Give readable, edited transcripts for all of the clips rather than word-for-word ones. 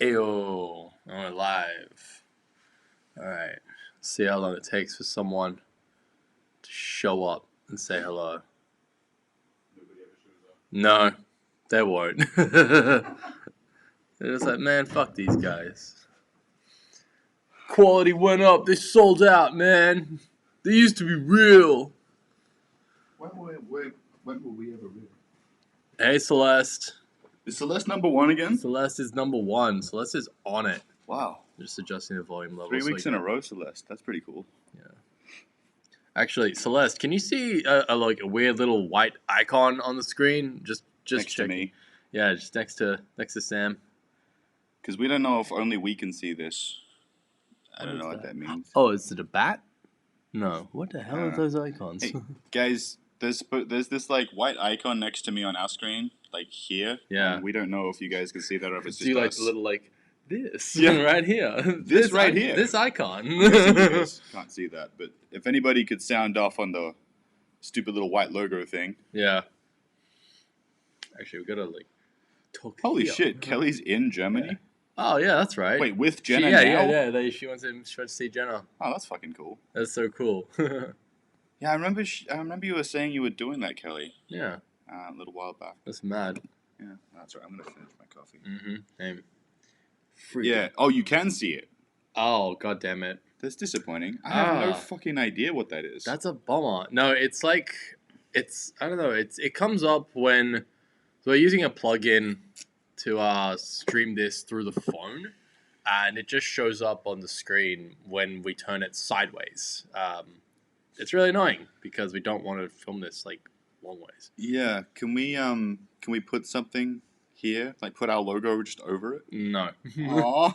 Ayo, I'm live. Alright. See how long it takes for someone to show up and say hello. Nobody ever shows up. No, they won't. They're just like, man, fuck these guys. Quality went up, they sold out, man. They used to be real. When will we ever read? Hey, Celeste. Is Celeste number one again? Celeste is number one. Celeste is on it. Wow. Just adjusting the volume level. 3 weeks in a row, Celeste. That's pretty cool. Actually, Celeste, can you see a weird little white icon on the screen? Just Next checking. to me. Yeah, just next to Sam. Because we don't know if only we can see this. I What don't is know what that means. Oh, is it a bat? No. What the hell are know. those icons? Hey, guys, there's this like white icon next to me on our screen, like here. Yeah. And we don't know if you guys can see that or if it's See, just like us. the little this Yeah. right here. This right here. This icon. I'm guessing you guys can't see that, but if anybody could sound off on the stupid little white logo thing. Yeah. Actually, we gotta talk. Holy here. shit, Kelly's in Germany? Yeah. Oh yeah, that's right. Wait, with Jenna yeah, now? Yeah. She wants to see Jenna. Oh, that's fucking cool. That's so cool. Yeah, I remember you were saying you were doing that, Kelly. Yeah. A little while back. That's mad. Yeah, that's right. I'm gonna finish my coffee. Mm-hmm. Yeah. Oh, you can see it. Oh, god damn it. That's disappointing. I have no fucking idea what that is. That's a bummer. No, it's I don't know. It comes up when so we're using a plugin to stream this through the phone, and it just shows up on the screen when we turn it sideways. It's really annoying because we don't want to film this long ways. Yeah. Can we put something here? Like put our logo just over it? No. Aww.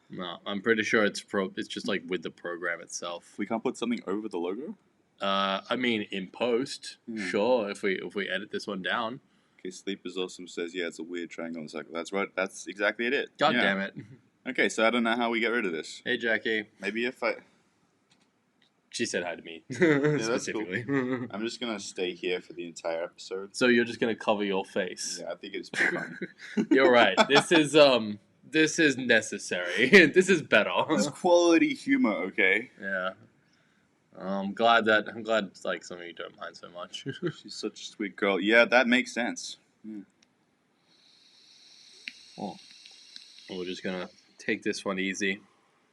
No, I'm pretty sure it's just with the program itself. We can't put something over the logo? I mean, in post, sure. If we edit this one down. Okay, Sleepers Awesome says, yeah, it's a weird triangle in the cycle. That's right. That's exactly it. God damn it. Okay, so I don't know how we get rid of this. Hey, Jackie. Maybe if I... She said hi to me, specifically. Cool. I'm just gonna stay here for the entire episode. So you're just gonna cover your face? Yeah, I think it's pretty funny. You're right. This is necessary. This is better. It's quality humor, okay? Yeah. I'm glad some of you don't mind so much. She's such a sweet girl. Yeah, that makes sense. Yeah. Oh. We're just gonna take this one easy,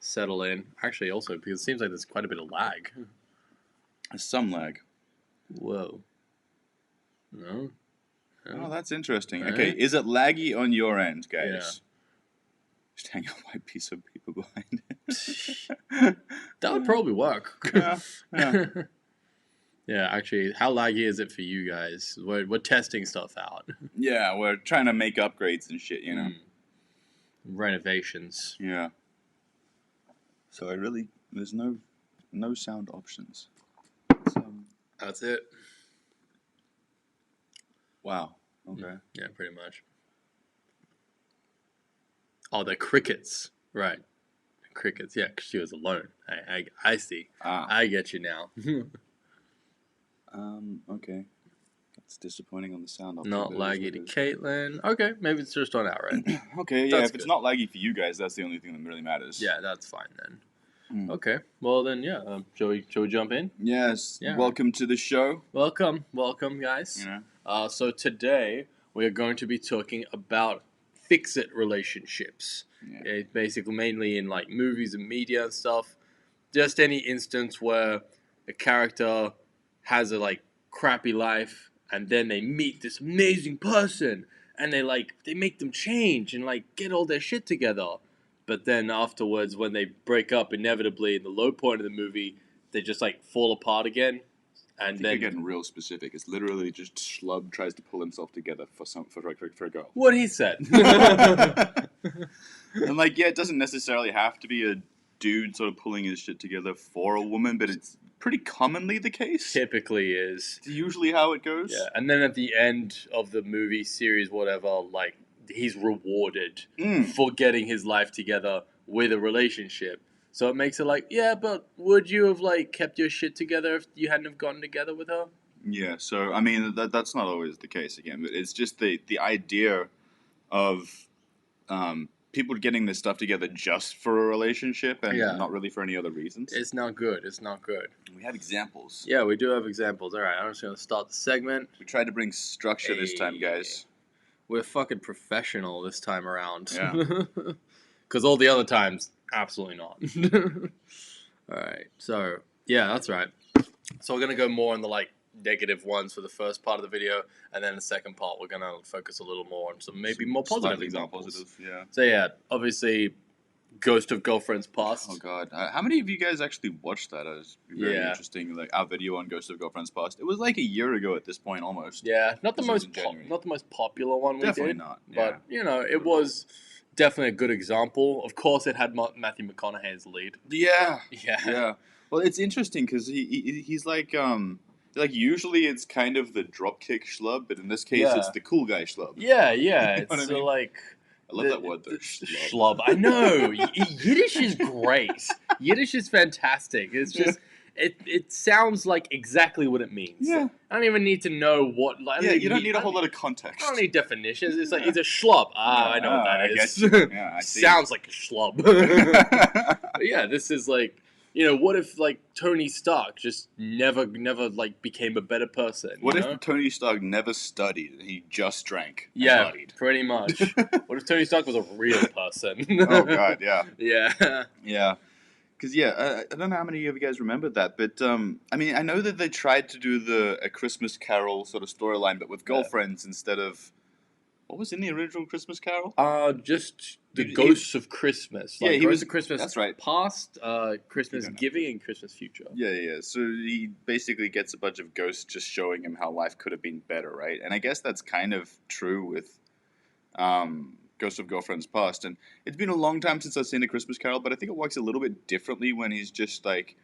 settle in. Actually, also because it seems like there's quite a bit of lag. There's some lag. Whoa. No. Oh, that's interesting. Okay, is it laggy on your end, guys? Yeah. Just hang a white piece of paper behind it. That would probably work. Yeah. Yeah, actually, how laggy is it for you guys? We're testing stuff out. Yeah, we're trying to make upgrades and shit, you know. Renovations. Yeah. So there's no sound options. That's it. Wow. Okay. Yeah, pretty much. Oh, the crickets. Right. Crickets. Yeah, because she was alone. I see. I get you now. Okay. That's disappointing on the sound option. Not laggy to Caitlin. Okay, maybe it's just on our end. Okay, yeah, if it's not laggy for you guys, that's the only thing that really matters. Yeah, that's fine then. Okay, well then, yeah. Shall we jump in? Yes. Yeah. Welcome to the show. Welcome, guys. You So today we are going to be talking about Fixit relationships. Yeah. Basically, mainly in movies and media and stuff. Just any instance where a character has a crappy life, and then they meet this amazing person, and they make them change and get all their shit together. But then afterwards, when they break up, inevitably in the low point of the movie, they just fall apart again. And then you're getting real specific. It's literally just Schlub tries to pull himself together for a girl. What he said. And yeah, it doesn't necessarily have to be a dude sort of pulling his shit together for a woman, but it's pretty commonly the case. Typically is. It's usually how it goes. Yeah, and then at the end of the movie, series, whatever, he's rewarded for getting his life together with a relationship. So it makes it yeah, but would you have kept your shit together if you hadn't have gotten together with her? Yeah, so I mean that's not always the case again, but it's just the idea of people getting this stuff together just for a relationship and Yeah. not really for any other reasons. It's not good. It's not good. We have examples. Yeah, we do have examples. All right, I'm just going to start the segment. We tried to bring structure this time, Hey. guys. We're fucking professional this time around. Yeah. Because all the other times, absolutely not. All right, so, yeah, that's right. So we're going to go more on the, like, negative ones for the first part of the video, and then the second part we're going to focus a little more on some maybe more positive Slightly more examples. positive, yeah. So, yeah, obviously, Ghost of Girlfriend's Past. Oh god, how many of you guys actually watched that? It was very interesting. Like our video on Ghost of Girlfriend's Past. It was like a year ago at this point, almost. Yeah, not the This was most in January. not the most popular one we Definitely did, not. Yeah. but you know it was definitely a good example. Of course, it had Matthew McConaughey as the lead. Yeah. Yeah, Yeah. Well, it's interesting because he's like usually it's kind of the dropkick schlub, but in this case Yeah. it's the cool guy schlub. yeah. You know It's what I mean? like I love that word though. schlub. I know Yiddish is great. Yiddish is fantastic. It's just. It sounds like exactly what it means. Yeah. I don't even need to know what. Like, Yeah, you don't need a whole lot of context. I don't need definitions. It's like it's a schlub. I know what that I is. get you. Yeah, I see. Sounds like a schlub. But yeah, this is like, you know, what if like Tony Stark just never like became a better person? What you if know? Tony Stark never studied and he just drank and Yeah, partied? pretty much. What if Tony Stark was a real person? Oh god, yeah. Yeah. Yeah. Because, I don't know how many of you guys remember that, but, I mean, I know that they tried to do a Christmas Carol sort of storyline, but with girlfriends instead of... What was in the original Christmas Carol? Just the He- Ghosts of Christmas. Yeah, Like, he Ghosts was- of Christmas that's right. Past, Christmas You don't know. Giving, and Christmas Future. Yeah. So he basically gets a bunch of ghosts just showing him how life could have been better, right? And I guess that's kind of true with Ghost of Girlfriend's Past. And it's been a long time since I've seen A Christmas Carol, but I think it works a little bit differently when he's just like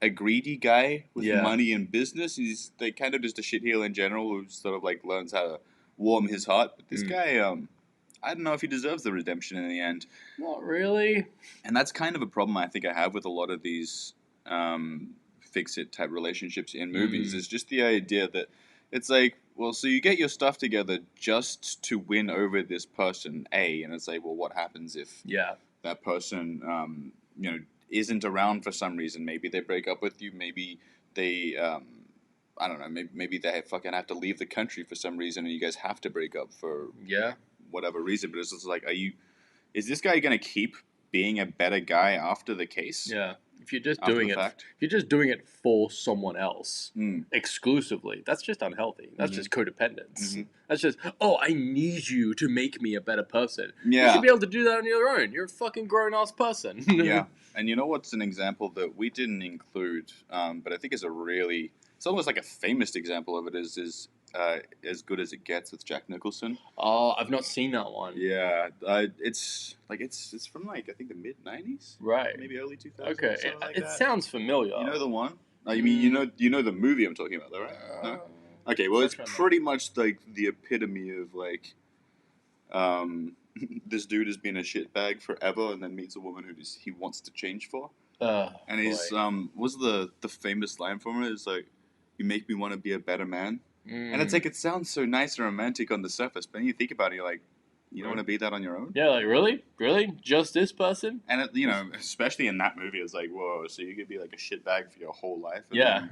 a greedy guy with money and business. He's like kind of just a shitheel in general who sort of like learns how to warm his heart. But this guy, I don't know if he deserves the redemption in the end. Not really. And that's kind of a problem I think I have with a lot of these fix-it type relationships in movies. Is just the idea that it's like, well, so you get your stuff together just to win over this person, A, and it's like, well, what happens if that person, isn't around for some reason? Maybe they break up with you. Maybe they, I don't know. Maybe they fucking have to leave the country for some reason, and you guys have to break up for whatever reason. But it's just like, is this guy gonna keep being a better guy after the case? Yeah. If you're just After doing the it, fact? if you're just doing it for someone else exclusively, that's just unhealthy. That's just codependence. That's just, I need you to make me a better person. Yeah. You should be able to do that on your own. You're a fucking grown ass person. Yeah. And you know what's an example that we didn't include, but I think is it's almost like a famous example of it is As Good as It Gets with Jack Nicholson. Oh, I've not seen that one. Yeah, it's from like I think the mid '90s, Right. maybe early 2000s. Okay. something like It that. sounds familiar. You know the one? You mean you know the movie I'm talking about, though, right? No? Okay, well it's pretty much like the epitome of like, this dude has been a shitbag forever, and then meets a woman who he wants to change for. And he's what's the famous line from it? Is like, "You make me want to be a better man." And it's like, it sounds so nice and romantic on the surface, but then you think about it, you're like, you don't want to be that on your own? Yeah, like, really? Just this person? And, especially in that movie, it's like, whoa, so you could be like a shitbag for your whole life? And Yeah.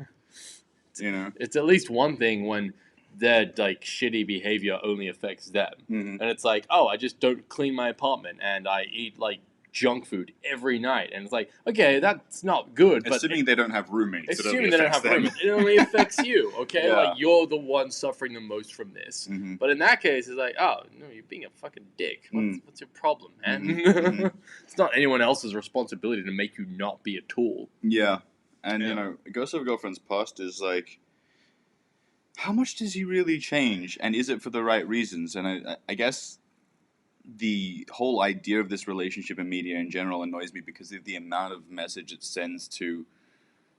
then, It's at least one thing when their, like, shitty behavior only affects them. And it's like, I just don't clean my apartment, and I eat, like, junk food every night. And it's like, okay, that's not good. Assuming they don't have roommates. Assuming they don't have roommates. It only affects you, okay? Yeah. Like, you're the one suffering the most from this. But in that case, it's like, no, you're being a fucking dick. What's your problem, man? It's not anyone else's responsibility to make you not be a tool. Yeah. And, Ghost of Girlfriend's Past is like, how much does he really change? And is it for the right reasons? And I guess the whole idea of this relationship in media in general annoys me because of the amount of message it sends to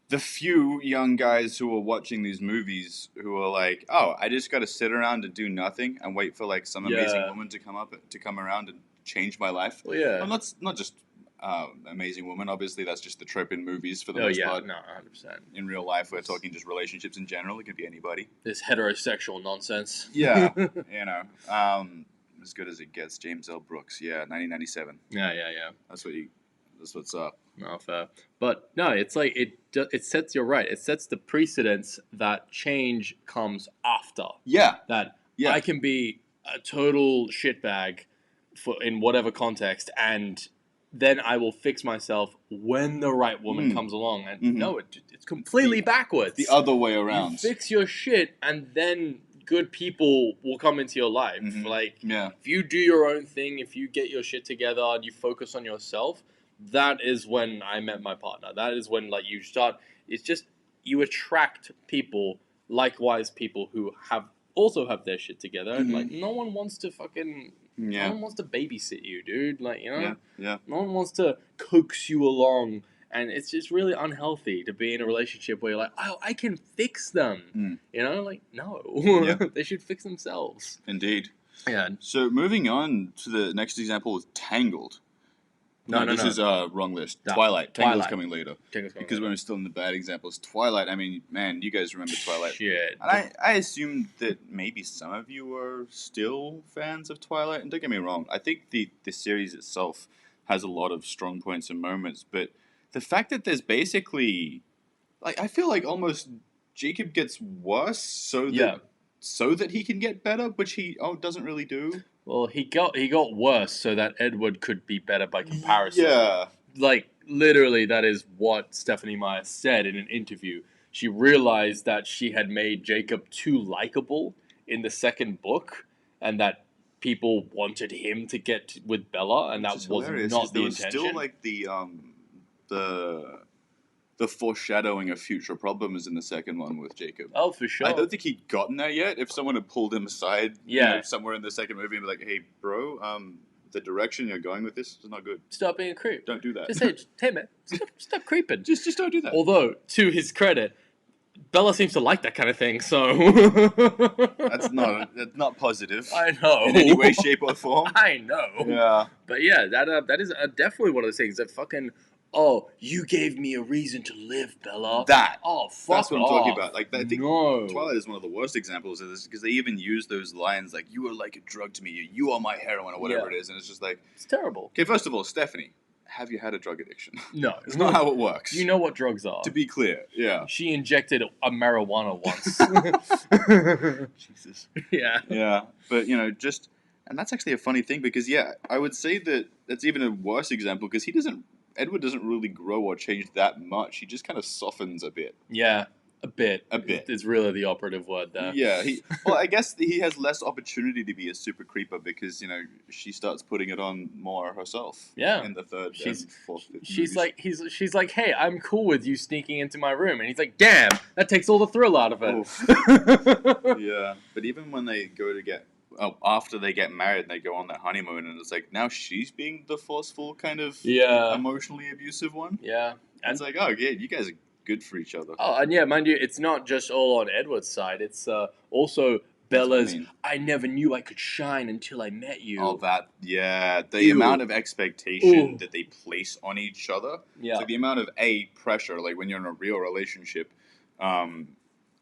the few young guys who are watching these movies who are like, I just got to sit around and do nothing and wait for like some amazing woman to come around and change my life. Well, yeah. Well, not just amazing woman. Obviously, that's just the trope in movies for the most part. No, 100%. In real life, we're talking just relationships in general. It could be anybody. This heterosexual nonsense. Yeah, As Good as It Gets, James L. Brooks. Yeah, 1997. Yeah. That's what's up. No, fair. But no, it's like it sets. You're right. It sets the precedence that change comes after. Yeah. That Yeah. I can be a total shitbag in whatever context, and then I will fix myself when the right woman comes along. And no, it's completely backwards. The other way around. You fix your shit, and then good people will come into your life. Like, if you do your own thing, if you get your shit together and you focus on yourself, that is when I met my partner. That is when, like, you start. It's just you attract people, likewise people who also have their shit together. And like, no one wants to fucking. No one wants to babysit you, dude. Like, you know. Yeah. No one wants to coax you along. And it's just really unhealthy to be in a relationship where you're like, oh, I can fix them. You know, like, no. They should fix themselves. Indeed. Yeah. So moving on to the next example is Tangled. This is wrong list. No. Twilight. Tangled's coming later. Because we're still in the bad examples. Twilight, I mean, man, you guys remember Twilight. Shit. And I assume that maybe some of you are still fans of Twilight. And don't get me wrong, I think the series itself has a lot of strong points and moments, but the fact that there's basically, like, I feel like almost Jacob gets worse so that he can get better, which he doesn't really do. Well, he got worse so that Edward could be better by comparison. Yeah. Like, literally, that is what Stephanie Meyer said in an interview. She realized that she had made Jacob too likable in the second book, and that people wanted him to get with Bella, and that was not the intention. There was still, like, the foreshadowing of future problems in the second one with Jacob. Oh, for sure. I don't think he'd gotten there yet. If someone had pulled him aside somewhere in the second movie and be like, hey, bro, the direction you're going with this is not good. Stop being a creep. Don't do that. Just say, hey, man, stop creeping. Just don't do that. Although, to his credit, Bella seems to like that kind of thing, so... That's not positive. I know. In any way, shape, or form. I know. Yeah. But yeah, that is definitely one of those things that fucking... Oh, you gave me a reason to live, Bella. Oh, fuck That's what I'm talking about. Like, I think no. Twilight is one of the worst examples of this because they even use those lines like, you are like a drug to me, you are my heroin, or whatever it is, and it's just like... It's terrible. Okay, first of all, Stephanie, have you had a drug addiction? No. It's not how it works. You know what drugs are. To be clear, yeah. She injected a marijuana once. Jesus. Yeah. Yeah, but, you know, just... And that's actually a funny thing because, yeah, I would say that that's even a worse example because Edward doesn't really grow or change that much. He just kind of softens a bit. Yeah, a bit. A bit. Is really the operative word there. Yeah. Well, I guess he has less opportunity to be a super creeper because, you know, she starts putting it on more herself. Yeah. In the third and fourth she's movies. She's like, hey, I'm cool with you sneaking into my room. And he's like, damn, that takes all the thrill out of it. Yeah. But even when they go to after they get married and they go on their honeymoon and it's like now she's being the forceful kind of emotionally abusive one. Yeah. And it's like, oh yeah, you guys are good for each other. Oh, and yeah, mind you, it's not just all on Edward's side. It's also Bella's, I never knew I could shine until I met you. Oh, the amount of expectation that they place on each other. Yeah. So the amount of pressure, like when you're in a real relationship,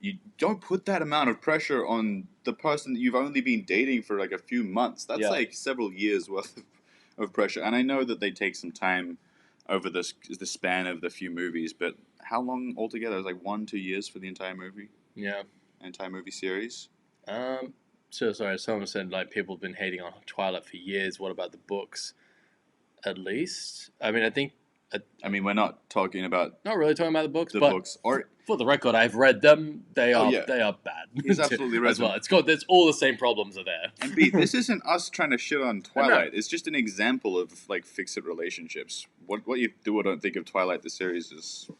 you don't put that amount of pressure on the person that you've only been dating for like a few months. That's like several years worth of pressure. And I know that they take some time over the span of the few movies, but how long altogether? It was like 1-2 years for the entire movie? Yeah. Entire movie series? So sorry, someone said like people have been hating on Twilight for years. What about the books? At least? I mean, I think... we're not talking about... Not really talking about the books, but... books. Or, for the record, I've read them. They are bad. He's absolutely read as well. There's all the same problems are there. And B, this isn't us trying to shit on Twilight. It's just an example of, like, Fixit Relationships. What you do or don't think of Twilight, the series, is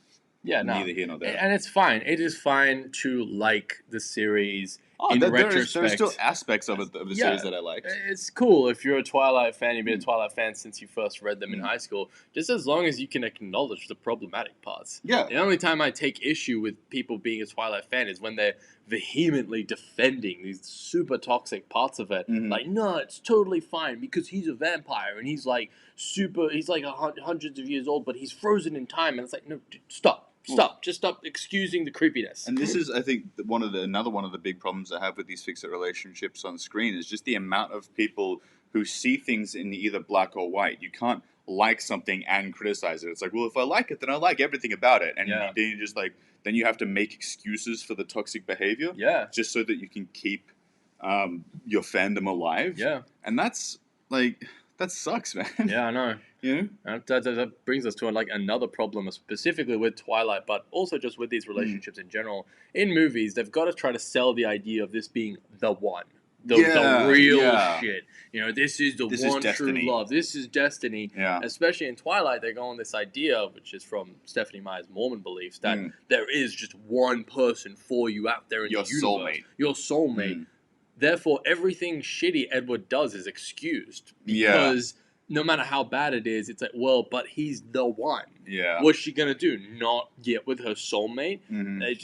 neither here nor there. And it's fine. It is fine to like the series in retrospect. There are still aspects of the series that I like. It's cool if you're a Twilight fan, you've been a Twilight fan since you first read them in high school, just as long as you can acknowledge the problematic parts. Yeah. The only time I take issue with people being a Twilight fan is when they're vehemently defending these super toxic parts of it. Like, no, it's totally fine because he's a vampire and he's like hundreds of years old, but he's frozen in time. And it's like, no, dude, stop. Stop. Just stop excusing the creepiness. And this is, I think, another one of the big problems I have with these fixed relationships on screen is just the amount of people who see things in either black or white. You can't like something and criticize it. It's like, well, if I like it, then I like everything about it. And then you just then you have to make excuses for the toxic behavior. Yeah. Just so that you can keep your fandom alive. Yeah. And that's that sucks, man. Yeah, I know. You know? That brings us to another problem, specifically with Twilight, but also just with these relationships in general. In movies, they've got to try to sell the idea of this being the one. The real shit. You know, this is the one true love. This is destiny. Yeah. Especially in Twilight, they go on this idea, which is from Stephanie Meyer's Mormon beliefs, that there is just one person for you out there in the universe. Soulmate. Your soulmate. Therefore, everything shitty Edward does is excused. Because no matter how bad it is, it's like, well, but he's the one. Yeah. What's she going to do? Not get with her soulmate?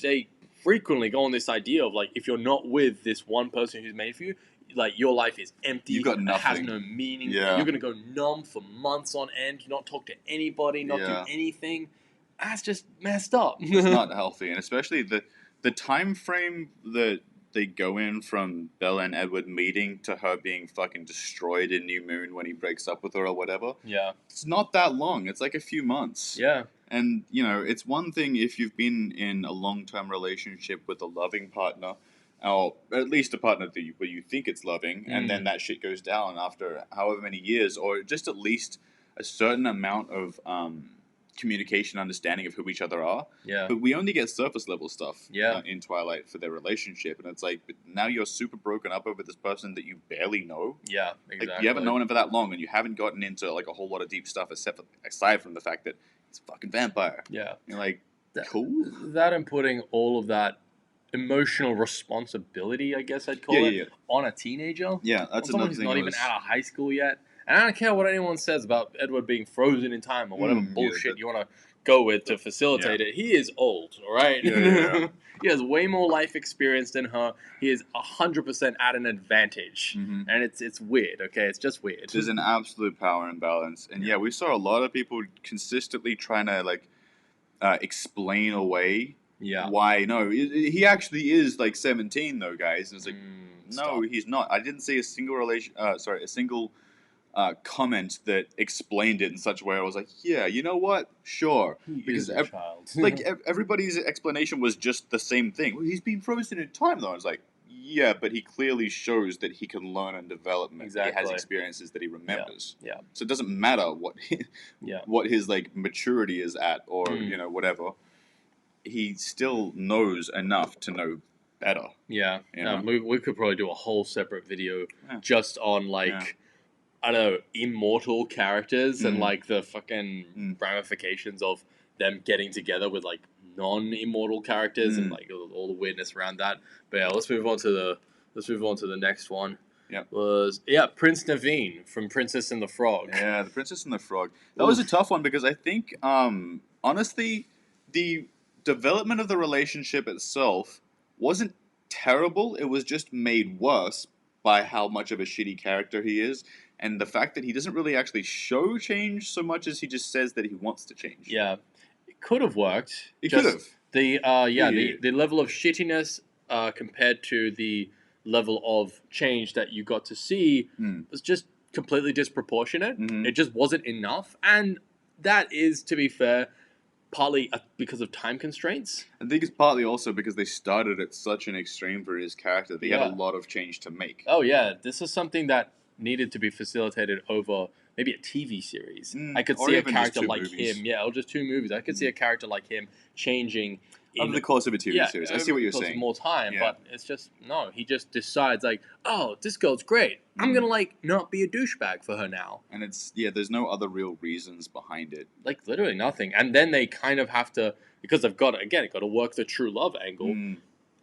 They frequently go on this idea of, like, if you're not with this one person who's made for you, like, your life is empty. You've got nothing. It has no meaning. Yeah. You're going to go numb for months on end, not talk to anybody, not do anything. That's just messed up. It's not healthy. And especially the time frame that they go in from Bella and Edward meeting to her being fucking destroyed in New Moon when he breaks up with her or whatever. Yeah. It's not that long. It's like a few months. Yeah. And, you know, it's one thing if you've been in a long-term relationship with a loving partner, or at least a partner where you think it's loving, and then that shit goes down after however many years, or just at least a certain amount of communication, understanding of who each other are. Yeah. But we only get surface level stuff in Twilight for their relationship, and it's like, but now you're super broken up over this person that you barely know. Yeah, exactly. Like, you haven't known him for that long, and you haven't gotten into like a whole lot of deep stuff aside from the fact that it's a fucking vampire. Yeah. You're like, cool. That and putting all of that emotional responsibility, I guess I'd call it, on a teenager. Yeah, that's someone who's not even out of high school yet. And I don't care what anyone says about Edward being frozen in time or whatever bullshit you want to go with to facilitate it. He is old, all right? Yeah. He has way more life experience than her. He is 100% at an advantage. And it's weird, okay? It's just weird. There's an absolute power imbalance. And we saw a lot of people consistently trying to, like, explain away why. No, he actually is, like, 17, though, guys. And it's like, no, he's not. I didn't see a single comment that explained it in such a way I was like, yeah, you know what? Sure. Because a child. Like, everybody's explanation was just the same thing. Well, he's been frozen in time, though. I was like, yeah, but he clearly shows that he can learn and develop. Exactly. He has experiences that he remembers. Yeah. So it doesn't matter what his, like, maturity is at or, you know, whatever. He still knows enough to know better. Yeah. We could probably do a whole separate video just on, like... I don't know, immortal characters and, like, the fucking ramifications of them getting together with, like, non-immortal characters and, like, all the weirdness around that. But yeah, let's move on to the next one. Prince Naveen from Princess and the Frog. Yeah, the Princess and the Frog. That was a tough one because I think, honestly, the development of the relationship itself wasn't terrible. It was just made worse by how much of a shitty character he is. And the fact that he doesn't really actually show change so much as he just says that he wants to change. Yeah. It could have worked. It could have. The level of shittiness compared to the level of change that you got to see was just completely disproportionate. It just wasn't enough. And that is, to be fair, partly because of time constraints. I think it's partly also because they started at such an extreme for his character. They had a lot of change to make. Oh, yeah. This is something that needed to be facilitated over maybe a TV series. I could see a character like him. Yeah, or just 2 movies. I could see a character like him changing over the course of a TV series. I see what you're saying. More time, but it's just, no. He just decides, like, oh, this girl's great. I'm going to, like, not be a douchebag for her now. And it's, there's no other real reasons behind it. Like, literally nothing. And then they kind of have to, because they've got to work the true love angle.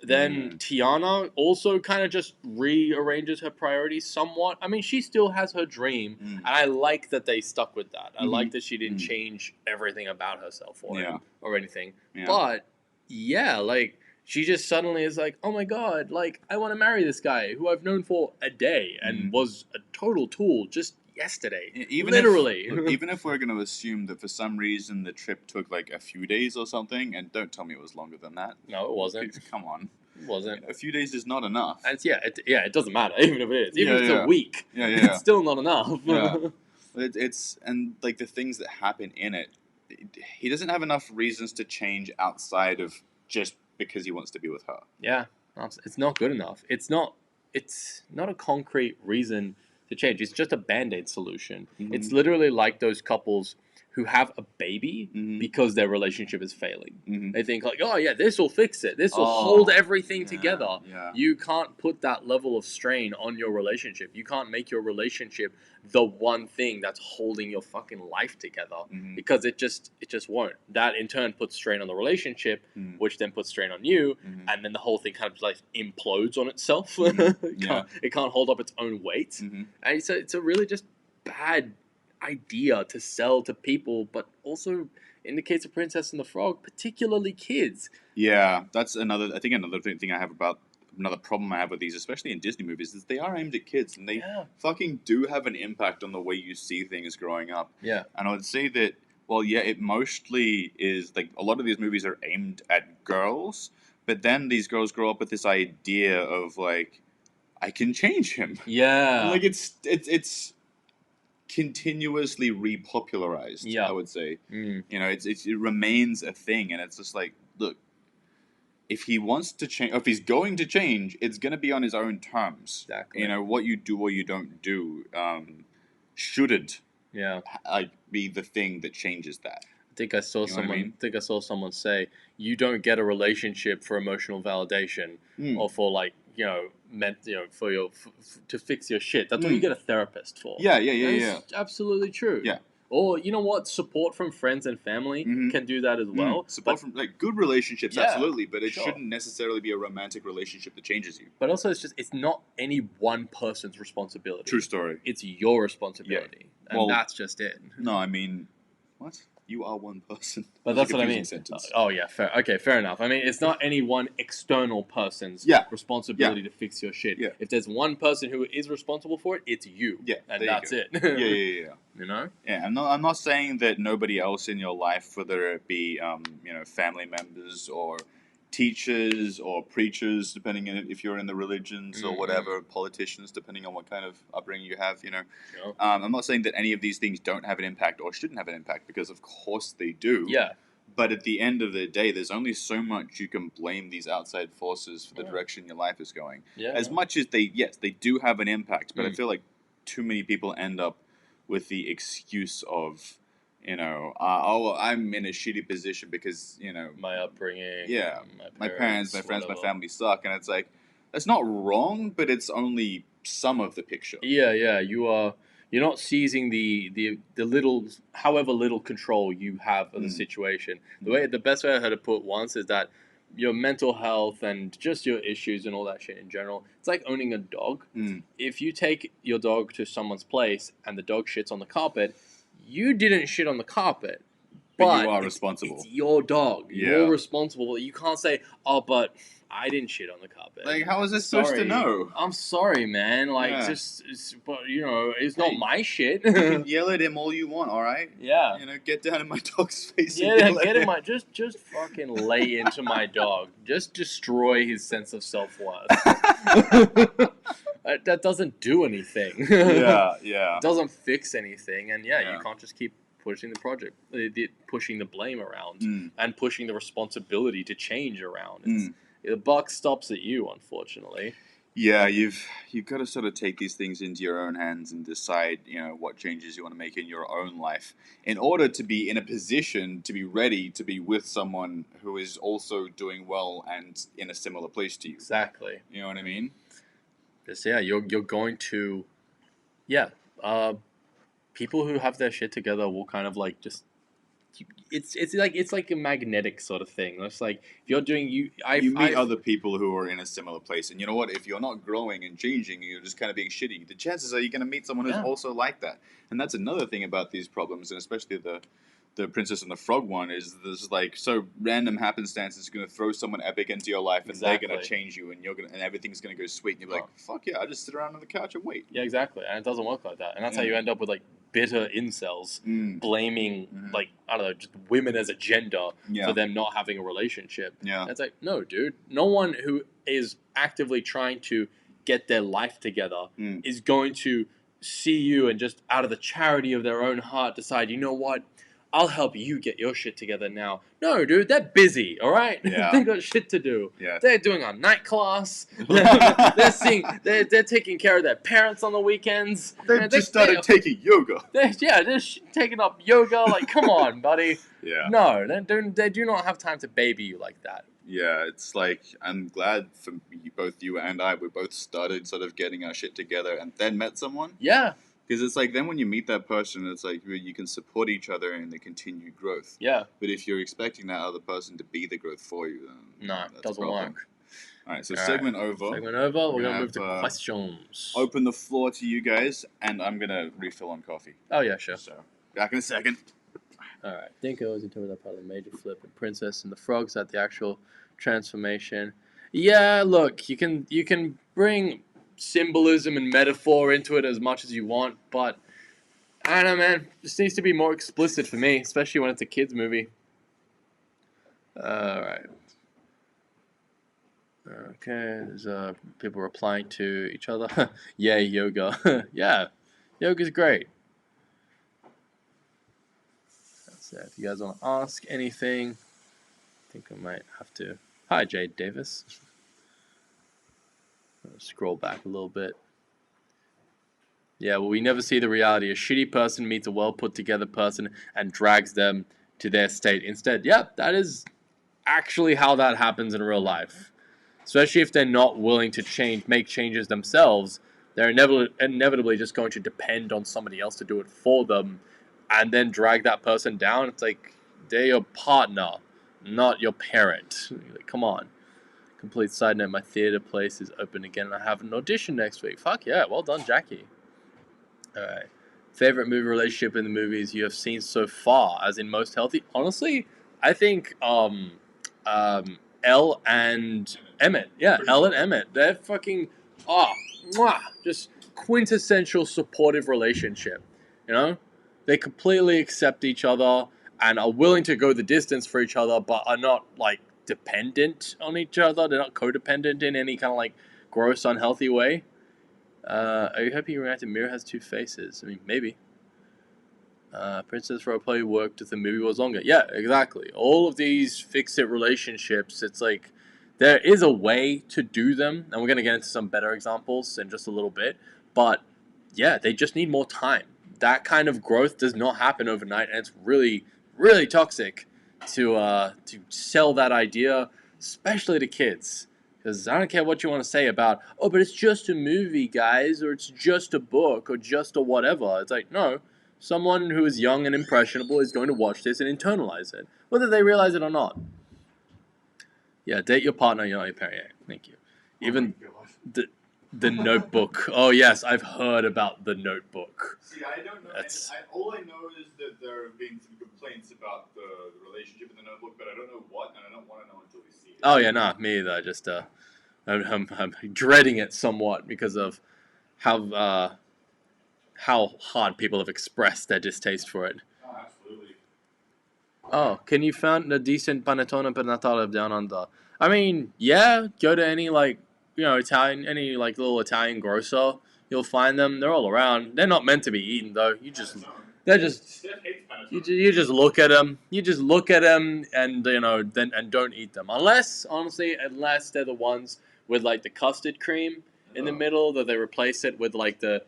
Then Tiana also kind of just rearranges her priorities somewhat. I mean, she still has her dream, and I like that they stuck with that. I like that she didn't change everything about herself for him or anything. But, like, she just suddenly is like, oh my god, like, I want to marry this guy who I've known for a day and was a total tool just yesterday. Even Literally. Look, even if we're going to assume that for some reason the trip took like a few days or something, and don't tell me it was longer than that. No, it wasn't. Come on. It wasn't. A few days is not enough. And it doesn't matter, even if it is. Even if it's a week. It's still not enough. It's and like the things that happen in it, he doesn't have enough reasons to change outside of just because he wants to be with her. Yeah, it's not good enough. It's not a concrete reason to change. It's just a band-aid solution. Mm-hmm. It's literally like those couples who have a baby Mm-hmm. because their relationship is failing. Mm-hmm. They think like, oh yeah, this will fix it. This will hold everything together. Yeah. You can't put that level of strain on your relationship. You can't make your relationship the one thing that's holding your fucking life together, Mm-hmm. because it just won't. That in turn puts strain on the relationship, Mm-hmm. which then puts strain on you, Mm-hmm. and then the whole thing kind of like implodes on itself. Mm-hmm. It can't hold up its own weight. Mm-hmm. And it's a really just bad idea to sell to people, but also in the case of Princess and the Frog, particularly kids. Yeah, that's another thing I have about another problem I have with these, especially in Disney movies, is they are aimed at kids, and they fucking do have an impact on the way you see things growing up. Yeah. And I would say that, well, yeah, it mostly is like a lot of these movies are aimed at girls, but then these girls grow up with this idea of like, I can change him. Yeah. And like it's continuously repopularized. Yeah. I would say. Mm. You know, it remains a thing, and it's just like, look, if he wants to change, or if he's going to change, it's going to be on his own terms. Exactly. You know, what you do or you don't do shouldn't be the thing that changes that. I think I saw someone say, you don't get a relationship for emotional validation or for like, to fix your shit. That's what you get a therapist for. Yeah. It's absolutely true. Yeah. Or, you know what? Support from friends and family can do that as well. Support from, like, good relationships, absolutely, but it shouldn't necessarily be a romantic relationship that changes you. But also, it's not any one person's responsibility. True story. It's your responsibility. Yeah. And that's just it. No, I mean, what? You are one person. But that's what I mean. Oh, yeah, fair. Okay, fair enough. I mean, it's not any one external person's responsibility to fix your shit. Yeah. If there's one person who is responsible for it, it's you. Yeah, and that's it. Yeah. You know? Yeah, I'm not saying that nobody else in your life, whether it be family members or teachers or preachers, depending on if you're in the religions or whatever, politicians, depending on what kind of upbringing you have, I'm not saying that any of these things don't have an impact or shouldn't have an impact, because of course they do. Yeah. But at the end of the day, there's only so much you can blame these outside forces for the direction your life is going. Yeah. As much as they do have an impact, but I feel like too many people end up with the excuse of, I'm in a shitty position because, my upbringing. Yeah. My parents, my friends, my family suck. And it's like, that's not wrong, but it's only some of the picture. Yeah. You're not seizing the little, however little control you have of the situation. The best way I heard it put once is that your mental health and just your issues and all that shit in general, it's like owning a dog. If you take your dog to someone's place and the dog shits on the carpet, you didn't shit on the carpet, but you are responsible. It's your dog. Yeah. You're responsible. You can't say, oh, but I didn't shit on the carpet. Like, how is it supposed to know? I'm sorry, man. Like, but it's not my shit. You can yell at him all you want, all right? Yeah. Get down in my dog's face. Yeah, get in my just fucking lay into my dog. Just destroy his sense of self-worth. That doesn't do anything. Yeah. It doesn't fix anything, and you can't just keep pushing pushing the blame around and pushing the responsibility to change around. The buck stops at you, unfortunately. Yeah, you've got to sort of take these things into your own hands and decide, what changes you want to make in your own life in order to be in a position to be ready to be with someone who is also doing well and in a similar place to you. Exactly. You know what I mean? Just, you're going to, people who have their shit together will kind of like just it's like a magnetic sort of thing. It's like if you're doing you meet other people who are in a similar place, and you know what? If you're not growing and changing, you're just kind of being shitty. The chances are you're going to meet someone who's also like that. And that's another thing about these problems, and especially the Princess and the Frog one, is there's like so random happenstance is going to throw someone epic into your life, and they're going to change you, and and everything's going to go sweet, and you're like, fuck yeah, I just sit around on the couch and wait. Yeah, exactly, and it doesn't work like that, and that's how you end up with like bitter incels blaming like I don't know, just women as a gender for them not having a relationship. Yeah, and it's like, no, dude, no one who is actively trying to get their life together is going to see you and just out of the charity of their own heart decide, you know what, I'll help you get your shit together now. No, dude, they're busy, all right? Yeah. They got shit to do. Yeah. They're doing a night class. They're taking care of their parents on the weekends. They've just started taking yoga. They're taking up yoga. Like, come on, buddy. Yeah. No, they do not have time to baby you like that. Yeah, it's like, I'm glad for both you and I, we both started sort of getting our shit together and then met someone. Yeah. Because it's like, then when you meet that person, it's like you can support each other in the continued growth. Yeah. But if you're expecting that other person to be the growth for you, then no, it doesn't work. All right, so segment over. Segment over. We're going to move to questions. Open the floor to you guys, and I'm going to refill on coffee. Oh, yeah, sure. So, back in a second. All right. Dinko was into that part of the major flip, and Princess and the Frogs at the actual transformation. Yeah, look, you can bring symbolism and metaphor into it as much as you want, but I don't know, man. This needs to be more explicit for me, especially when it's a kids movie. All right. Okay, there's people replying to each other. Yay, yoga. Yeah, yoga's great. That's it. If you guys want to ask anything, I think I might have to. Hi, Jade Davis. Scroll back a little bit. Yeah, well, we never see the reality. A shitty person meets a well put together person and drags them to their state instead. Yep, that is actually how that happens in real life. Especially if they're not willing to make changes themselves, they're inevitably just going to depend on somebody else to do it for them and then drag that person down. It's like, they're your partner, not your parent. Like, come on. Complete side note, my theater place is open again and I have an audition next week. Fuck yeah, well done, Jackie. Alright. Favorite movie relationship in the movies you have seen so far, as in most healthy? Honestly, I think Elle and Emmett. Yeah, Elle and Emmett. They're fucking, just quintessential supportive relationship. You know? They completely accept each other and are willing to go the distance for each other, but are not, like, dependent on each other. They're not codependent in any kind of, like, gross, unhealthy way. Are you happy you reacted Mirror has two faces? I mean, maybe. Princess Roleplay worked if the movie was longer. Yeah, exactly. All of these fix-it relationships, it's like, there is a way to do them, and we're going to get into some better examples in just a little bit, but, yeah, they just need more time. That kind of growth does not happen overnight, and it's really, really toxic to sell that idea, especially to kids. Because I don't care what you want to say about, oh, but it's just a movie, guys, or it's just a book, or just a whatever. It's like, no, someone who is young and impressionable is going to watch this and internalize it, whether they realize it or not. Yeah, date your partner, you're not your parent. Yeah, thank you. Even the Notebook. Oh, yes, I've heard about the Notebook. See, I don't know. All I know is that there have been some complaints about the relationship in the Notebook, but I don't know what, and I don't want to know until we see it. Oh, yeah, no, me either. I just, I'm dreading it somewhat because of how hard people have expressed their distaste for it. Oh, absolutely. Oh, can you find a decent panettone per Natale down under? I mean, yeah, go to any, like, you know, any like little Italian grocer, you'll find them. They're all around. They're not meant to be eaten though. You just look at them. You just look at them, and you know, and don't eat them. Unless they're the ones with like the custard cream in the middle, that they replace it with like the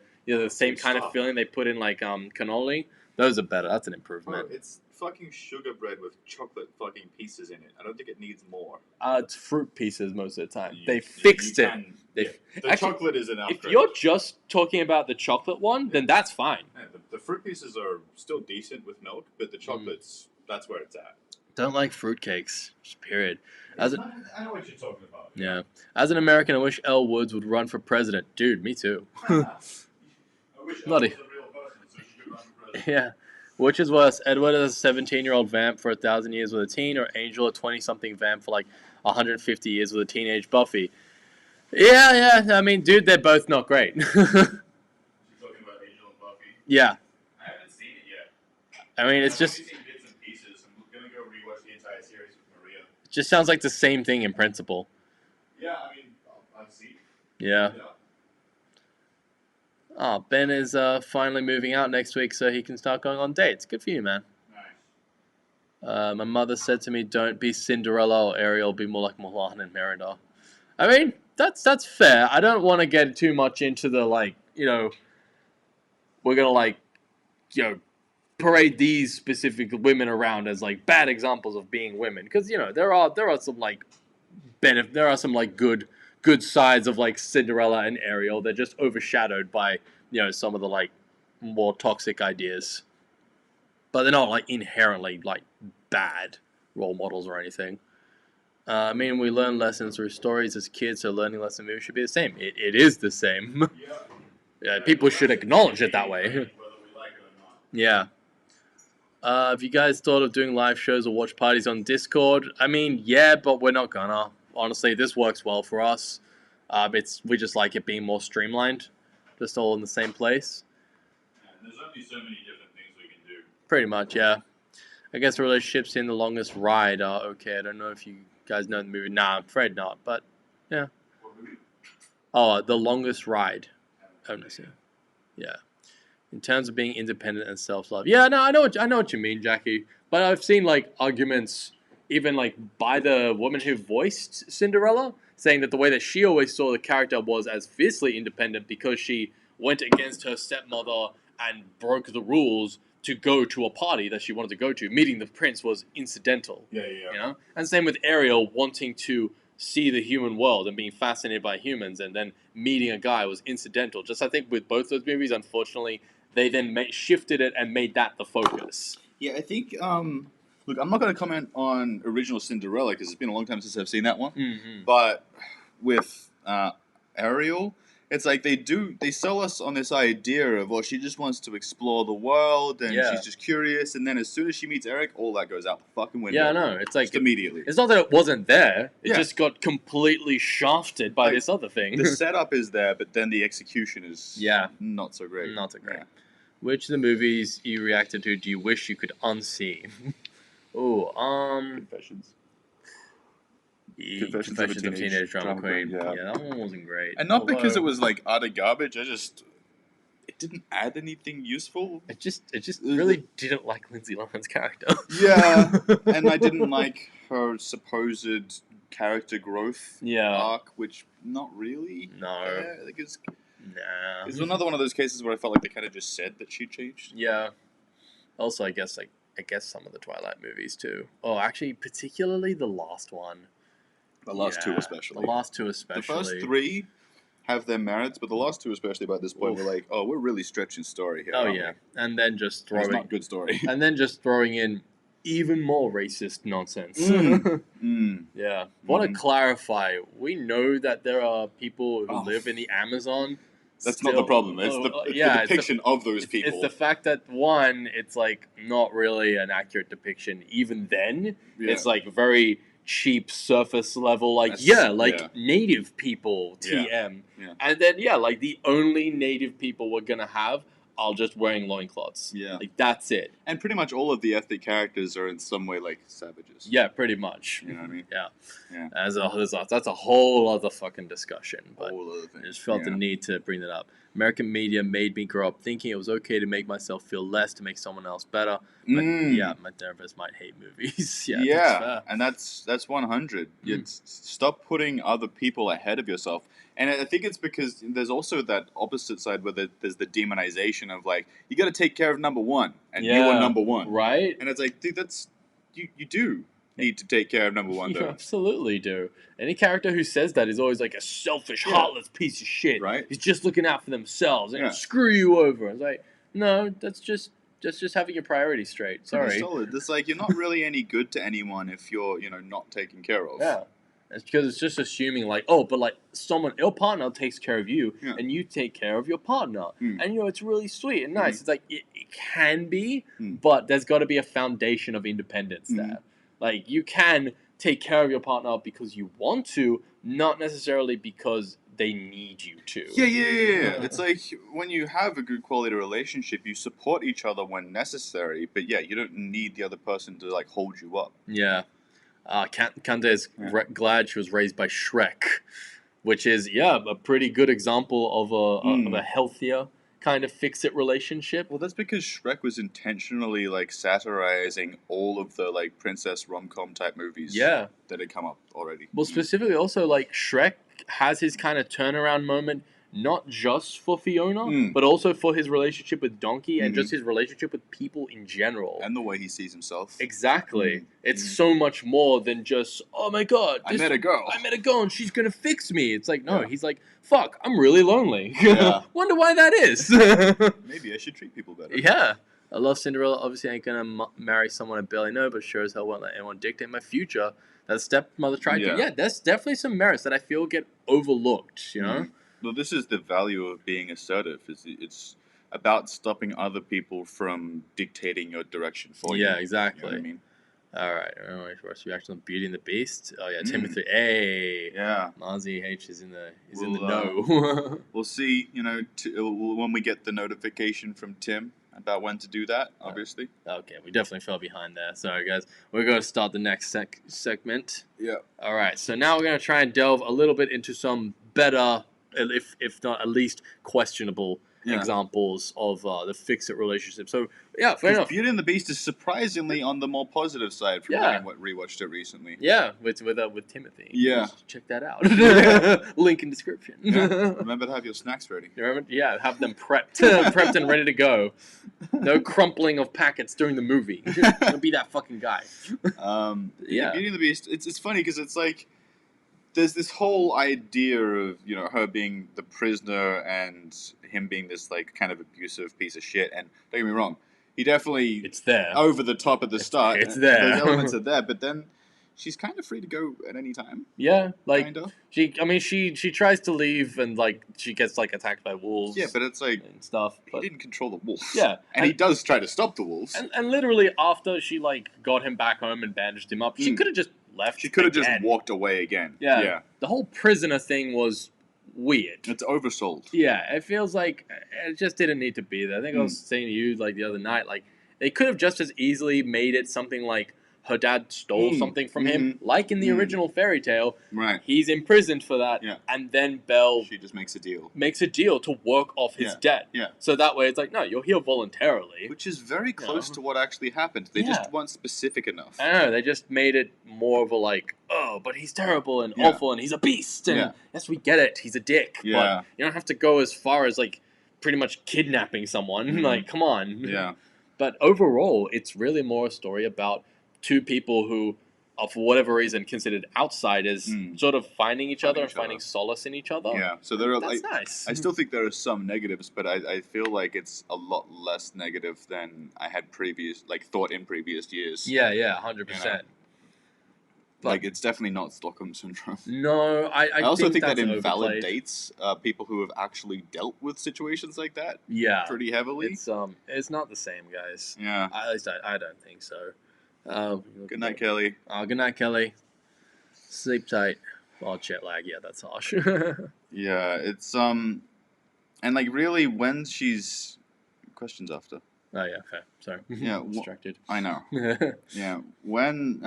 same kind of filling they put in like cannoli. Those are better. That's an improvement. Oh, it's fucking sugar bread with chocolate fucking pieces in it. I don't think it needs more. It's fruit pieces most of the time. They fixed it. The chocolate is enough. If you're just talking about the chocolate one, then that's fine. Yeah, the fruit pieces are still decent with milk, but the chocolate's that's where it's at. Don't like fruitcakes. Just period. I know what you're talking about. Yeah. As an American, I wish Elle Woods would run for president. Dude, me too. I wish Elle was a real person so she could run for president. Yeah. Which is worse, Edward as a 17-year-old vamp for 1,000 years with a teen, or Angel, a 20-something vamp for like 150 years with a teenage Buffy? Yeah. I mean, dude, they're both not great. You're talking about Angel and Buffy? Yeah. I haven't seen it yet. I mean, it's just... I've seen bits and pieces. I'm going to go rewatch the entire series with Maria. It just sounds like the same thing in principle. Yeah, I mean, I've seen. Yeah. Oh, Ben is finally moving out next week so he can start going on dates. Good for you, man. Nice. My mother said to me, don't be Cinderella or Ariel, be more like Mulan and Merida. I mean, that's fair. I don't want to get too much into the, like, you know, we're going to, like, you know, parade these specific women around as, like, bad examples of being women. Because, you know, there are some, like, good sides of, like, Cinderella and Ariel. They're just overshadowed by, you know, some of the, like, more toxic ideas. But they're not, like, inherently, like, bad role models or anything. I mean, we learn lessons through stories as kids, so learning lesson movies should be the same. It is the same. Yeah, people should acknowledge it that way. Whether we like it or not. Yeah. Have you guys thought of doing live shows or watch parties on Discord? I mean, yeah, but we're not gonna. Honestly, this works well for us. We just like it being more streamlined, just all in the same place. And there's only so many different things we can do. Pretty much, yeah. I guess relationships in The Longest Ride are okay. I don't know if you guys know the movie. Nah, I'm afraid not, but yeah. What movie? Oh, The Longest Ride. Oh, no, yeah. In terms of being independent and self-love. Yeah, no, I know what you mean, Jackie. But I've seen, like, arguments, even, like, by the woman who voiced Cinderella, saying that the way that she always saw the character was as fiercely independent because she went against her stepmother and broke the rules to go to a party that she wanted to go to. Meeting the prince was incidental. Yeah. You know? And same with Ariel wanting to see the human world and being fascinated by humans, and then meeting a guy was incidental. Just, I think, with both those movies, unfortunately, they then shifted it and made that the focus. Yeah, I think, look, I'm not going to comment on original Cinderella because it's been a long time since I've seen that one. Mm-hmm. But with Ariel, it's like they sell us on this idea of, well, she just wants to explore the world and she's just curious. And then as soon as she meets Eric, all that goes out the fucking window. Yeah, I know. It's like, just immediately. It's not that it wasn't there. It just got completely shafted by this other thing. The setup is there, but then the execution is not so great. Not so great. Yeah. Which of the movies you reacted to do you wish you could unsee? Confessions. Confessions of a Teenage Drama Queen. Yeah, that one wasn't great. And not because it was like utter garbage. It didn't add anything useful. It just really didn't like Lindsay Lohan's character. Yeah, and I didn't like her supposed character growth arc, which not really. No. It's another one of those cases where I felt like they kind of just said that she changed. Yeah. Also, I guess some of the Twilight movies too. Oh, actually, particularly the last one. The last two especially. The first three have their merits, but the last two especially by this point were like, oh, we're really stretching story here. Oh yeah, and then just throwing... It's not good story. And then just throwing in even more racist nonsense. Yeah. Want to clarify, we know that there are people who live in the Amazon. That's not the problem. It's the depiction of those people. It's the fact that, one, it's like not really an accurate depiction. Even then, it's like very cheap surface level, like native people, TM. Yeah. And then, like the only native people we're going to have are just wearing loincloths. Yeah. Like, that's it. And pretty much all of the ethnic characters are in some way like savages. Yeah, pretty much. You know what I mean? Yeah. That's a whole other fucking discussion. But whole other thing. I just felt the need to bring that up. American media made me grow up thinking it was okay to make myself feel less to make someone else better. But my therapist might hate movies. That's fair. And that's 100. Stop putting other people ahead of yourself. And I think it's because there's also that opposite side where there's the demonization of like, you got to take care of number one, and you are number one, right? And it's like, dude, that's you do need to take care of number one. You though. Absolutely do. Any character who says that is always like a selfish, heartless piece of shit. Right? He's just looking out for themselves and screw you over. It's like, no, that's just just having your priorities straight. Pretty Sorry. solid. It's like you're not really any good to anyone if you're, not taken care of. Yeah. It's because it's just assuming like, oh, but like your partner takes care of you, Yeah. and you take care of your partner, and it's really sweet and nice. It's like it can be, but there's got to be a foundation of independence there. Like you can take care of your partner because you want to, not necessarily because they need you to. Yeah. It's like when you have a good quality relationship, you support each other when necessary, but yeah, you don't need the other person to like hold you up. Yeah. Kante is glad she was raised by Shrek, which is a pretty good example of a healthier kind of fix-it relationship. Well, that's because Shrek was intentionally like satirizing all of the like princess rom-com type movies that had come up already. Well, specifically also like Shrek has his kind of turnaround moment, not just for Fiona, but also for his relationship with Donkey and just his relationship with people in general. And the way he sees himself. Exactly. It's so much more than just, oh my god, I met a girl and she's gonna fix me. It's like, no, he's like, fuck, I'm really lonely. Yeah. Wonder why that is. Maybe I should treat people better. Yeah. I love Cinderella. Obviously, I ain't gonna marry someone I barely know, but sure as hell won't let anyone dictate my future. That stepmother tried to. Yeah, there's definitely some merits that I feel get overlooked, you know? Well, this is the value of being assertive. It's about stopping other people from dictating your direction for you. Yeah, exactly. You know what I mean? All right. First reaction on Beauty and the Beast. Oh yeah, Timothy. Hey. Yeah. Mozzie H is in the know. We'll see. When we get the notification from Tim about when to do that. Obviously. Okay, we definitely fell behind there. Sorry, guys. We're going to start the next segment. Yeah. All right. So now we're going to try and delve a little bit into some better, if not at least questionable examples of the fix-it relationship. So, yeah, fair enough. Beauty and the Beast is surprisingly on the more positive side from having rewatched it recently. Yeah, with Timothy. Yeah. Check that out. Link in description. Yeah. Remember to have your snacks ready. Yeah, have them prepped and ready to go. No crumpling of packets during the movie. Don't be that fucking guy. Beauty and the Beast, it's funny because it's like, there's this whole idea of, her being the prisoner and him being this, like, kind of abusive piece of shit. And don't get me wrong, he definitely... It's there. Over the top at the start. It's there. Those elements are there, but then she's kind of free to go at any time. Yeah, like, kind of. She tries to leave and, like, she gets, like, attacked by wolves. Yeah, but it's like... And stuff. He didn't control the wolves. Yeah. And he does try to stop the wolves. And literally after she, like, got him back home and bandaged him up, she could have just left. She could have just walked away again. Yeah. The whole prisoner thing was weird. It's oversold. Yeah, it feels like it just didn't need to be there. I think I was saying to you, like, the other night, like, they could have just as easily made it something like her dad stole something from him, like in the original fairy tale. Right. He's imprisoned for that, and then Belle... She just makes a deal. Makes a deal to work off his debt. Yeah. So that way it's like, no, you're here voluntarily. Which is very close to what actually happened. They just weren't specific enough. I don't know, they just made it more of a like, oh, but he's terrible and awful and he's a beast. And yes, we get it, he's a dick. Yeah. But you don't have to go as far as like pretty much kidnapping someone. Like, come on. Yeah. But overall, it's really more a story about two people who are, for whatever reason, considered outsiders, sort of finding each other and finding solace in each other. Yeah, so there are that's nice. I still think there are some negatives, but I feel like it's a lot less negative than I had thought in previous years. Yeah, 100%. Like, it's definitely not Stockholm Syndrome. No, I also think that that's invalidates people who have actually dealt with situations like that. Yeah, pretty heavily. It's not the same, guys. Yeah, at least I don't think so. Good night, Kelly. Good night, Kelly. Sleep tight. Oh, jet lag. Yeah, that's harsh. Yeah, it's and like really when she's questions after. Oh yeah, fair. Sorry. Yeah, distracted. I know. Yeah, when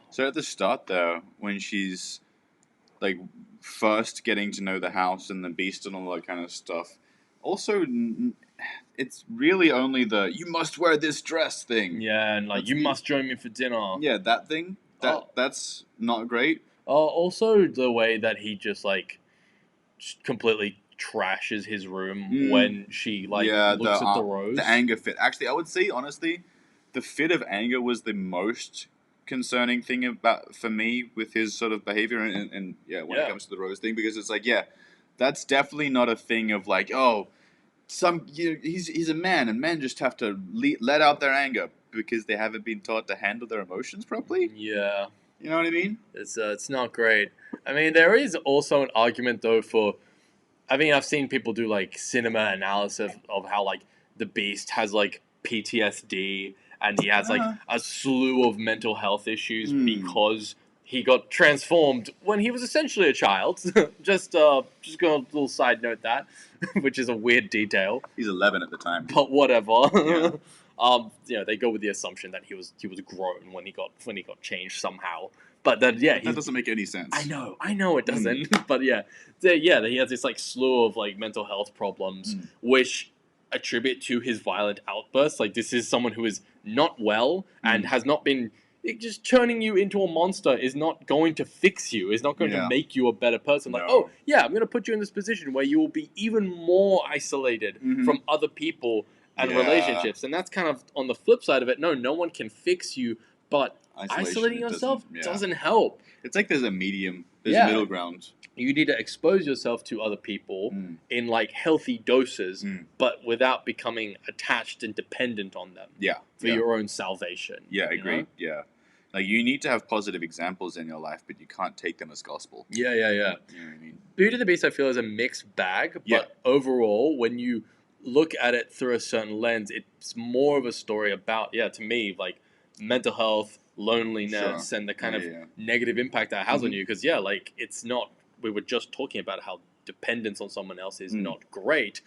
so at the start though, when she's like first getting to know the house and the beast and all that kind of stuff, also. It's really only the "you must wear this dress" thing. Yeah, and like, you must join me for dinner. Yeah, that thing. That's not great. Also, the way that he just like completely trashes his room when she like looks at the rose. The anger fit. Actually, I would say honestly, the fit of anger was the most concerning thing for me with his sort of behavior and when it comes to the rose thing, because it's like that's definitely not a thing of like, oh, he's a man, and men just have to let out their anger because they haven't been taught to handle their emotions properly. Yeah. You know what I mean? It's not great. I mean, there is also an argument though for. I mean, I've seen people do like cinema analysis of how like the Beast has like PTSD and he has like a slew of mental health issues because he got transformed when he was essentially a child. just gonna little side note that, which is a weird detail. He's 11 at the time. But whatever. Yeah. They go with the assumption that he was grown when he got changed somehow. But then, yeah, that doesn't make any sense. I know it doesn't. But yeah, he has this like slew of like mental health problems, which attribute to his violent outbursts. Like this is someone who is not well and has not been. Just turning you into a monster is not going to fix you. Is not going to make you a better person. Like, oh yeah, I'm going to put you in this position where you will be even more isolated from other people and relationships. And that's kind of on the flip side of it. No one can fix you, but isolating yourself doesn't help. It's like there's a medium, there's a middle ground. You need to expose yourself to other people in like healthy doses, but without becoming attached and dependent on them. For your own salvation. Yeah, I agree. Yeah. Like you need to have positive examples in your life, but you can't take them as gospel. Yeah. You know what I mean? Beauty and the Beast, I feel, is a mixed bag, but overall, when you look at it through a certain lens, it's more of a story about, to me, like mental health, loneliness, and the kind of negative impact that has on you. Because, like it's not, we were just talking about how dependence on someone else is not great.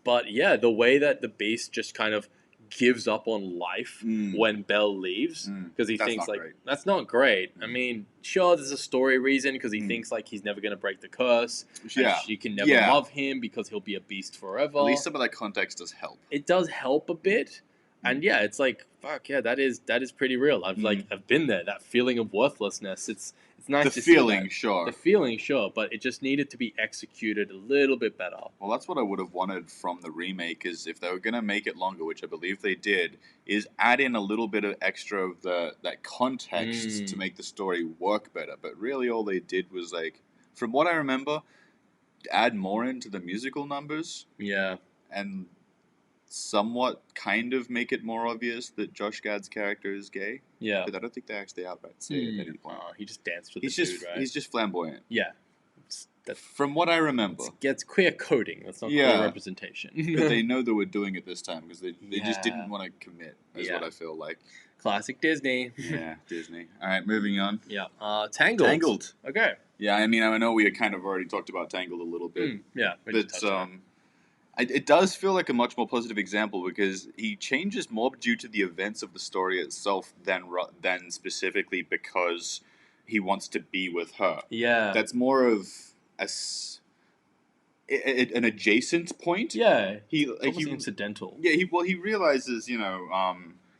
But the way that the Beast just kind of gives up on life when Belle leaves because he thinks like that's not great. I mean, sure, there's a story reason because he thinks like he's never going to break the curse. She can never love him because he'll be a beast forever. At least some of that context does help. It does help a bit. And it's like fuck that is pretty real. I've been there. That feeling of worthlessness. It's nice to see that. The feeling, sure, but it just needed to be executed a little bit better. Well, that's what I would have wanted from the remake. Is if they were gonna make it longer, which I believe they did, is add in a little bit of extra of that context to make the story work better. But really, all they did was like, from what I remember, add more into the musical numbers. Yeah, and somewhat kind of make it more obvious that Josh Gad's character is gay. Yeah. But I don't think they actually outright say it at any point. He just danced with the dude, right? He's just flamboyant. Yeah. From what I remember. It's queer coding. That's not queer representation. But they know they were doing it this time because they just didn't want to commit, is what I feel like. Classic Disney. Yeah, Disney. All right, moving on. Yeah. Tangled. Okay. Yeah, I mean, I know we had kind of already talked about Tangled a little bit. But it does feel like a much more positive example because he changes more due to the events of the story itself than specifically because he wants to be with her. Yeah. That's more of an adjacent point. Yeah. He's incidental. Yeah, he realizes,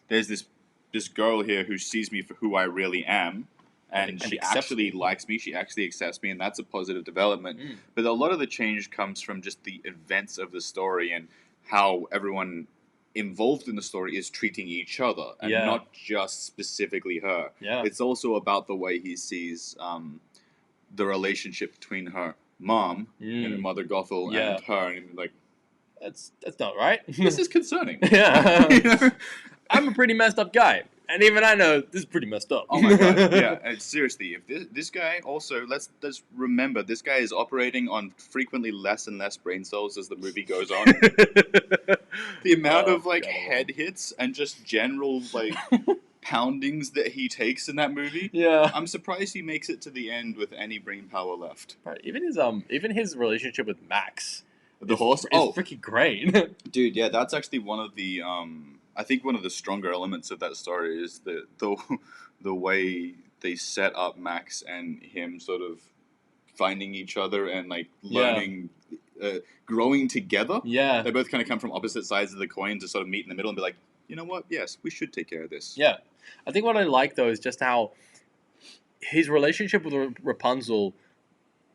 there's this girl here who sees me for who I really am. And she actually likes me, she actually accepts me, and that's a positive development. But a lot of the change comes from just the events of the story and how everyone involved in the story is treating each other, and not just specifically her. Yeah. It's also about the way he sees the relationship between her mom and her mother Gothel and her, and like, that's not right. This is concerning. Yeah. I'm a pretty messed up guy. And even I know this is pretty messed up. Oh my god! Yeah, and seriously, if this guy also let's remember this guy is operating on frequently less and less brain cells as the movie goes on. The amount of head hits and just general poundings that he takes in that movie. Yeah, I'm surprised he makes it to the end with any brain power left. Right. Even his relationship with Max, the horse, is freaking great. Dude, yeah, that's actually one of the I think one of the stronger elements of that story is the way they set up Max and him sort of finding each other and learning, growing together. Yeah, they both kind of come from opposite sides of the coin to sort of meet in the middle and be like, you know what? Yes, we should take care of this. Yeah, I think what I like though is just how his relationship with Rapunzel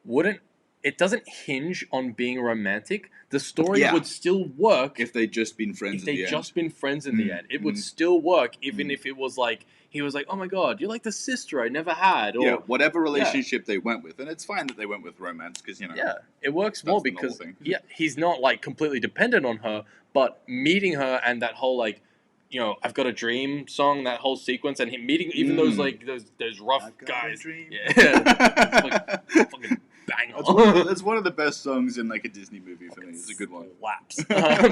wouldn't it doesn't hinge on being romantic. The story Yeah. would still work If they'd just been friends if at they'd the end. just been friends in the end. It would still work, even if it was like, he was like, oh my god, you're like the sister I never had. Or, yeah, whatever relationship they went with. And it's fine that they went with romance, because, Yeah, it works more the novel because, thing. he's not like completely dependent on her, but meeting her and that whole like, I've got a dream song, that whole sequence, and him meeting even those like those rough I've got guys. a dream. Yeah, it's fucking banger. That's one of the best songs in like a Disney movie for me. It's a good one. Slaps.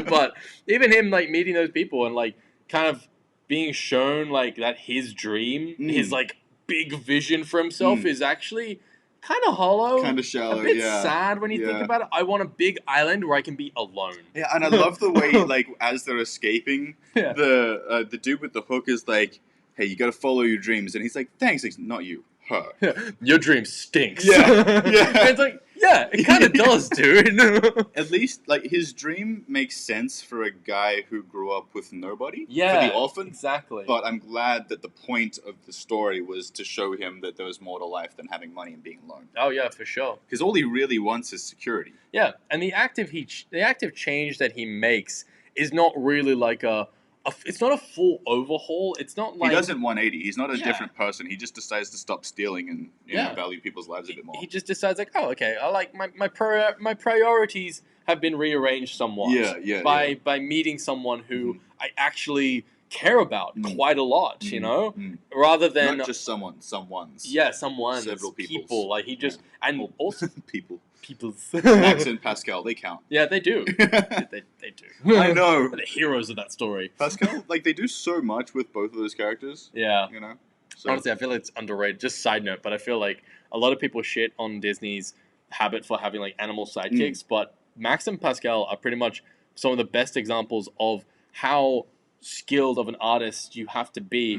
But even him like meeting those people and like kind of being shown like that his dream, his like big vision for himself is actually kind of hollow, kind of shallow, a bit sad when you think about it. I want a big island where I can be alone. Yeah, and I love the way like as they're escaping, the dude with the hook is like, "Hey, you got to follow your dreams," and he's like, "Thanks, it's not you, her. Your dream stinks." Yeah. It's like, yeah, it kind of does, dude. At least like his dream makes sense for a guy who grew up with nobody. Yeah, for the orphan, exactly. But I'm glad that the point of the story was to show him that there was more to life than having money and being alone. Oh yeah, for sure. Because all he really wants is security. Yeah, and the active change that he makes is not really like it's not a full overhaul. It's not like he doesn't 180. He's not a different person. He just decides to stop stealing and value people's lives a bit more. He just decides like, oh, okay, I like my priorities have been rearranged somewhat. By meeting someone who I actually care about quite a lot, rather than not just someone's. Yeah, someone's. Several people's. People. Like he just and also people's. Max and Pascal, they count. Yeah, they do. they do. I know. They're the heroes of that story. Pascal, like they do so much with both of those characters. Yeah. So. Honestly, I feel like it's underrated. Just side note, but I feel like a lot of people shit on Disney's habit for having like animal sidekicks, but Max and Pascal are pretty much some of the best examples of how skilled of an artist you have to be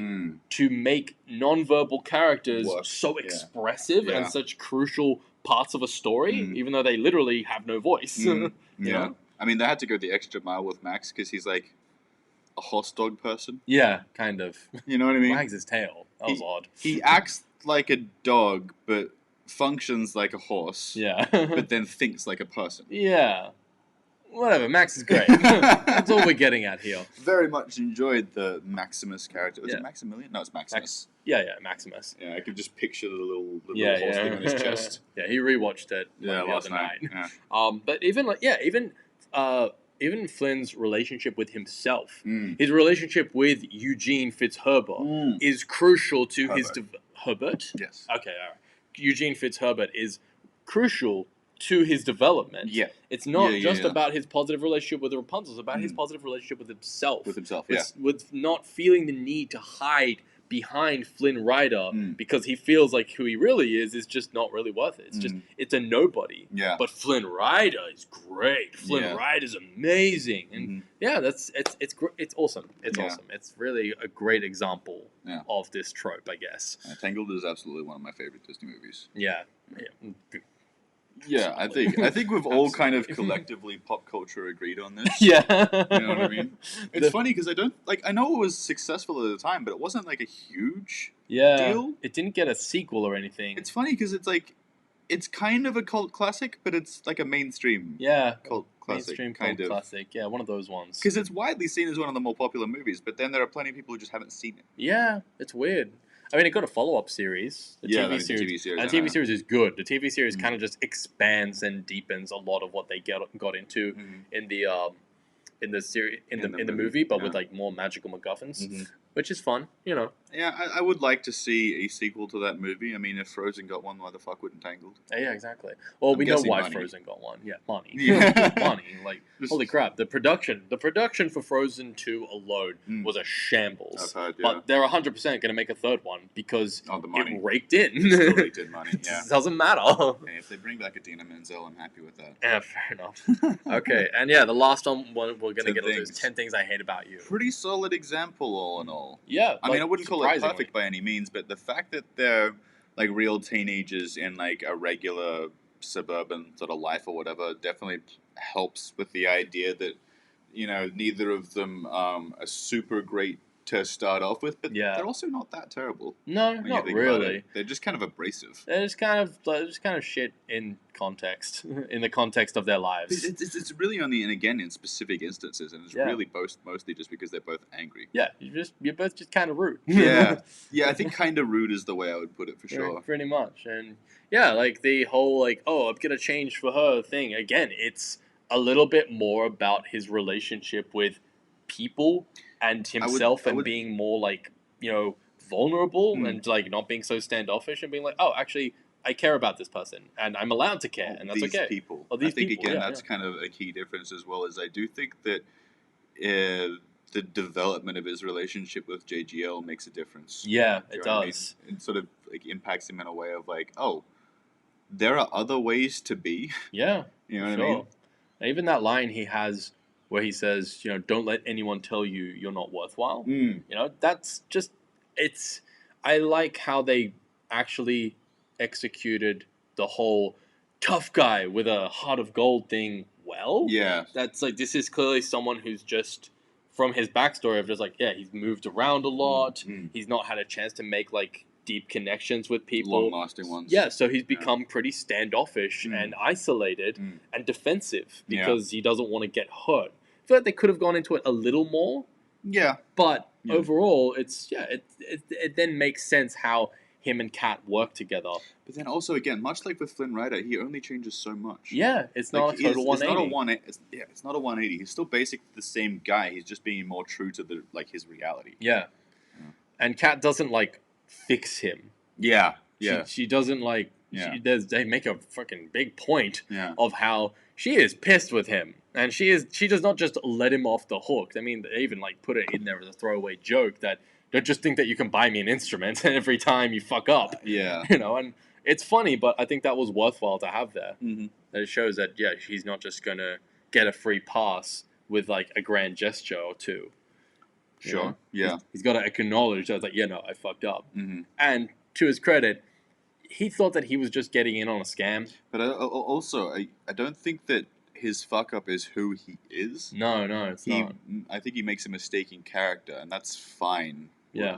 to make non-verbal characters so expressive and such crucial parts of a story, even though they literally have no voice. You know? I mean, they had to go the extra mile with Max because he's like a horse dog person. Yeah, kind of. You know what I mean? Wags his tail. That was odd. He acts like a dog, but functions like a horse. Yeah. But then thinks like a person. Yeah. Whatever, Max is great. That's all we're getting at here. Very much enjoyed the Maximus character. Was it Maximilian? No, it's Maximus. Maximus. Yeah, I could just picture the little horse thing on his chest. Yeah, he rewatched it the other night. Yeah. But even Flynn's relationship with himself, his relationship with Eugene Fitzherbert is crucial to his Herbert. Yes. Okay, all right. Eugene Fitzherbert is crucial to his development. Yeah. It's not just about his positive relationship with Rapunzel. It's about his positive relationship with himself. With not feeling the need to hide behind Flynn Rider because he feels like who he really is just not really worth it. It's just, it's a nobody. Yeah. But Flynn Rider is great. Flynn Rider's amazing. And it's awesome. It's awesome. It's really a great example of this trope, I guess. Tangled is absolutely one of my favorite Disney movies. Yeah. Yeah, I think we've all kind of collectively pop culture agreed on this. Yeah. You know what I mean? It's funny because I know it was successful at the time, but it wasn't like a huge deal. It didn't get a sequel or anything. It's funny because it's kind of a cult classic, but it's like a mainstream cult classic. Mainstream kind cult of. classic. Yeah, one of those ones. Because it's widely seen as one of the more popular movies, but then there are plenty of people who just haven't seen it. Yeah, it's weird. I mean, it got a follow-up series. The TV series. And the TV series is good. The TV series kind of just expands and deepens a lot of what they got into in the series in the movie, but with like more magical MacGuffins, which is fun, Yeah, I would like to see a sequel to that movie. I mean, if Frozen got one, why the fuck wouldn't Tangled? Yeah, exactly. Well, we know why Frozen got one. Yeah, money. Money. Like, holy crap! The production for Frozen 2 alone was a shambles. I've heard, but they're 100% going to make a third one because the money. it raked in. It still raked in money. Yeah, it doesn't matter. Hey, if they bring back Idina Menzel, I'm happy with that. Yeah, fair enough. Okay, and the last one we're going to get into is 10 Things I Hate About You. Pretty solid example, all in all. Yeah, I mean, I wouldn't call it perfect by any means, but the fact that they're like real teenagers in like a regular suburban sort of life or whatever definitely helps with the idea that neither of them are super great to start off with, but Yeah. they're also not that terrible. No, when you not think about really. it. They're just kind of abrasive. They're just kind of shit in context, in the context of their lives. It's really only, and again, in specific instances, and it's really mostly just because they're both angry. Yeah, you're both just kind of rude. Yeah, I think kind of rude is the way I would put it for sure. Pretty much, and yeah, like the whole like, oh, I'm gonna change for her thing. Again, it's a little bit more about his relationship with people and himself, and being more like, vulnerable and like not being so standoffish and being like, oh, actually, I care about this person and I'm allowed to care, and that's these okay. People. Or these I think people, again, that's kind of a key difference as well. As I do think that the development of his relationship with JGL makes a difference. Yeah, it does. I mean? It sort of like impacts him in a way of like, oh, there are other ways to be. Yeah, you know what I mean? Even that line he has where he says, don't let anyone tell you you're not worthwhile. That's just, I like how they actually executed the whole tough guy with a heart of gold thing well. Yeah. That's like, this is clearly someone who's just, from his backstory of just like, yeah, he's moved around a lot. He's not had a chance to make like deep connections with people. Long-lasting ones. Yeah, so he's become pretty standoffish and isolated and defensive because he doesn't want to get hurt. I feel like they could have gone into it a little more. Yeah. But overall, it then makes sense how him and Kat work together. But then also, again, much like with Flynn Rider, he only changes so much. Yeah, it's not a total 180. It's not a 180. He's still basically the same guy. He's just being more true to his reality. Yeah. And Kat doesn't like fix him. Yeah. She doesn't like. They make a fucking big point of how she is pissed with him, and she does not just let him off the hook. I mean, they even like put it in there as a throwaway joke that don't just think that you can buy me an instrument every time you fuck up. Yeah, and it's funny, but I think that was worthwhile to have there. That it shows that she's not just gonna get a free pass with like a grand gesture or two. Sure. He's got to acknowledge that, like, no, I fucked up. And to his credit, he thought that he was just getting in on a scam. But I don't think that his fuck up is who he is. No, it's not. I think he makes a mistake in character, and that's fine. Yeah.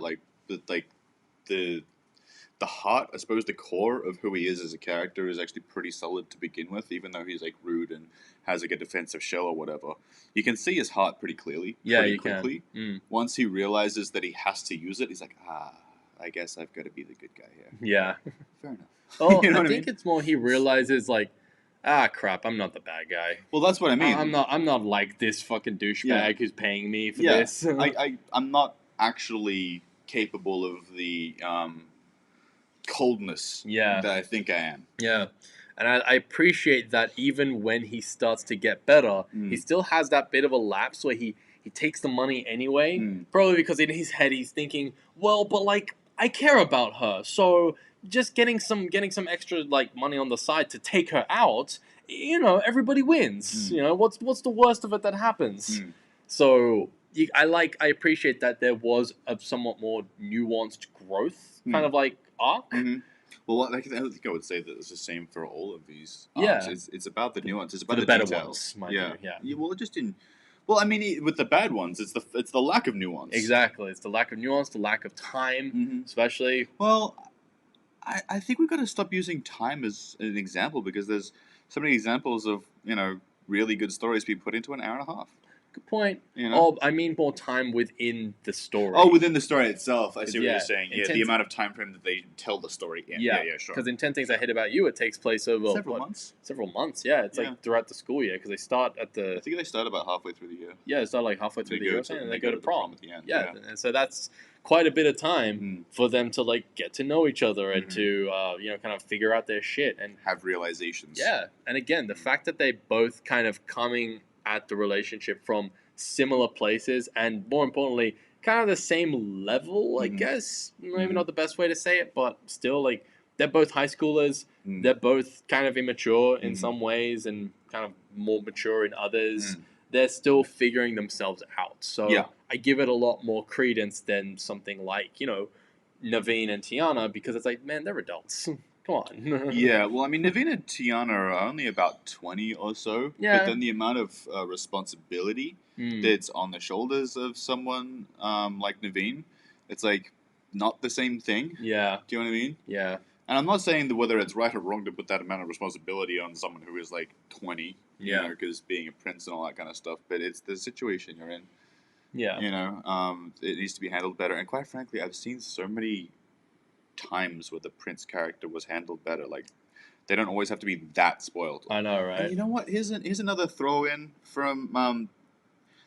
The heart, I suppose, the core of who he is as a character is actually pretty solid to begin with, even though he's like rude and has like a defensive shell or whatever. You can see his heart pretty clearly. Yeah, pretty you quickly. can. Once he realizes that he has to use it, he's like, I guess I've got to be the good guy here. Yeah. Fair enough. Oh, I think it's more he realizes like, crap, I'm not the bad guy. Well, that's what I mean. I'm not like this fucking douchebag who's paying me for this. I'm not actually capable of the coldness that I think I am. Yeah. And I appreciate that even when he starts to get better, he still has that bit of a lapse where he takes the money anyway. Probably because in his head he's thinking, well, but like, I care about her, so just getting some extra like money on the side to take her out, everybody wins. What's the worst of it that happens? So I appreciate that there was a somewhat more nuanced growth kind of like arc. Well, I think I would say that it's the same for all of these arcs. Yeah. It's about the nuance. It's about the better details. ones, yeah. Well, I mean, with the bad ones, it's the lack of nuance. Exactly, it's the lack of nuance, the lack of time, especially. Well, I think we've got to stop using time as an example because there's so many examples of really good stories being put into an hour and a half. Good point. Oh, I mean more time within the story. Oh, within the story itself. I see what you're saying. Yeah, the amount of time frame that they tell the story in. Yeah, sure. Because in 10 Things I Hate About You, it takes place over several months. Several months, yeah. It's like throughout the school year because they start at the. I think they start about halfway through the year. Yeah, they start like halfway through the year, and they go to prom at the end. Yeah, and so that's quite a bit of time for them to like get to know each other and to kind of figure out their shit and have realizations. Yeah, and again, the fact that they both kind of coming at the relationship from similar places and more importantly kind of the same level, I guess, maybe not the best way to say it, but still, like, they're both high schoolers, they're both kind of immature in some ways and kind of more mature in others. They're still figuring themselves out, so I give it a lot more credence than something like Naveen and Tiana, because it's like, man, they're adults. Come Come on. Yeah, well, I mean, Naveen and Tiana are only about 20 or so. Yeah. But then the amount of responsibility that's on the shoulders of someone like Naveen, it's like not the same thing. Yeah. Do you know what I mean? Yeah. And I'm not saying that whether it's right or wrong to put that amount of responsibility on someone who is like 20, you know, because being a prince and all that kind of stuff. But it's the situation you're in. Yeah. You know, it needs to be handled better. And quite frankly, I've seen so many times where the prince character was handled better. Like, they don't always have to be that spoiled. I know, right? And you know what? Here's another throw in from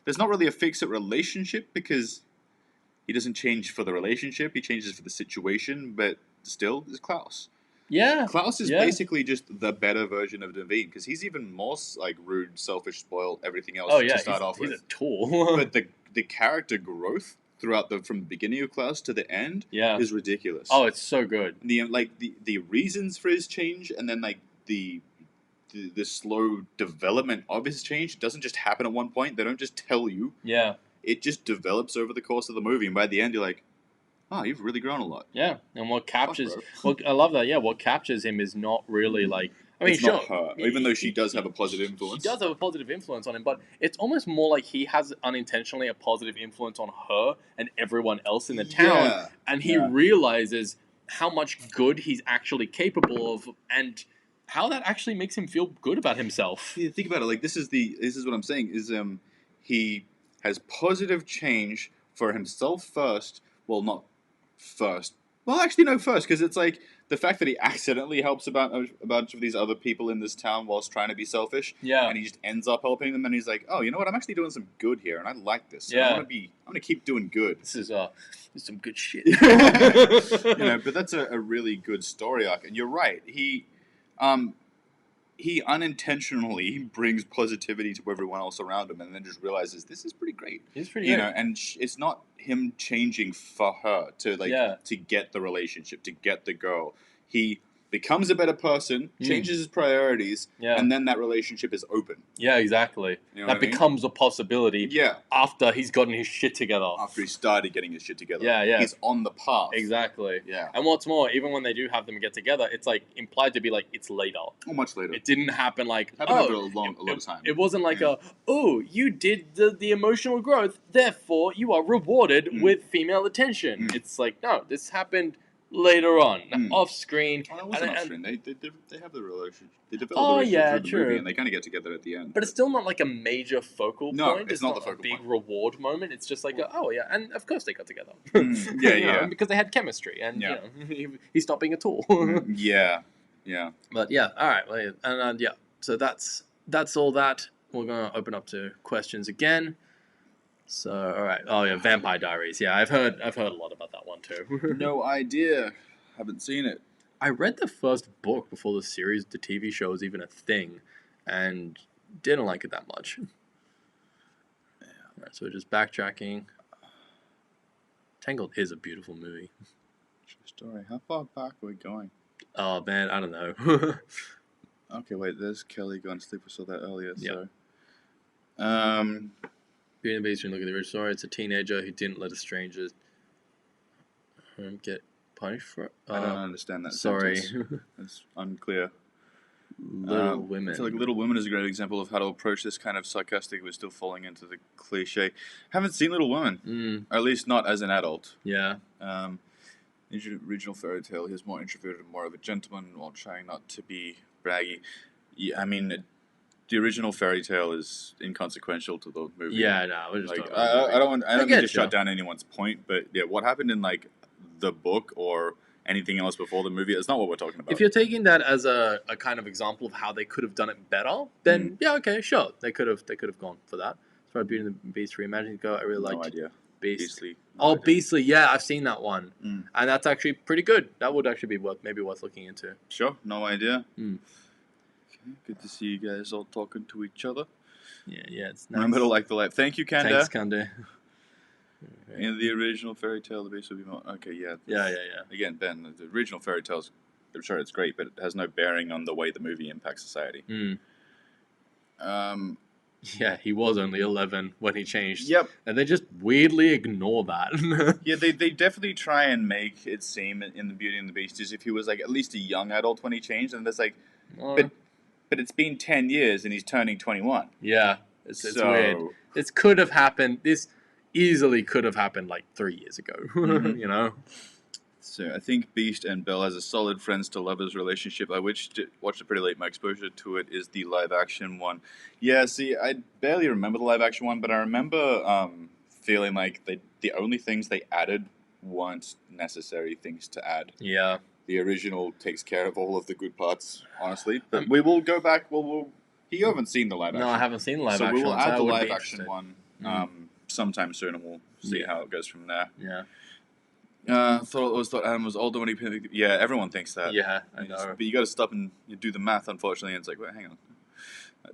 there's not really a Fixit relationship because he doesn't change for the relationship. He changes for the situation, but still, is Klaus. Yeah. Klaus is basically just the better version of Naveen because he's even more like rude, selfish, spoiled, everything else to start off with. He's a tool. But the character growth throughout from the beginning of Klaus to the end is ridiculous. Oh, it's so good. The reasons for his change and then like the slow development of his change doesn't just happen at one point. They don't just tell you. Yeah. It just develops over the course of the movie, and by the end you're like, oh, you've really grown a lot. Yeah, and what captures... well, I love that, yeah, what captures him is not really like... I mean, it's not her, even though she does have a positive influence. She does have a positive influence on him, but it's almost more like he has unintentionally a positive influence on her and everyone else in the town, and he realizes how much good he's actually capable of, and how that actually makes him feel good about himself. Yeah, think about it. Like this is what I'm saying is he has positive change for himself first. Well, not first. Well, actually, no, first because it's like the fact that he accidentally helps a bunch of these other people in this town whilst trying to be selfish. Yeah. And he just ends up helping them, and he's like, oh, you know what? I'm actually doing some good here, and I like this. So Yeah. I want to keep doing good. This is some good shit. You know, but that's a really good story arc, and you're right. He unintentionally brings positivity to everyone else around him, and then just realizes this is pretty great. He's pretty you great. know, and it's not him changing for her to get the relationship, to get the girl. He becomes a better person, changes his priorities, and then that relationship is open. Yeah, exactly. You know that becomes a possibility. Yeah. After he's gotten his shit together. After he started getting his shit together. Yeah. He's on the path. Exactly. Yeah. And what's more, even when they do have them get together, it's like implied to be like it's later. Oh, much later. It didn't happen like over a lot of time. It wasn't like you did the emotional growth, therefore you are rewarded with female attention. It's like, no, this happened later on, off screen. Oh, that wasn't off screen. They have the relationship. They develop the relationship through the movie, and they kind of get together at the end. But it's still not like a major focal point. No, it's not the focal a big point. reward moment. It's just like, and of course they got together. Yeah. Because they had chemistry, and you know, he stopped being a tool. Yeah. But yeah, all right, well, and so that's all that. We're gonna open up to questions again. So, all right. Oh yeah, Vampire Diaries. Yeah, I've heard a lot about that one too. No idea. Haven't seen it. I read the first book before the TV show was even a thing, and didn't like it that much. Yeah. All right, so just backtracking. Tangled is a beautiful movie. True story. How far back are we going? Oh man, I don't know. Okay, wait. There's Kelly going to sleep. We saw that earlier. Yeah. So, Beauty and the Beast, when you look at the original story, it's a teenager who didn't let a stranger get punished for it. I don't understand that. Sorry. It's unclear. Little Women. I feel like Little Women is a great example of how to approach this kind of sarcastic but still falling into the cliche. Haven't seen Little Women. Or at least not as an adult. Yeah. Original fairy tale, he's more introverted, more of a gentleman while trying not to be braggy. Yeah, I mean, the original fairy tale is inconsequential to the movie. Yeah, no, we're just like I don't mean to shut down anyone's point, but yeah, what happened in like the book or anything else before the movie, it's not what we're talking about. If you're taking that as a kind of example of how they could have done it better, then yeah, okay, sure, they could have gone for that. As far as Beauty and the Beast reimagining go, I really liked. No idea. Beastly. No idea. Beastly, yeah, I've seen that one, and that's actually pretty good. That would actually be worth looking into. Sure, no idea. Okay, good to see you guys all talking to each other. Yeah, it's nice. Remember to like the live. Thank you, Kanda. Thanks, Kanda. In the original fairy tale, the beast would be more... Okay, yeah. Yeah. Again, Ben, the original fairy tales, I'm sure it's great, but it has no bearing on the way the movie impacts society. Yeah, he was only 11 when he changed. Yep. And they just weirdly ignore that. Yeah, they definitely try and make it seem in the Beauty and the Beast as if he was like at least a young adult when he changed, and there's like, but it's been 10 years and he's turning 21. Yeah, it's weird. This could have happened. This easily could have happened like 3 years ago. You know. So I think Beast and Belle has a solid friends to lovers relationship. I watched it pretty late. My exposure to it is the live action one. Yeah, see, I barely remember the live action one, but I remember feeling like the only things they added weren't necessary things to add. Yeah. The original takes care of all of the good parts, honestly. But we will go back. You haven't seen the live action. No, I haven't seen the live action. So we will add the live action one sometime soon, and we'll see how it goes from there. Yeah. Thought Adam was older when he picked. Yeah, everyone thinks that. Yeah, I know. But you got to stop and you do the math, unfortunately. And it's like, wait, hang on.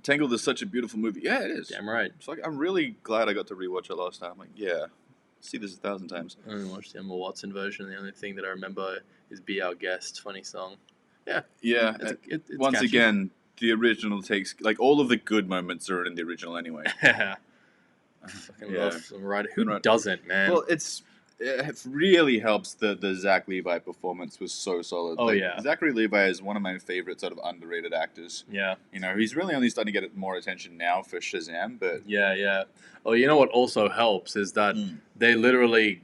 Tangled is such a beautiful movie. Yeah, it is. Damn right. It's like I'm really glad I got to rewatch it last time. Like, yeah, see this 1,000 times. I only watched the Emma Watson version. The only thing that I remember is "Be Our Guest." Funny song. Yeah. Yeah. It's once catchy. again, the original takes like all of the good moments are in the original anyway. I fucking love some writer. Who doesn't, man? Well, it really helps that the Zach Levi performance was so solid. Oh, yeah. Zachary Levi is one of my favorite sort of underrated actors. Yeah. You know, he's really only starting to get more attention now for Shazam, but... Yeah. Oh, you know what also helps is that they literally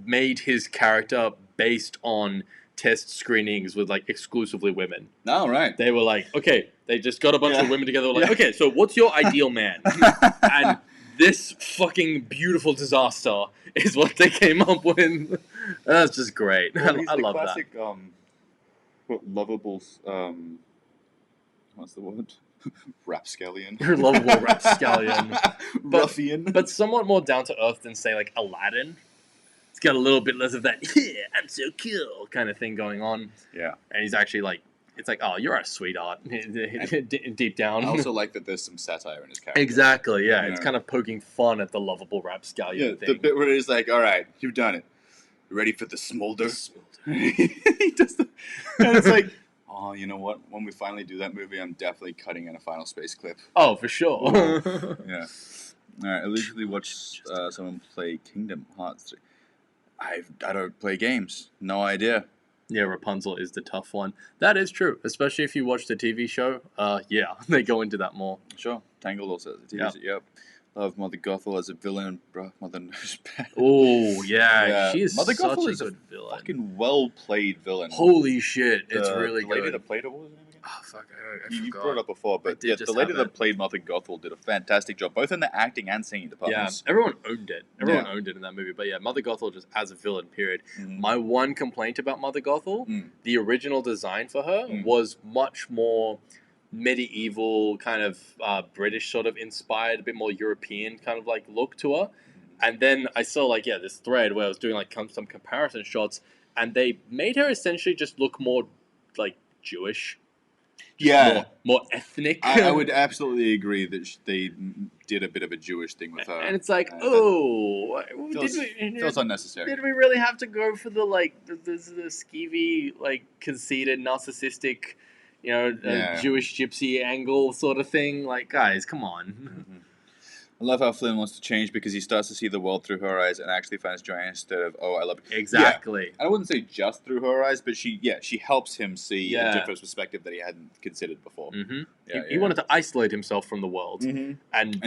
made his character based on test screenings with, like, exclusively women. Oh, right. They were like, okay, they just got a bunch of women together, like, okay, so what's your ideal man? And this fucking beautiful disaster is what they came up with. That's just great. Well, I love classic, lovable, what's the word? Rapscallion. Lovable rapscallion. Ruffian. But somewhat more down to earth than, say, like Aladdin. It's got a little bit less of that, yeah, I'm so cool kind of thing going on. Yeah. And he's actually like, it's like, oh, you're a sweetheart, deep down. I also like that there's some satire in his character. Exactly, yeah. It's kind of poking fun at the lovable rapscallion thing. The bit where he's like, all right, you've done it. You ready for the smolder? He does the, and it's like, oh, you know what? When we finally do that movie, I'm definitely cutting in a Final Space clip. Oh, for sure. Yeah. All right, I recently watched someone play Kingdom Hearts 3. I don't play games. No idea. Yeah, Rapunzel is the tough one. That is true, especially if you watch the TV show. Yeah, they go into that more. Sure. Tangled also has a TV show. Yep. Love Mother Gothel as a villain. Bruh, Mother knows best. Oh, yeah. She is Mother such Gothel a is good villain. Fucking well-played villain. Holy shit, it's really the lady good. that played her, what was her name again? Oh, fuck, I You forgot. brought it up before, but yeah, the lady that played Mother Gothel did a fantastic job, both in the acting and singing departments. Yeah, everyone owned it. Everyone owned it in that movie. But yeah, Mother Gothel just as a villain, period. My one complaint about Mother Gothel, the original design for her was much more medieval, kind of British sort of inspired, a bit more European kind of like look to her. And then I saw like, this thread where I was doing like some comparison shots, and they made her essentially just look more like Jewish. Yeah. More ethnic. I would absolutely agree that they did a bit of a Jewish thing with her. And it's like, feels unnecessary. Did we really have to go for the like the skeevy, like conceited, narcissistic, Jewish gypsy angle sort of thing? Like, guys, come on. I love how Flynn wants to change because he starts to see the world through her eyes and actually finds joy instead of, oh, I love it. Exactly. Yeah, I wouldn't say just through her eyes, but she helps him see a different perspective that he hadn't considered before. He wanted to isolate himself from the world. And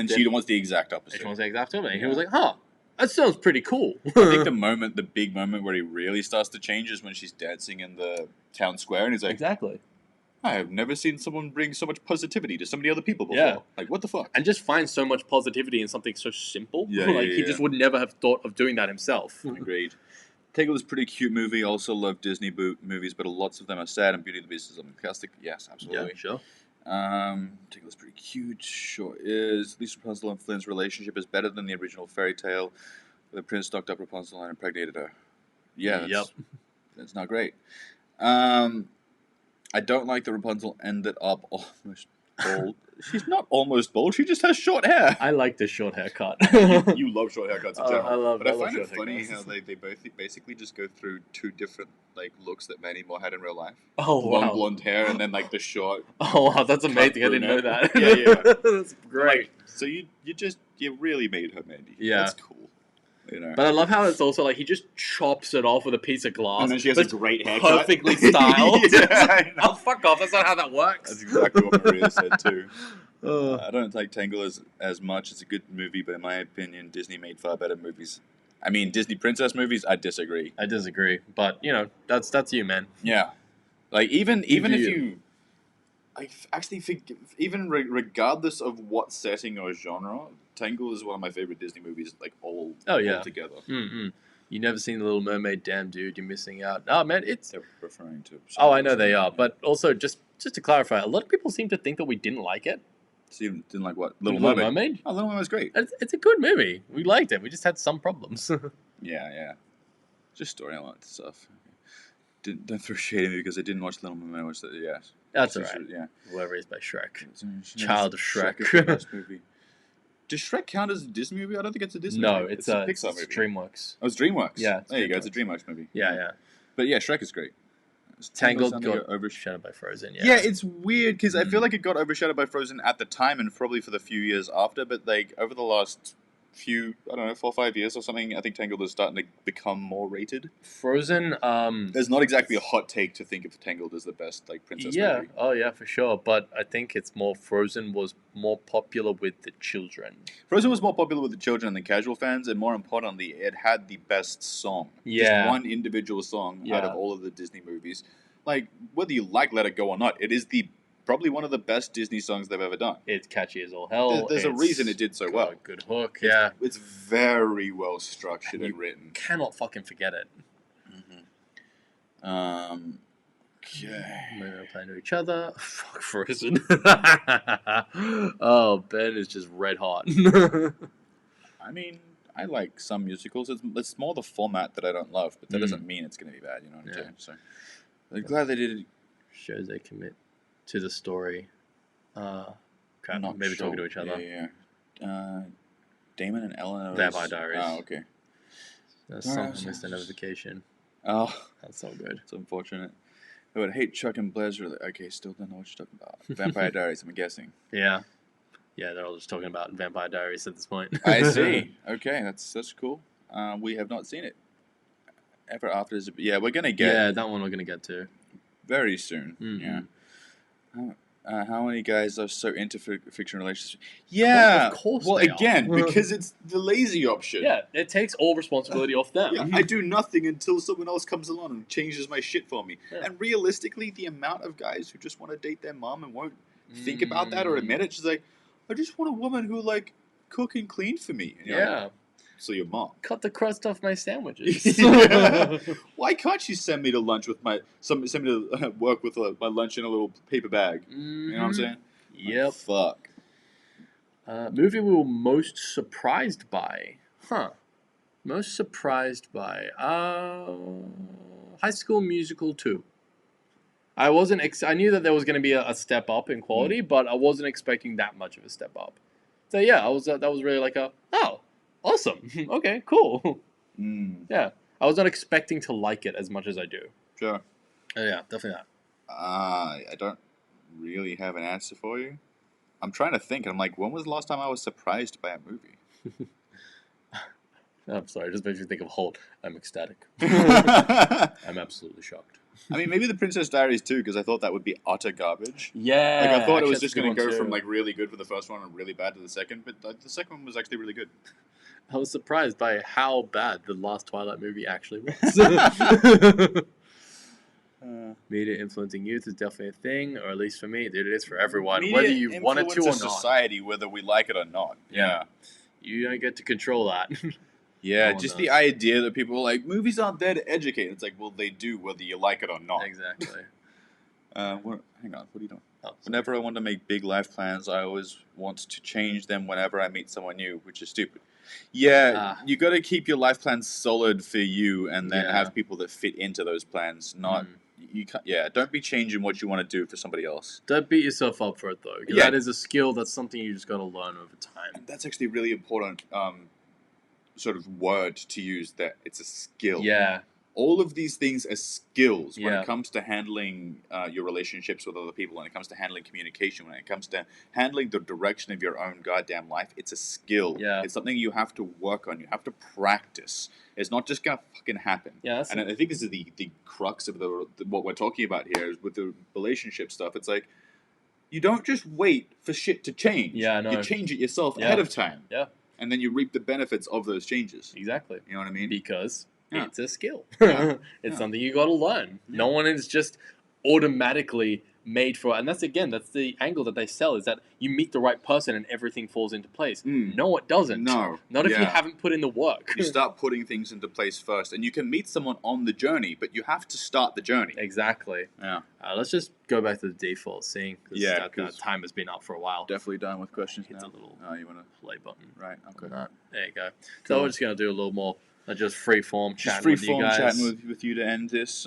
she wants the exact opposite. She wants the exact opposite. And he was like, that sounds pretty cool. I think the big moment where he really starts to change is when she's dancing in the town square and he's like, exactly. I have never seen someone bring so much positivity to so many other people before. Yeah. Like, what the fuck? And just find so much positivity in something so simple. He just would never have thought of doing that himself. Agreed. Tangled is a pretty cute movie. Also love Disney movies, but lots of them are sad, and Beauty and the Beast is fantastic. Yes, absolutely. Yeah, sure. Tangled is pretty cute. Sure is. At least Rapunzel and Flynn's relationship is better than the original fairy tale. The prince knocked up Rapunzel and impregnated her. Yeah, that's not great. I don't like that Rapunzel ended up almost bald. She's not almost bald. She just has short hair. I like the short haircut. You love short haircuts in general. I love find it short funny haircuts. how they both basically just go through two different like looks that Mandy Moore had in real life. Oh, Long wow. blonde hair and then like the short. Oh, wow, that's amazing. I didn't know brunette. that. Yeah. That's great. Like, so you really made her Mandy. Yeah. That's cool. You know. But I love how it's also like he just chops it off with a piece of glass. And then she has a great haircut. Perfectly styled. Yeah, I know. Oh, fuck off. That's not how that works. That's exactly what Maria said too. I don't like Tangle as much. It's a good movie, but in my opinion, Disney made far better movies. I mean, Disney princess movies, I disagree. I disagree. But, you know, that's you, man. Yeah. Like, even if you. I actually think, even regardless of what setting or genre, Tangle is one of my favorite Disney movies, like, all together. Mm-hmm. You never seen The Little Mermaid? Damn, dude, you're missing out. Oh, man, it's... They're referring to... Oh, I know they are. But also, just to clarify, a lot of people seem to think that we didn't like it. So you didn't like what? Little Mermaid? Oh, Little Mermaid's great. It's a good movie. We liked it. We just had some problems. Yeah. Just storyline stuff. Don't throw shade at me because I didn't watch Little Mermaid. I watched that. Yeah. That's alright. Yeah. Whoever is by Shrek. Child of Shrek. is the best movie. Does Shrek count as a Disney movie? I don't think it's a Disney movie. No, it's a Pixar movie. DreamWorks. Oh, it's DreamWorks. Yeah. There you go. It's a DreamWorks movie. Yeah. But yeah, Shrek is great. Tangled got overshadowed by Frozen. Yeah, it's weird because I feel like it got overshadowed by Frozen at the time and probably for the few years after. But like over the last few, 4 or 5 years or something, I think Tangled is starting to become more rated. Frozen. There's not exactly a hot take to think of Tangled as the best like princess movie. Oh yeah, for sure. But I think it's more Frozen was more popular with the children. Frozen was more popular with the children and the casual fans, and more importantly, it had the best song. Yeah. Just one individual song out of all of the Disney movies. Like, whether you like Let It Go or not, it is probably one of the best Disney songs they've ever done. It's catchy as all hell. There's a reason it did so well. A good hook, yeah. It's very well structured and written. Cannot fucking forget it. Okay. We're playing to each other. Fuck Frozen. Oh, Ben is just red hot. I mean, I like some musicals. It's more the format that I don't love, but that doesn't mean it's going to be bad. You know what I'm saying? So, I'm glad they did it. Shows they commit to the story. Maybe talking to each other. Yeah. Damon and Eleanor. Vampire Diaries. Oh, okay. That's something missed a notification. Oh, that's so good. It's unfortunate. I would hate Chuck and Blair's really. Okay, still don't know what you're talking about. Vampire Diaries, I'm guessing. Yeah, they're all just talking about Vampire Diaries at this point. I see. Okay, that's cool. We have not seen it. Ever After is we're gonna get. Yeah, that one we're gonna get to very soon. Yeah. How many guys are so into fiction relationships? Yeah, of course. Well, again, because it's the lazy option. Yeah, it takes all responsibility off them. Yeah, I do nothing until someone else comes along and changes my shit for me. Yeah. And realistically, the amount of guys who just want to date their mom and won't think about that or admit it, just like, I just want a woman who like cook and clean for me. And like, so your mom. Cut the crust off my sandwiches. Why can't you send me to lunch with send me to work with my lunch in a little paper bag? You know what I'm saying? Yep. Like, fuck. Movie we were most surprised by. Most surprised by. High School Musical 2. I wasn't. I knew that there was going to be a step up in quality, but I wasn't expecting that much of a step up. So yeah, I was. That was really like awesome. Okay, cool. Yeah, I was not expecting to like it as much as I do. Sure. Yeah, definitely not. I don't really have an answer for you. I'm trying to think. I'm like, when was the last time I was surprised by a movie? I'm sorry, it just makes me think of Holt. I'm ecstatic. I'm absolutely shocked. I mean, maybe The Princess Diaries too, because I thought that would be utter garbage. Yeah. Like, I thought it was just going to go from, like, really good for the first one and really bad to the second, but the second one was actually really good. I was surprised by how bad the last Twilight movie actually was. Media influencing youth is definitely a thing, or at least for me, dude, it is for everyone, whether you want it to or not. Society, whether we like it or not. Yeah. You don't get to control that. Yeah, no just the idea that people are like, movies aren't there to educate. It's like, well, they do, whether you like it or not. Exactly. Hang on, what are you doing? Whenever I want to make big life plans, I always want to change them whenever I meet someone new, which is stupid. Yeah, you got to keep your life plans solid for you and then have people that fit into those plans, not... you can't, don't be changing what you want to do for somebody else. Don't beat yourself up for it though. Yeah. That is a skill. That's something you just got to learn over time. That's actually a really important sort of word to use. That it's a skill. Yeah. All of these things are skills when Yeah. it comes to handling your relationships with other people, when it comes to handling communication, when it comes to handling the direction of your own goddamn life. It's a skill. Yeah. It's something you have to work on. You have to practice. It's not just going to fucking happen. Yeah. And I think this is the crux of what we're talking about here is with the relationship stuff. It's like, you don't just wait for shit to change. Yeah, no. You change it yourself ahead of time. Yeah. And then you reap the benefits of those changes. Exactly. You know what I mean? Because it's a skill. Yeah. It's something you got to learn. Yeah. No one is just automatically made for it. And that's the angle that they sell, is that you meet the right person and everything falls into place. No, it doesn't. No. Not if you haven't put in the work. You start putting things into place first. And you can meet someone on the journey, but you have to start the journey. Exactly. Yeah. Let's just go back to the default scene. Yeah, that time has been up for a while. Definitely done with questions Hit now. the little you want to play button. Right, okay. There you go. Cool. So we're just going to do a little more just free form just chatting free with you form guys. chatting with you to end this.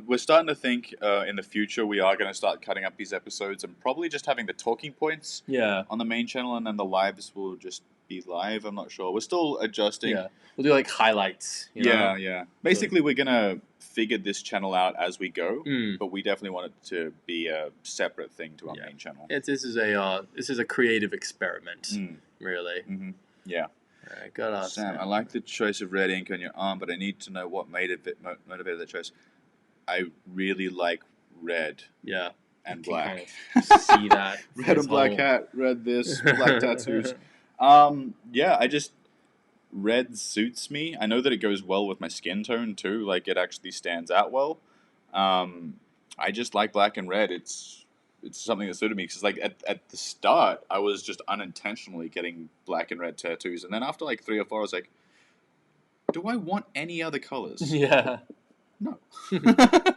We're starting to think in the future we are going to start cutting up these episodes and probably just having the talking points on the main channel, and then the lives will just be live. I'm not sure. We're still adjusting. Yeah. We'll do like highlights. You know? Yeah. Basically, we're going to figure this channel out as we go, but we definitely want it to be a separate thing to our main channel. This is a creative experiment, really. Mm-hmm. Yeah. All right, good Sam, I like the choice of red ink on your arm, but I need to know what motivated that choice. I really like red. Yeah. And black. Kind of see that. Red and black hat, red this, black tattoos. Red suits me. I know that it goes well with my skin tone too. Like, it actually stands out well. I just like black and red. It's something that suited me because, like, at the start, I was just unintentionally getting black and red tattoos, and then after like 3 or 4, I was like, do I want any other colors? Yeah. No.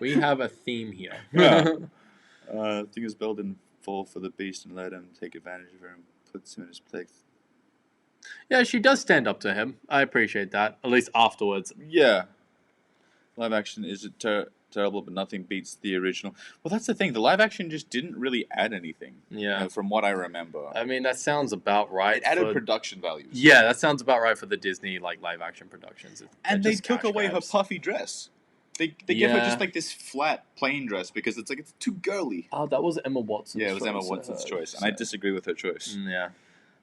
We have a theme here. Yeah. Thing is, Belle didn't fall for the beast and let him take advantage of her and puts him in his place. Yeah, she does stand up to him. I appreciate that. At least afterwards. Yeah. Live action is terrible, but nothing beats the original. Well, that's the thing. The live action just didn't really add anything. Yeah. From what I remember. I mean, that sounds about right. It added production values. Yeah, that sounds about right for the Disney live action productions. And they took away her puffy dress. They give her just like this flat plain dress because it's too girly. Oh, that was Emma Watson's choice. Yeah, it was Emma Watson's choice, and I disagree with her choice. Yeah.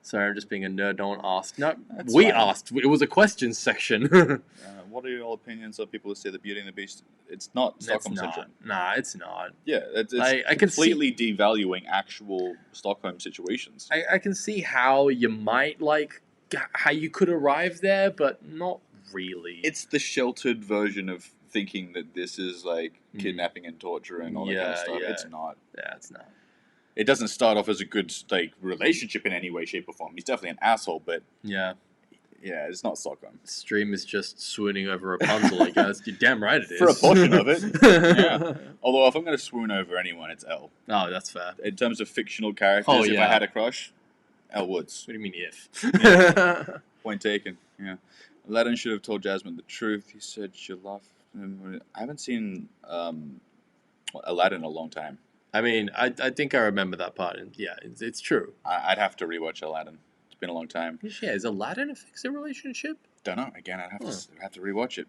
Sorry, I'm just being a nerd. Don't ask. No, That's we fine. asked. It was a question section. What are your opinions of people who say the Beauty and the Beast? It's not Stockholm Syndrome. Nah, it's not. Yeah, it's I can completely devaluing actual Stockholm situations. I can see how you might how you could arrive there, but not really. It's the sheltered version of thinking that this is like kidnapping and torture and all that kind of stuff. Yeah. It's not. Yeah, it's not. It doesn't start off as a good relationship in any way, shape, or form. He's definitely an asshole, but yeah, it's not Stockholm. Stream is just swooning over Rapunzel, I guess. You're damn right it is. For a portion of it, yeah. Although if I'm going to swoon over anyone, it's Elle. Oh, that's fair. In terms of fictional characters, if I had a crush, Elle Woods. What do you mean if? Yeah. Point taken. Yeah. Aladdin should have told Jasmine the truth. He said she'll laugh. I haven't seen Aladdin in a long time. I mean, I think I remember that part, and yeah, it's true. I'd have to rewatch Aladdin. It's been a long time. Yeah, is Aladdin a Fixit relationship? Don't know. Again, I'd have to rewatch it.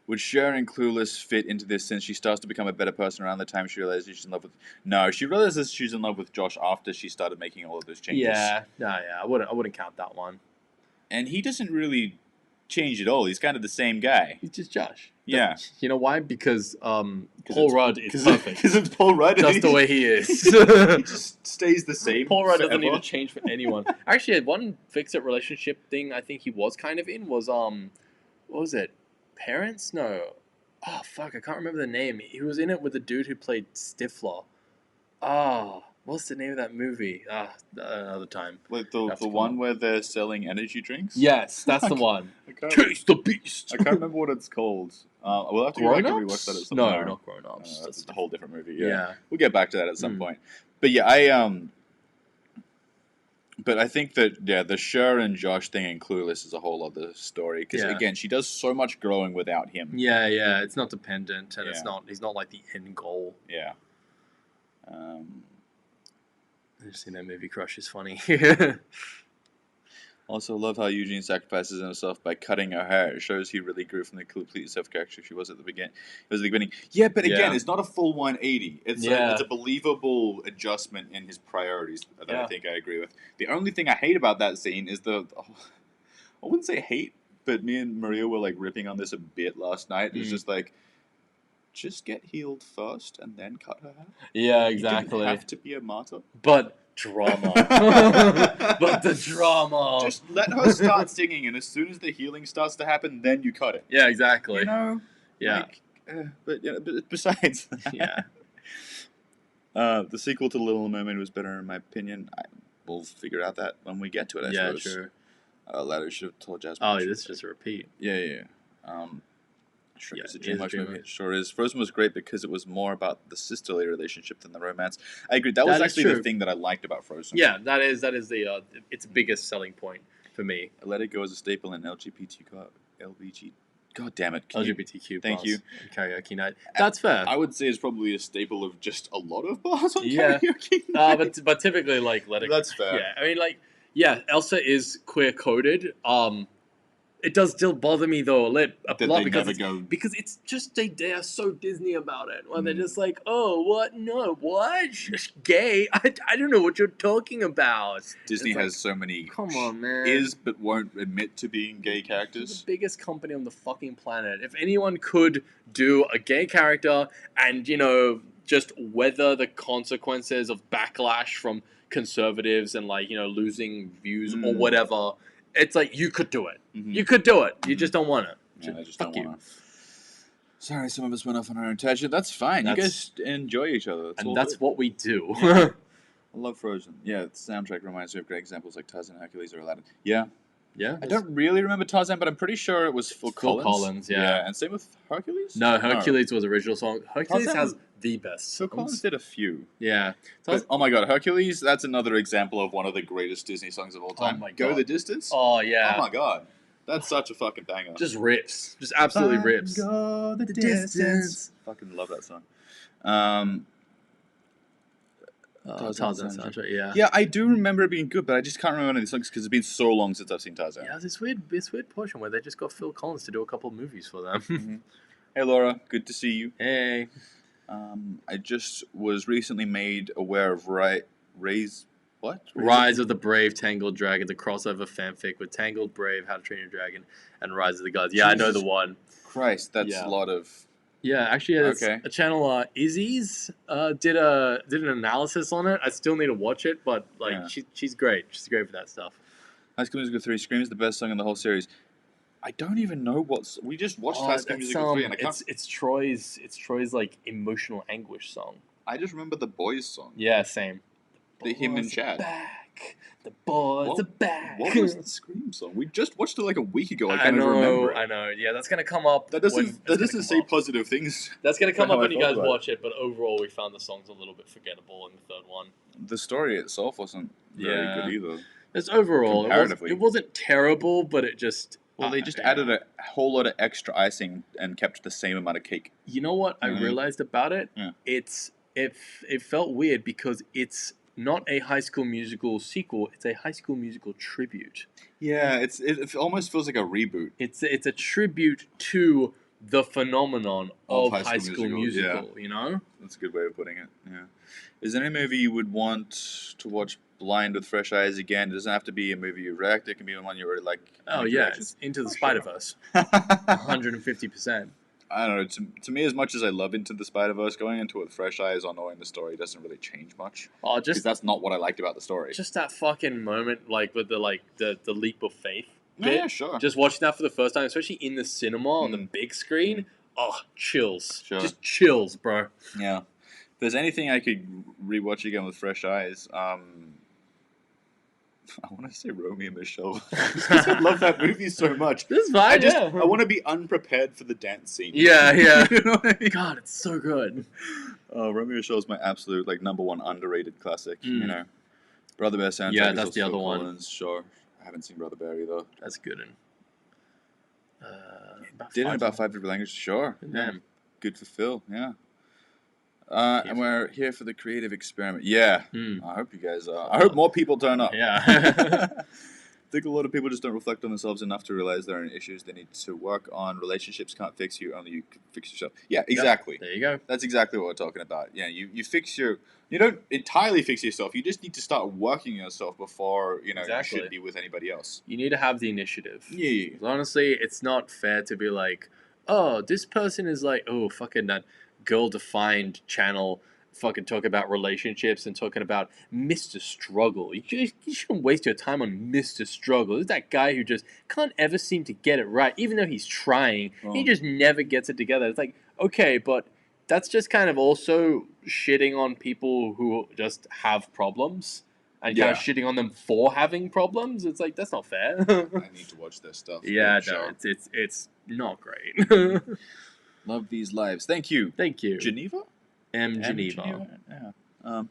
Would Sharon Clueless fit into this since she starts to become a better person around the time she realizes she's in love with... No, she realizes she's in love with Josh after she started making all of those changes. Yeah, I wouldn't count that one. And he doesn't really change at all. He's kind of the same guy. He's just Josh. Yeah. You know why? Because Paul Rudd is perfect. Because it's Paul Rudd. Just the way he is. He just stays the same. Paul Rudd doesn't forever. need to change for anyone. Actually, one Fixit relationship thing I think he was kind of in was what was it? Parents? No. Oh fuck, I can't remember the name. He was in it with the dude who played Stifler. What's the name of that movie? Another time. Like the one where they're selling energy drinks? Yes, that's the one. Taste the beast. I can't remember what it's called. We'll have to go back and rewatch that at some point. No, not Grown Ups. That's a whole different movie. Yeah. We'll get back to that at some point. But yeah, But I think that, the Cher and Josh thing in Clueless is a whole other story. Because, Yeah. again, she does so much growing without him. Yeah, yeah. It's not dependent, and Yeah. he's not like the end goal. Yeah. I just think that movie Crush is funny. Also, love how Eugene sacrifices himself by cutting her hair. It shows he really grew from the complete self-character she was at the beginning. Yeah, but again, it's not a full 180. It's a believable adjustment in his priorities that I think I agree with. The only thing I hate about that scene is I wouldn't say hate, but me and Maria were like ripping on this a bit last night. It's just like, just get healed first and then cut her hair. Yeah, exactly. You didn't have to be a martyr. But drama. But the drama. Just let her start singing, and as soon as the healing starts to happen, then you cut it. Yeah, exactly. You know? Yeah. But besides that, yeah. The sequel to Little Mermaid was better in my opinion. We'll figure out that when we get to it, I suppose. True. Larry should have told Jasmine. Oh, this is just a repeat. Yeah. Shrek is a DreamWorks movie. It sure is. Frozen was great because it was more about the sisterly relationship than the romance. I agree. That was actually the thing that I liked about Frozen. Yeah, that is the its biggest selling point for me. Let It Go is a staple in LGBTQ. God damn it. LGBTQ. Thank you. Karaoke night. That's fair. I would say it's probably a staple of just a lot of bars on karaoke night. But typically, like, Let It Go. That's fair. Yeah, I mean, Elsa is queer coded. It does still bother me though a lot because it's just they are so Disney about it. When they're just like, oh, what? No, what? Gay? I don't know what you're talking about. Disney has so many come on, man. But won't admit to being gay characters. It's the biggest company on the fucking planet. If anyone could do a gay character and, just weather the consequences of backlash from conservatives and losing views or whatever, it's like you could do it. Mm-hmm. You could do it. You just don't want to. Yeah, I just don't want to. Sorry, some of us went off on our own tangent. That's fine. You guys enjoy each other. That's what we do. Yeah. I love Frozen. Yeah, the soundtrack reminds me of great examples like Tarzan, Hercules, or Aladdin. Yeah. Yeah. I don't really remember Tarzan, but I'm pretty sure it was Phil Collins. Yeah. And same with Hercules? No, Hercules was original song. Hercules has the best. Phil Collins did a few. Yeah. But, oh my god, Hercules, that's another example of one of the greatest Disney songs of all time. Oh my god. Go the Distance? Oh, yeah. Oh my god. That's such a fucking banger. Just rips. Just absolutely rips. Go the distance. Fucking love that song. Tarzan soundtrack, yeah. Yeah, I do remember it being good, but I just can't remember any of the songs because it's been so long since I've seen Tarzan. Yeah, this weird portion where they just got Phil Collins to do a couple of movies for them. Mm-hmm. Hey, Laura, good to see you. Hey. I just was recently made aware of Rise of the Brave, Tangled Dragon, the crossover fanfic with Tangled, Brave, How to Train Your Dragon, and Rise of the Gods. Yeah, Jesus I know the one. Christ, that's a lot of... Yeah, actually, a channel, Izzy's, did an analysis on it. I still need to watch it, but she's great. She's great for that stuff. High School Musical 3 Scream's the best song in the whole series. I don't even know we just watched High School Musical 3 and I can't... It's Troy's like emotional anguish song. I just remember the boys' song. Yeah, same. Him and Chad. The boys are back. What was the Scream song? We just watched it like a week ago. I know. Remember it. I know. Yeah, that's gonna come up. That doesn't say positive things. That's gonna come up when you guys watch it. But overall, we found the songs a little bit forgettable in the third one. The story itself wasn't very good either. It's overall it wasn't terrible, but it just. Well, they just added a whole lot of extra icing and kept the same amount of cake. You know what I realized about it? Yeah. It felt weird because it's not a High School Musical sequel. It's a High School Musical tribute. Yeah, it almost feels like a reboot. It's a tribute to the phenomenon of High School Musical. Yeah. You know, that's a good way of putting it. Yeah. Is there any movie you would want to watch blind with fresh eyes again? It doesn't have to be a movie you wrecked. It can be one you already like. Oh yeah, it's Into the Spider-Verse. 150%. I don't know. To me, as much as I love Into the Spider-Verse, going into it with fresh eyes or knowing the story doesn't really change much. Oh, because that's not what I liked about the story. Just that fucking moment, like with the leap of faith. Yeah, sure. Just watching that for the first time, especially in the cinema on the big screen. Oh, chills. Sure. Just chills, bro. Yeah. If there's anything I could rewatch again with fresh eyes, I want to say Romeo and Michelle because I love that movie so much. This is fine, I want to be unprepared for the dance scene. Yeah. You know what I mean? God, it's so good. Romeo and Michelle is my absolute number one underrated classic. You know. Brother Bear soundtrack. Yeah, is that's also the other Phil one. Collins, sure. I haven't seen Brother Bear either. That's good. Did in about 5 different languages, sure. Yeah. Good for Phil, yeah. And we're here for the creative experiment. Yeah. I hope you guys are. I hope more people turn up. Yeah. I think a lot of people just don't reflect on themselves enough to realize there are issues they need to work on. Relationships can't fix you, only you can fix yourself. Yeah, exactly. Yep, there you go. That's exactly what we're talking about. Yeah, you fix your... You don't entirely fix yourself. You just need to start working yourself before, you should be with anybody else. You need to have the initiative. Yeah. Honestly, it's not fair to be like, oh, this person is like, oh, fucking that girl-defined channel fucking talk about relationships and talking about Mr. Struggle. You shouldn't waste your time on Mr. Struggle. There's that guy who just can't ever seem to get it right, even though he's trying. He just never gets it together. It's like, okay, but that's just kind of also shitting on people who just have problems and kind of shitting on them for having problems. It's like, that's not fair. I need to watch this stuff. Yeah, no, it's not great. Love these lives. Thank you. Thank you. Geneva? Geneva. Yeah.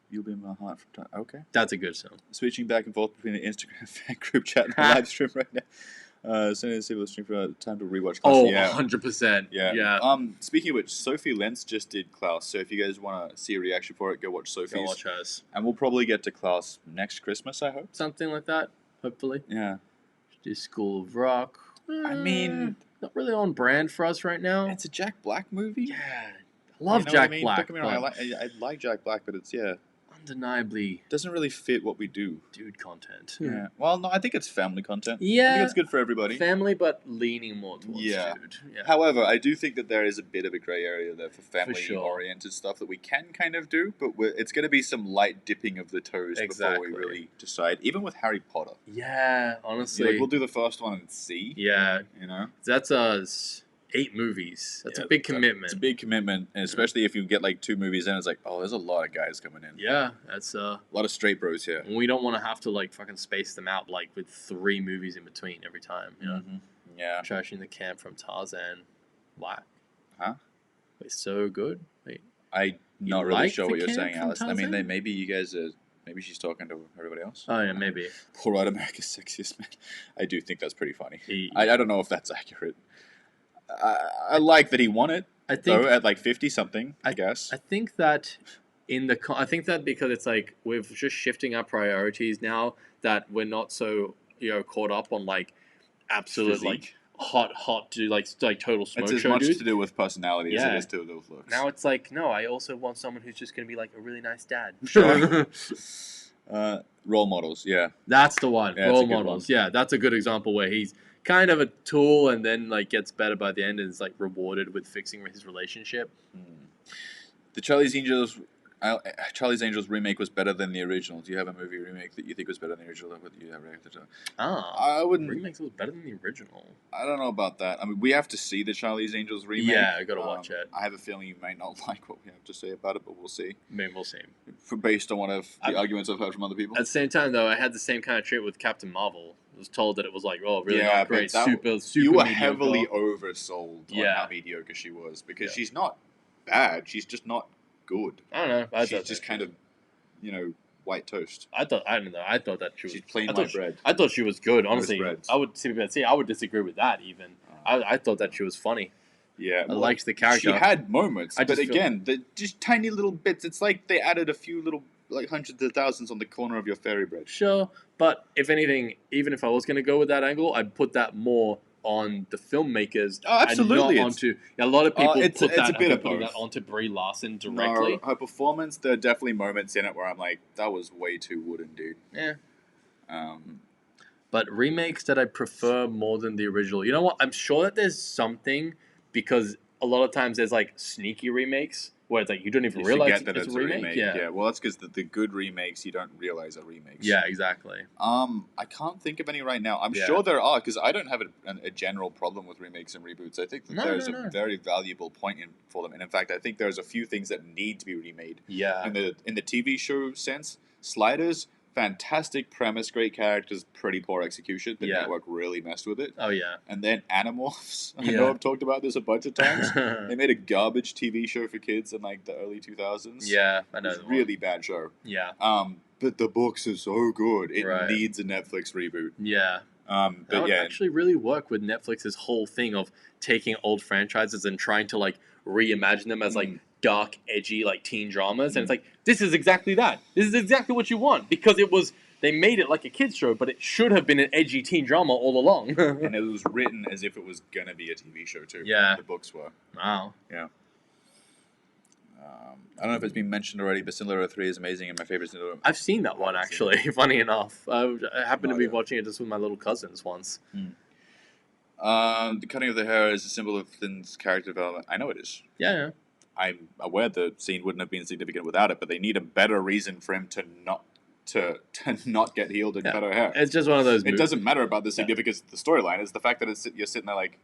You'll be in my heart from time. Okay. That's a good song. Switching back and forth between the Instagram fan group chat and the live stream right now. Sending a civil stream for time to rewatch Klaus. Oh, yeah. 100%. Yeah. Speaking of which, Sophie Lentz just did Klaus, so if you guys want to see a reaction for it, go watch Sophie's. Go watch hers. And we'll probably get to Klaus next Christmas, I hope. Something like that, hopefully. Yeah. Do School of Rock. I mean... Not really on brand for us right now. It's a Jack Black movie. Yeah. I love Jack Black. Don't get me wrong, I like Jack Black, but it's, undeniably doesn't really fit what we do. Dude content. Yeah. Well, no, I think it's family content. Yeah. I think it's good for everybody. Family, but leaning more towards dude. Yeah. However, I do think that there is a bit of a grey area there for family-oriented stuff that we can kind of do, but it's going to be some light dipping of the toes before we really decide. Even with Harry Potter. Yeah, honestly. We'll do the first one and see. Yeah. That's 8 movies. That's a big commitment. It's a big commitment, and especially if you get like 2 movies in, it's like, oh, there's a lot of guys coming in. Yeah, that's a lot of straight bros here. We don't want to have to like fucking space them out like with 3 movies in between every time. You know? Yeah. Trashing the Camp from Tarzan. What? Huh? It's so good. Wait, I'm not really sure what you're saying, Alice. I mean, maybe you guys are. Maybe she's talking to everybody else. Oh, yeah, maybe. Poor White America's Sexiest Man. I do think that's pretty funny. I don't know if that's accurate. I like that he won it. I think at like 50-something. I guess. I think that I think that because it's like we're just shifting our priorities now that we're not so caught up on like absolute like hot to like total smoke show. It's as much to do with personality as it is to do with looks. Now it's like no, I also want someone who's just gonna be like a really nice dad. Sure. Role models, yeah. That's the one. Yeah, role models, yeah. That's a good example where he's kind of a tool and then like gets better by the end and is like rewarded with fixing his relationship. The Charlie's Angels remake was better than the original. Do you have a movie remake that you think was better than the original? I wouldn't. Remakes was better than the original. I don't know about that. I mean, we have to see the Charlie's Angels remake. Yeah, I gotta watch it. I have a feeling you might not like what we have to say about it, but we'll see. Maybe we'll see. Based on one of the arguments I've heard from other people. At the same time, though, I had the same kind of treatment with Captain Marvel. I was told that it was like, oh, really not great, super You were mediocre. Heavily oversold on how mediocre she was because she's not bad. She's just not good. I don't know. She's just kind of, white toast. I don't know. I thought that she's plain white bread. I thought she was good. Honestly, I would disagree with that even. I thought that she was funny. Yeah, I liked the character. She had moments, but again, just tiny little bits. It's like they added a few little, like hundreds of thousands on the corner of your fairy bread. Sure, but if anything, even if I was going to go with that angle, I'd put that more on the filmmakers. Oh, absolutely. And not onto a lot of people it's a bit of both. That onto Brie Larson directly. No, her performance, there are definitely moments in it where I'm like, that was way too wooden, dude. Yeah. But remakes that I prefer more than the original. You know what? I'm sure that there's something because a lot of times there's like sneaky remakes where it's like you don't even realize that it's a remake. Yeah, well, that's because the good remakes you don't realize are remakes. Yeah, exactly. I can't think of any right now. I'm sure there are because I don't have a general problem with remakes and reboots. I think that there's a very valuable point for them, and in fact, I think there's a few things that need to be remade. Yeah. In the TV show sense, Sliders. Fantastic premise, great characters, pretty poor execution. The network really messed with it. Oh, yeah. And then Animorphs. I know I've talked about this a bunch of times. They made a garbage TV show for kids in like the early 2000s. Yeah, I know. It was a really bad show. Yeah. but the books are so good. It Right. needs a Netflix reboot. Yeah. But That would yeah, actually really work with Netflix's whole thing of taking old franchises and trying to like reimagine them as like dark, edgy, like teen dramas. And it's like, this is exactly that. This is exactly what you want because they made it like a kids show, but it should have been an edgy teen drama all along. and it was written as if it was gonna be a TV show too. Yeah. The books were. Wow. Yeah. I don't know if it's been mentioned already, but Cinderella 3 is amazing and my favorite Cinderella. I've seen that one actually. Funny enough, I happened to be watching it just with my little cousins once. The cutting of the hair is a symbol of Finn's character development. I know it is. Yeah. I'm aware the scene wouldn't have been significant without it, but they need a better reason for him to not get healed and cut her hair. It's just one of those. It doesn't matter about the significance of the storyline. It's the fact that you're sitting there like,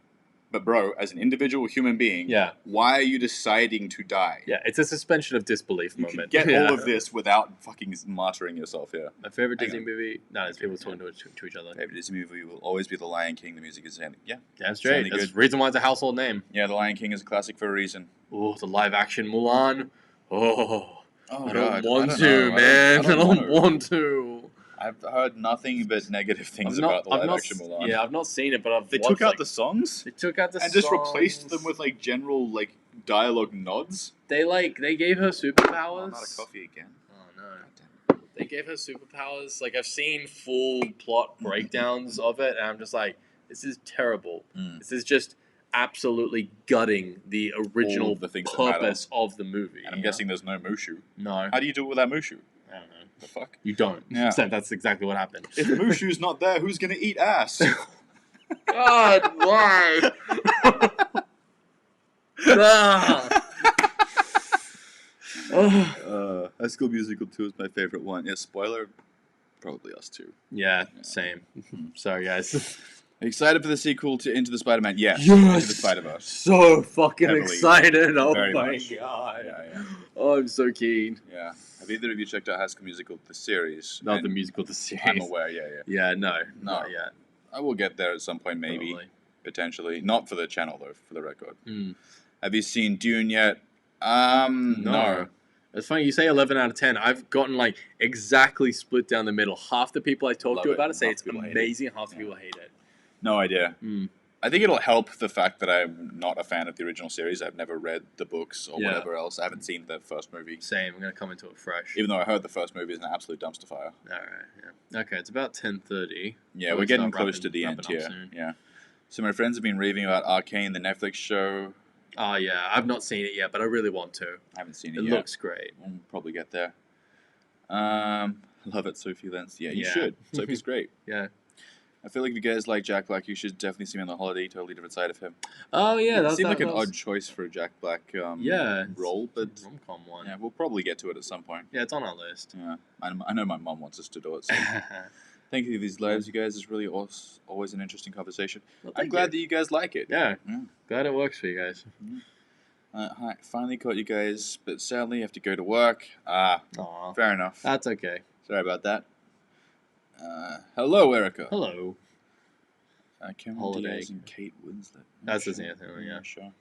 but bro, as an individual human being, why are you deciding to die? Yeah, it's a suspension of disbelief You moment. can get all of this without fucking martyring yourself here. My favorite Disney movie. No, it's people talking to each other. Favorite Disney movie will always be The Lion King. The music is that's great. That's the reason why it's a household name. Yeah, The Lion King is a classic for a reason. Oh, the live action Mulan. I don't want I don't want to. I've heard nothing but negative things about the live action Mulan. Yeah, I've not seen it, but they took out the songs. They took out the and songs. just replaced them with like general like dialogue nods. They gave her superpowers. I'm out of coffee again. Oh no! They gave her superpowers. Like I've seen full plot breakdowns of it, and I'm just like, this is terrible. This is just absolutely gutting the original purpose of the movie. And I'm guessing there's no Mushu. No. How do you do it without Mushu? I don't know. The fuck? You don't. Yeah. That's exactly what happened. If Mushu's not there, who's gonna eat ass? God, why? High School Musical 2 is my favorite one. Yeah, spoiler, probably us too. Yeah, same. Sorry, guys. Excited for the sequel to Into the Spider-Man? Yes. Yes! Into the Spider-Verse. So fucking Heavily. excited. Oh Very my much. god. Yeah. Oh, I'm so keen. Yeah. Have either of you checked out High School Musical, the series? Not the musical, the series. I'm aware, yeah. Yeah, no, not yet. I will get there at some point, maybe. Probably. Potentially. Not for the channel, though, for the record. Mm. Have you seen Dune yet? No. It's funny, you say 11 out of 10. I've gotten, like, exactly split down the middle. Half the people I talk to about it say it's amazing, half the people hate it. No idea. I think it'll help the fact that I'm not a fan of the original series. I've never read the books or whatever else. I haven't seen the first movie. Same. I'm going to come into it fresh. Even though I heard the first movie is an absolute dumpster fire. Alright, yeah. Okay, it's about 10:30. Yeah, we're getting close to the end here. Yeah. So my friends have been raving about Arcane, the Netflix show. Oh, yeah. I've not seen it yet, but I really want to. I haven't seen it yet. It looks great. We'll probably get there. Love it, Sophie Lentz. Yeah, you should. Sophie's great. Yeah. I feel like if you guys like Jack Black, you should definitely see him on The Holiday. Totally different side of him. Oh yeah, that seemed like an odd choice for a Jack Black role, but rom-com one. Yeah, we'll probably get to it at some point. Yeah, it's on our list. Yeah, I know my mom wants us to do it. So. Thank you for these lives, you guys. It's really always an interesting conversation. Well, I'm glad that you guys like it. Yeah, glad it works for you guys. Hi, finally caught you guys, but sadly I have to go to work. Aww. Fair enough. That's okay. Sorry about that. Hello, Erica. Hello. Cameron Diaz and Kate Winslet. That's the same thing, yeah. Sure.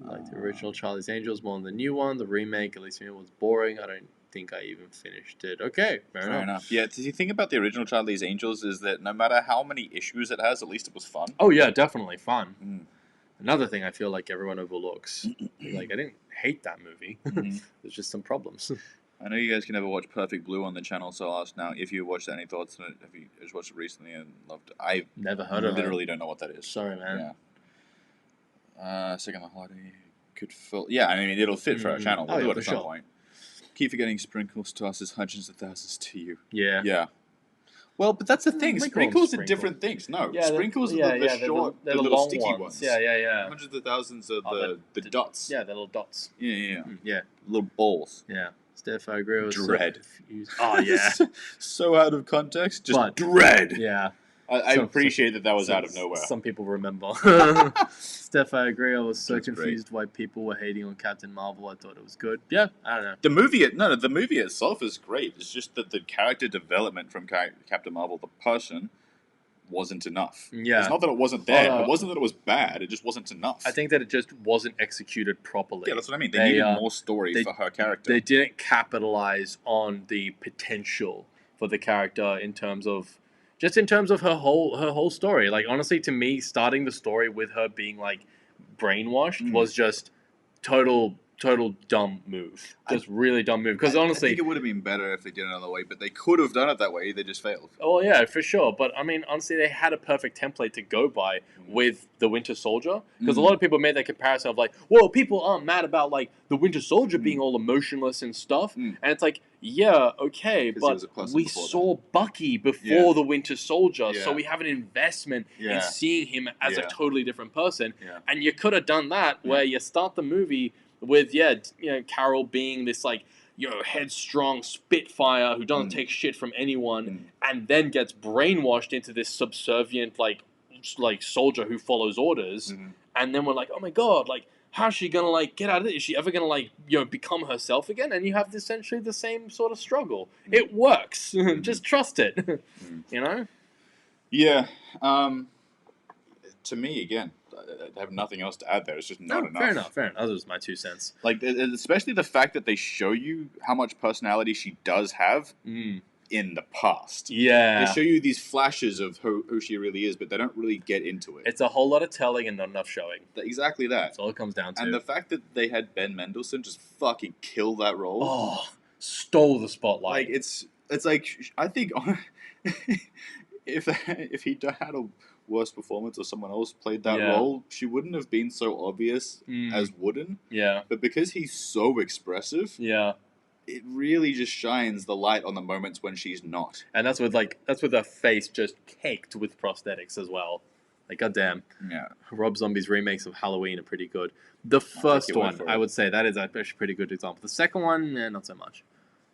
I like the original Charlie's Angels more than the new one. The remake, at least to me, was boring. I don't think I even finished it. Okay, fair enough. Yeah, the thing about the original Charlie's Angels is that no mamatter how many issues it has, at least it was fun. Oh yeah, definitely fun. Another thing I feel like everyone overlooks. Like, I didn't hate that movie. There's just some problems. I know you guys can never watch Perfect Blue on the channel, so I'll ask now if you watched any thoughts on it. Have you just watched it recently and loved it? I've never heard of it. Literally don't know what that is. Sorry, man. Yeah. Second the Holiday could fill. Yeah, I mean it'll fit for our channel. We'll do it at some point. Keep forgetting Sprinkles tosses hundreds of thousands to you. Yeah. Yeah. Well, but that's the thing. Sprinkles are different things. No, Sprinkles are the short, the little sticky ones. Yeah. Hundreds of thousands are the dots. Yeah, the little dots. Yeah. Little balls. Yeah. Steph, I agree with Dread. Oh, yeah. So out of context. Just dread. Yeah. I appreciate that was out of nowhere. Some people remember. Steph, I agree. I was so confused why people were hating on Captain Marvel. I thought it was good. Yeah, I don't know. The movie itself is great. It's just that the character development from Captain Marvel, the person, wasn't enough. Yeah. It's not that it wasn't there. It wasn't that it was bad. It just wasn't enough. I think that it just wasn't executed properly. Yeah, that's what I mean. They needed more story for her character. They didn't capitalize on the potential for the character in terms of her whole story. Like, honestly, to me, starting the story with her being like brainwashed was just total dumb move. Just really dumb move. Because honestly, I think it would have been better if they did it another way, but they could have done it that way. They just failed. Oh yeah, for sure. But I mean, honestly, they had a perfect template to go by with the Winter Soldier. Because a lot of people made that comparison of like, well, people aren't mad about like the Winter Soldier being all emotionless and stuff. And it's like, yeah, okay, but we saw Bucky before the Winter Soldier, so we have an investment in seeing him as a totally different person. And you could have done that where you start the movie with Carol being this like headstrong Spitfire who doesn't take shit from anyone, and then gets brainwashed into this subservient like soldier who follows orders, and then we're like, oh my god, like how's she gonna like get out of it? Is she ever gonna like become herself again? And you have essentially the same sort of struggle. It works. Just trust it. Yeah. To me, again, I have nothing else to add there. It's just not enough. Fair enough. That was my 2 cents. Like, especially the fact that they show you how much personality she does have in the past. Yeah. They show you these flashes of who she really is, but they don't really get into it. It's a whole lot of telling and not enough showing. Exactly that. That's all it comes down to. And the fact that they had Ben Mendelsohn just fucking kill that role. Oh, stole the spotlight. Like, it's like, I think if he had a worse performance or someone else played that role, she wouldn't have been so obvious as Wooden. Yeah. But because he's so expressive, it really just shines the light on the moments when she's not. And that's with her face just caked with prosthetics as well. Like, goddamn. Yeah. Rob Zombie's remakes of Halloween are pretty good. The first one, I would say, that is actually a pretty good example. The second one, not so much.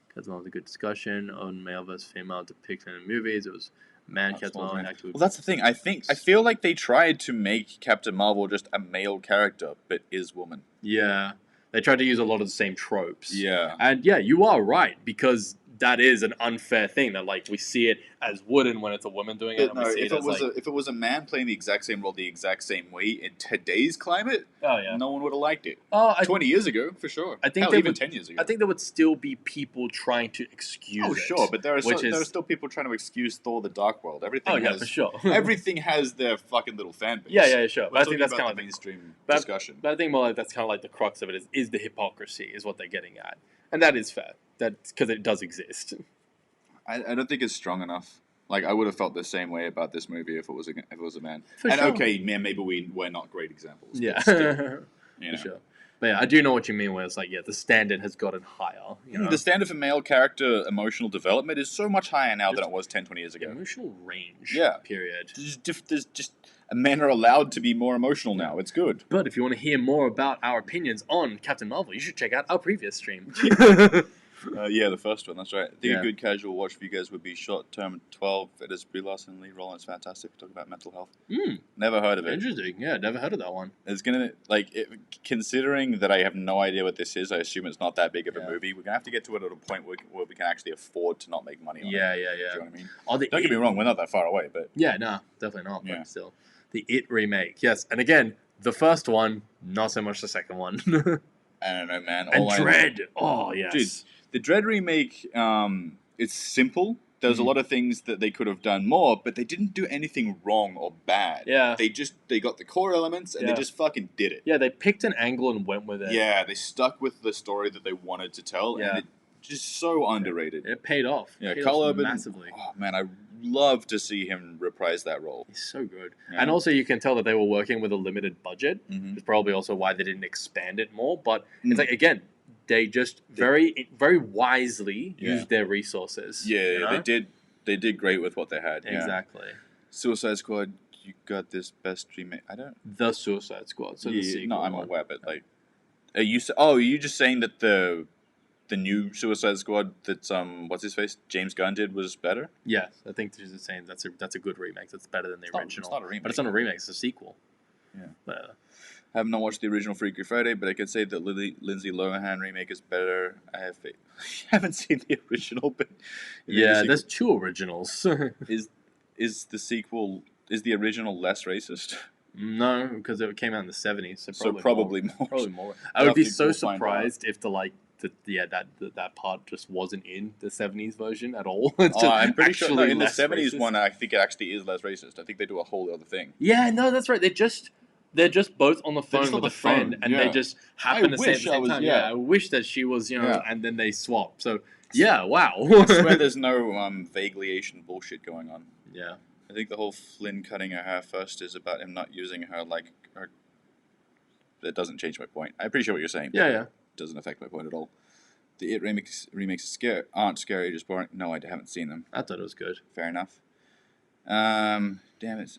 Because it was a good discussion on male versus female depiction in movies. It was Captain Marvel. Well, that's the thing. I feel like they tried to make Captain Marvel just a male character, but is woman. Yeah. They tried to use a lot of the same tropes. Yeah. And yeah, you are right, because that is an unfair thing that like we see it as Wooden when it's a woman doing it. No, if it was a man playing the exact same role the exact same way in today's climate, no one would have liked it. 20 years ago, for sure. I think even 10 years ago. I think there would still be people trying to excuse it. Oh, sure, but there are still people trying to excuse Thor: The Dark World. Everything for sure. Everything has their fucking little fan base. Yeah, sure. But I think that's kind of the mainstream discussion. But I think more like that's kind of like the crux of it is the hypocrisy is what they're getting at, and that is fair. That's because it does exist. I don't think it's strong enough. Like, I would have felt the same way about this movie if it was a man. For sure. Okay, man, maybe we're not great examples. Yeah, but still, for sure. But yeah, I do know what you mean. Where it's like, the standard has gotten higher. The standard for male character emotional development is so much higher now than it was 10, 20 years ago. Emotional range. Yeah. Period. There's just men are allowed to be more emotional now. It's good. But if you want to hear more about our opinions on Captain Marvel, you should check out our previous stream. The first one, that's right. I think a good casual watch for you guys would be Short Term 12. It is Brie Larson and Lee Rollins. Fantastic. We're talking about mental health. Never heard of it. Interesting. Yeah, never heard of that one. It's going to, considering that I have no idea what this is, I assume it's not that big of a movie. We're going to have to get to it at a point where we can actually afford to not make money on it. Yeah. Do you know what I mean? Don't get me wrong, we're not that far away, but... Yeah, no, definitely not, but still. The It remake, yes. And again, the first one, not so much the second one. I don't know, man. And Dread. Oh, yes. Dude, the Dread remake, it's simple. There's a lot of things that they could have done more, but they didn't do anything wrong or bad. Yeah. They got the core elements and they just fucking did it. Yeah, they picked an angle and went with it. Yeah, they stuck with the story that they wanted to tell, and it's just so underrated. It paid off. Yeah, Carl Urban, massively. Oh man, I love to see him reprise that role. He's so good. Yeah. And also you can tell that they were working with a limited budget. It's probably also why they didn't expand it more, but it's like, again, they just very, very wisely used their resources. Yeah, they did great with what they had. Exactly. Suicide Squad, you got this best remake. The Suicide Squad. So the sequel. No, I'm aware, but like, are you just saying that the new Suicide Squad that what's his face James Gunn did was better? Yes, I think they're just saying that's a good remake. That's better than the original. It's not a remake, but it's not a remake. It's a sequel. Yeah. But, I have not watched the original Freaky Friday, but I could say that Lindsay Lohan remake is better. I haven't seen the original, but there's two originals. Is is the original less racist? No, because it came out in the 70s, so Probably more. Probably more. We'll I would be have to- so we'll find surprised if that part just wasn't in the 70s version at all. It's just I'm pretty sure no, actually in the less 70s racist. one, I think it actually is less racist. I think they do a whole other thing. Yeah, no, that's right. They're just both on the phone just on with the a friend, phone, and yeah. they just happen to say at wish the I same was- time. yeah. I wish that she was, Yeah. and then they swap. So yeah, wow. I swear there's no vaguely Asian bullshit going on. Yeah. I think the whole Flynn cutting her hair first is about him not using her like her. That doesn't change my point. I appreciate what you're saying. Yeah, yeah. It doesn't affect my point at all. The It remakes aren't scary, just boring. No, I haven't seen them. I thought it was good. Fair enough. Damn it.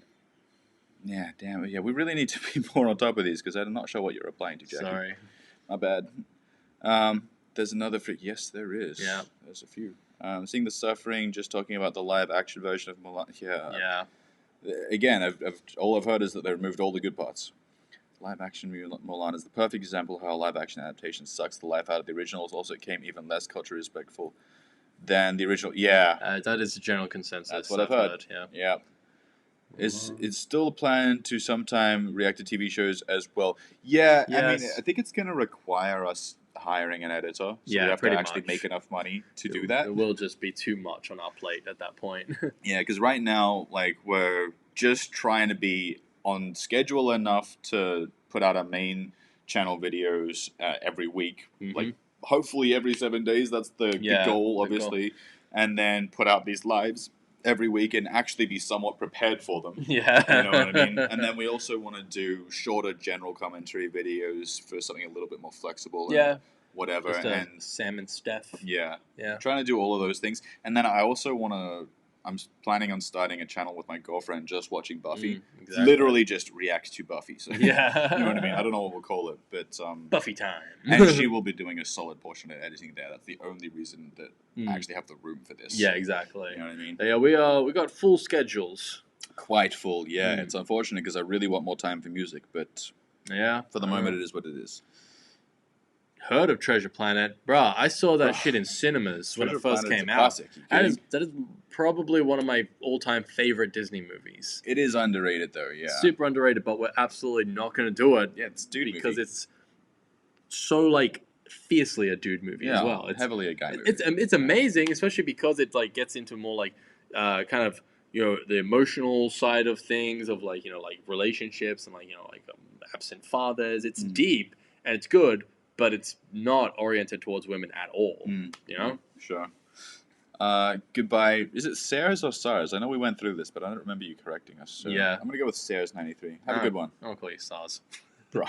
Yeah, damn it. Yeah, we really need to be more on top of these because I'm not sure what you're replying to, Jackie. Sorry. My bad. There's another freak. Yes, there is. Yeah. There's a few. Seeing the Suffering, just talking about the live action version of Mulan. Yeah. Yeah. Again, all I've heard is that they removed all the good parts. Live action Mulan is the perfect example of how live action adaptation sucks the life out of the originals. Also, it came even less culturally respectful than the original. Yeah. That is the general consensus. That's what I've heard. Yeah. Yeah. It's still a plan to sometime react to TV shows as well. Yeah, I mean, Yes. I think it's going to require us hiring an editor. So Yeah, we have to pretty actually much. make enough money to do that. It will just be too much on our plate at that point. Yeah, because right now, like, we're just trying to be on schedule enough to put out our main channel videos every week. Mhm. Like, hopefully every 7 days. That's the Yeah, goal, the obviously. And then put out these lives every week and actually be somewhat prepared for them. Yeah. You know what I mean? And then we also want to do shorter general commentary videos for something a little bit more flexible. And Yeah. whatever. Just And Sam and Steph. yeah, Yeah. trying to do all of those things. And then I also want to. I'm planning on starting a channel with my girlfriend, just watching Buffy. Exactly. Literally just react to Buffy. So Yeah. you know what I mean? I don't know what we'll call it, but Buffy time. and she will be doing a solid portion of editing there. That's the only reason that I actually have the room for this. Yeah, exactly. You know what I mean? Yeah, we got full schedules. Quite full, yeah. Mm. It's unfortunate because I really want more time for music, but Yeah. for the moment, it is what it is. Heard of Treasure Planet? Bruh, I saw that shit in cinemas when it Treasure first Planet's came a out. classic. You kidding? That is probably one of my all-time favorite Disney movies. It is underrated, though. Yeah. Super underrated, but we're absolutely not going to do it Yeah, it's dude because movie. it's so like fiercely a dude movie as well. It's heavily a guy movie. it's amazing, especially because it like gets into more like kind of the emotional side of things of like like relationships and like like absent fathers. It's deep and it's good, but it's not oriented towards women at all. You know? Sure. Goodbye. Is it Sayers or SARS? I know we went through this, but I don't remember you correcting us. So Yeah. I'm going to go with Sayers 93. Have a good one. I'll call you Stars. Bro.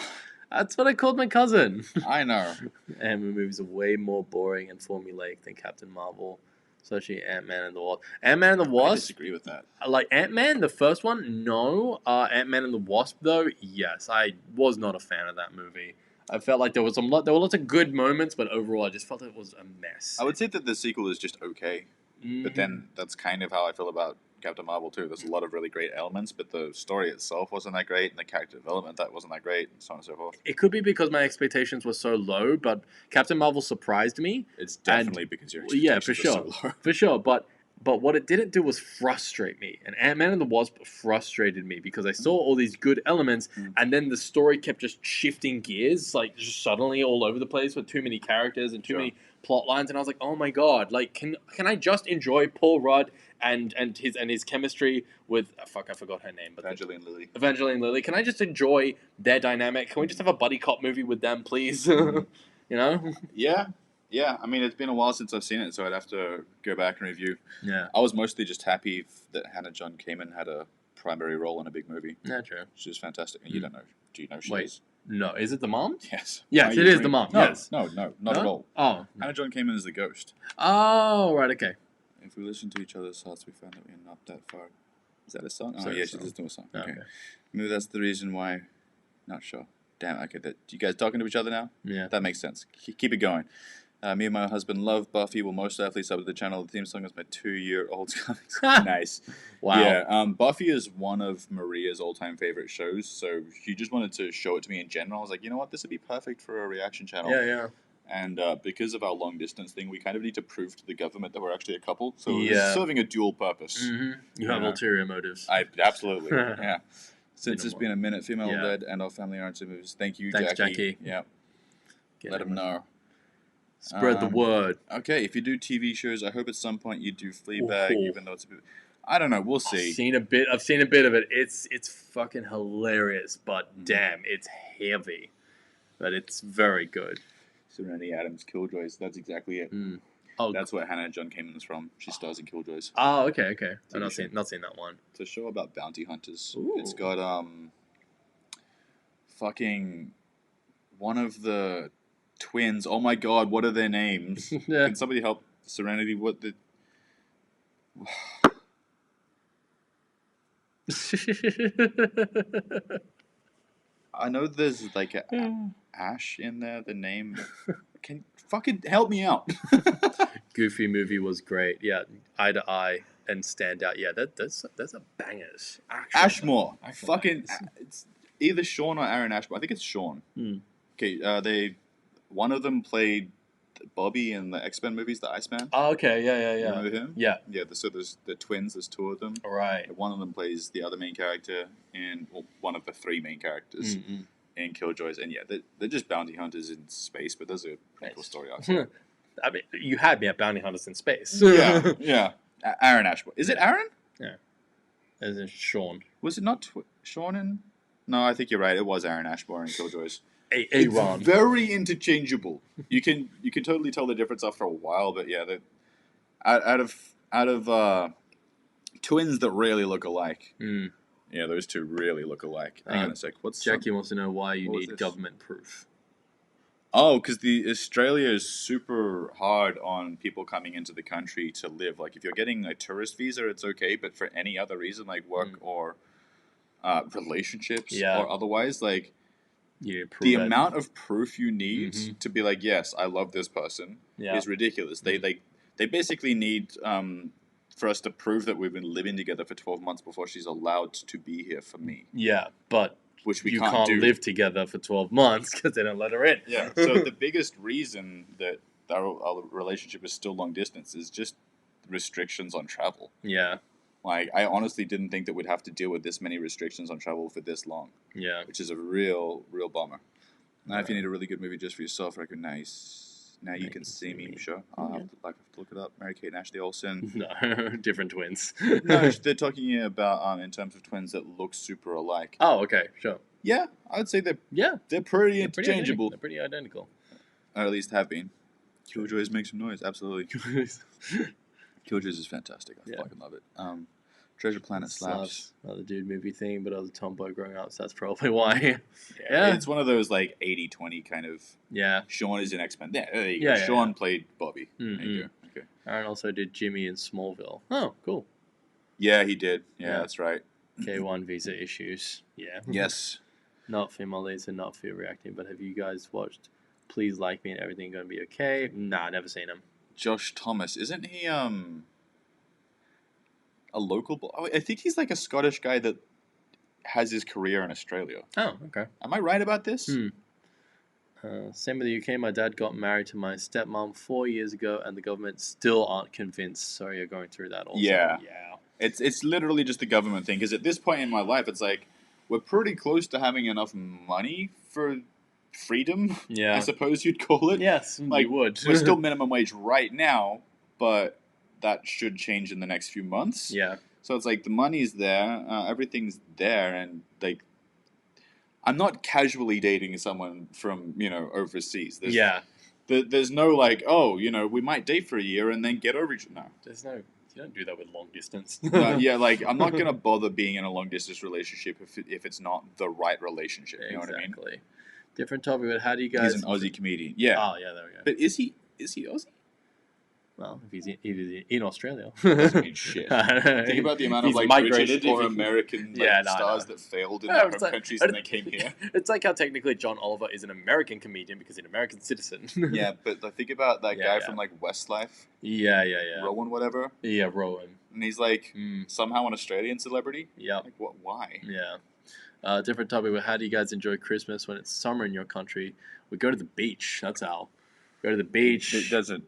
That's what I called my cousin. I know. Anime movies are way more boring and formulaic than Captain Marvel, especially Ant-Man and the Wasp. Ant-Man and the I Wasp, disagree with that. like Ant-Man, the first one, no. Ant-Man and the Wasp, though, yes. I was not a fan of that movie. I felt like there were lots of good moments, but overall, I just felt it was a mess. I would say that the sequel is just okay, but then that's kind of how I feel about Captain Marvel too. There's a lot of really great elements, but the story itself wasn't that great, and the character development that wasn't that great, and so on and so forth. It could be because my expectations were so low, but Captain Marvel surprised me. It's definitely because your Yeah, expectations for are sure, so low. for sure. But what it didn't do was frustrate me. And Ant-Man and the Wasp frustrated me because I saw all these good elements, and then the story kept just shifting gears, like just suddenly all over the place with too many characters and too many plot lines. And I was like, oh my god, like can I just enjoy Paul Rudd and his chemistry with I forgot her name, but Evangeline Lilly. Evangeline Lilly. Can I just enjoy their dynamic? Can we just have a buddy cop movie with them, please? You know? Yeah. I mean, it's been a while since I've seen it, so I'd have to go back and review. Yeah. I was mostly just happy that Hannah John Kamen had a primary role in a big movie. Yeah, true. She was fantastic. And you don't know. Do you know she Wait. is? No, is it the mom? Yes. Yes, Are it you is the agreeing? mom. No, Yes. No, not at all. Oh. Hannah John Kamen is the ghost. Oh, right, okay. If we listen to each other's hearts, we find that we are not that far. Is that a song? Is Oh, that yeah, a she song? does do a song. Oh, Okay. okay. Maybe that's the reason why. Not sure. Damn, okay. You guys talking to each other now? Yeah. That makes sense. Keep it going. Me and my husband love Buffy. We'll most definitely sub to the channel. The theme song is my 2-year-old's comics. Nice. Wow. Yeah. Buffy is one of Maria's all-time favorite shows, so she just wanted to show it to me in general. I was like, you know what? This would be perfect for a reaction channel. Yeah, yeah. And because of our long distance thing, we kind of need to prove to the government that we're actually a couple. So Yeah. it's serving a dual purpose. You have ulterior motives. Absolutely, yeah. Since it's Minimal. been a minute, female Yeah. led, and our family oriented movies. Thank you, Thanks, Jackie. Jackie. Yeah. Get Let them know. Spread the word. Okay, if you do TV shows, I hope at some point you do Fleabag, Ooh. even though it's a bit. I don't know. We'll I've see. seen a bit of it. It's fucking hilarious, but damn, it's heavy. But it's very good. Serenity Adams, Killjoys. That's exactly it. Oh, That's where Hannah John Kamen's from. She stars in Killjoys. Oh, okay. I've TV not seen that one. It's a show about bounty hunters. Ooh. It's got fucking one of the twins. Oh my god, what are their names? Yeah. Can somebody help Serenity? What the? I know there's like a Ash in there. The name. Can fucking help me out? Goofy movie was great. Yeah, Eye to Eye and Stand Out. Yeah, that's a bangers. Ashmore. Actual Fucking. bangers. It's either Sean or Aaron Ashmore. I think it's Sean. Okay. One of them played Bobby in the X-Men movies, the Iceman. Oh, okay. Yeah. You remember him? Yeah. Yeah. So there's the twins. There's two of them. Right. One of them plays the other main character in one of the three main characters in Killjoys, and yeah, they're just bounty hunters in space. But there's a pretty cool story arc. I mean, you had me at Bounty Hunters in Space. yeah. Aaron Ashmore. Is it Aaron? Yeah. As in Sean. Was it not Sean in? No, I think you're right. It was Aaron Ashmore in Killjoys. Aaron. It's very interchangeable. You can totally tell the difference after a while, but yeah, out of twins that really look alike. Yeah, those two really look alike. Hang on a sec. Jackie wants to know why you what was need this? government proof. Oh, because the Australia is super hard on people coming into the country to live. Like, if you're getting a tourist visa, it's okay, but for any other reason, like work or relationships or otherwise, like, the amount of proof you need to be like, yes, I love this person is ridiculous. They basically need for us to prove that we've been living together for 12 months before she's allowed to be here for me. Yeah, but which we you can't do. live together for 12 months because they don't let her in. Yeah. So the biggest reason that our relationship is still long distance is just restrictions on travel. Yeah. Like, I honestly didn't think that we'd have to deal with this many restrictions on travel for this long. Yeah. Which is a real bummer. Now, if you need a really good movie just for yourself, recognize. Now you can see me, sure. I'll have to look it up. Mary-Kate and Ashley Olsen. No, different twins. No, they're talking about in terms of twins that look super alike. Oh, okay, sure. Yeah, I would say they're pretty interchangeable. They're pretty identical. Or at least have been. Killjoys make some noise, absolutely. Killjoys is fantastic. I fucking love it. Treasure Planet slaps. Another dude movie thing, but I was a tomboy growing up, so that's probably why. Yeah. It's one of those like 80-20 kind of. Yeah. Sean is in X-Men. Yeah, there you go. Sean played Bobby. There you go. Okay. Aaron also did Jimmy in Smallville. Oh, cool. Yeah, he did. Yeah, that's right. K1 visa issues. Yeah. Yes. Not female leads and not fear reacting, but have you guys watched Please Like Me and Everything Gonna Be Okay? Nah, never seen him. Josh Thomas, isn't he a local? I think he's like a Scottish guy that has his career in Australia. Oh, okay. Am I right about this? Same with the UK. My dad got married to my stepmom 4 years ago, and the government still aren't convinced. Sorry, you're going through that also. Yeah. It's literally just the government thing. Because at this point in my life, it's like we're pretty close to having enough money for freedom. Yeah. I suppose you'd call it. Yes, like, you would. We're still minimum wage right now, but that should change in the next few months. Yeah. So it's like the money's there, everything's there, and like I'm not casually dating someone from overseas. There's no like, oh, we might date for a year and then get over each other. No, you don't do that with long distance. Yeah, like I'm not gonna bother being in a long distance relationship if it's not the right relationship. You know what I mean? Exactly. Different topic, but how do you guys? He's an Aussie comedian. Yeah. Oh yeah, there we go. But is he Aussie? Well, if he's in Australia, doesn't mean shit. Think about the amount of like British or American stars that failed in their home countries and they came here. It's like how technically John Oliver is an American comedian because he's an American citizen. Yeah, but think about that guy from like Westlife. Yeah. Rowan, whatever. Yeah, Rowan. And he's like somehow an Australian celebrity. Yeah. Like what? Why? Yeah. Different topic. But how do you guys enjoy Christmas when it's summer in your country? We go to the beach. That's how. go to the beach. It doesn't.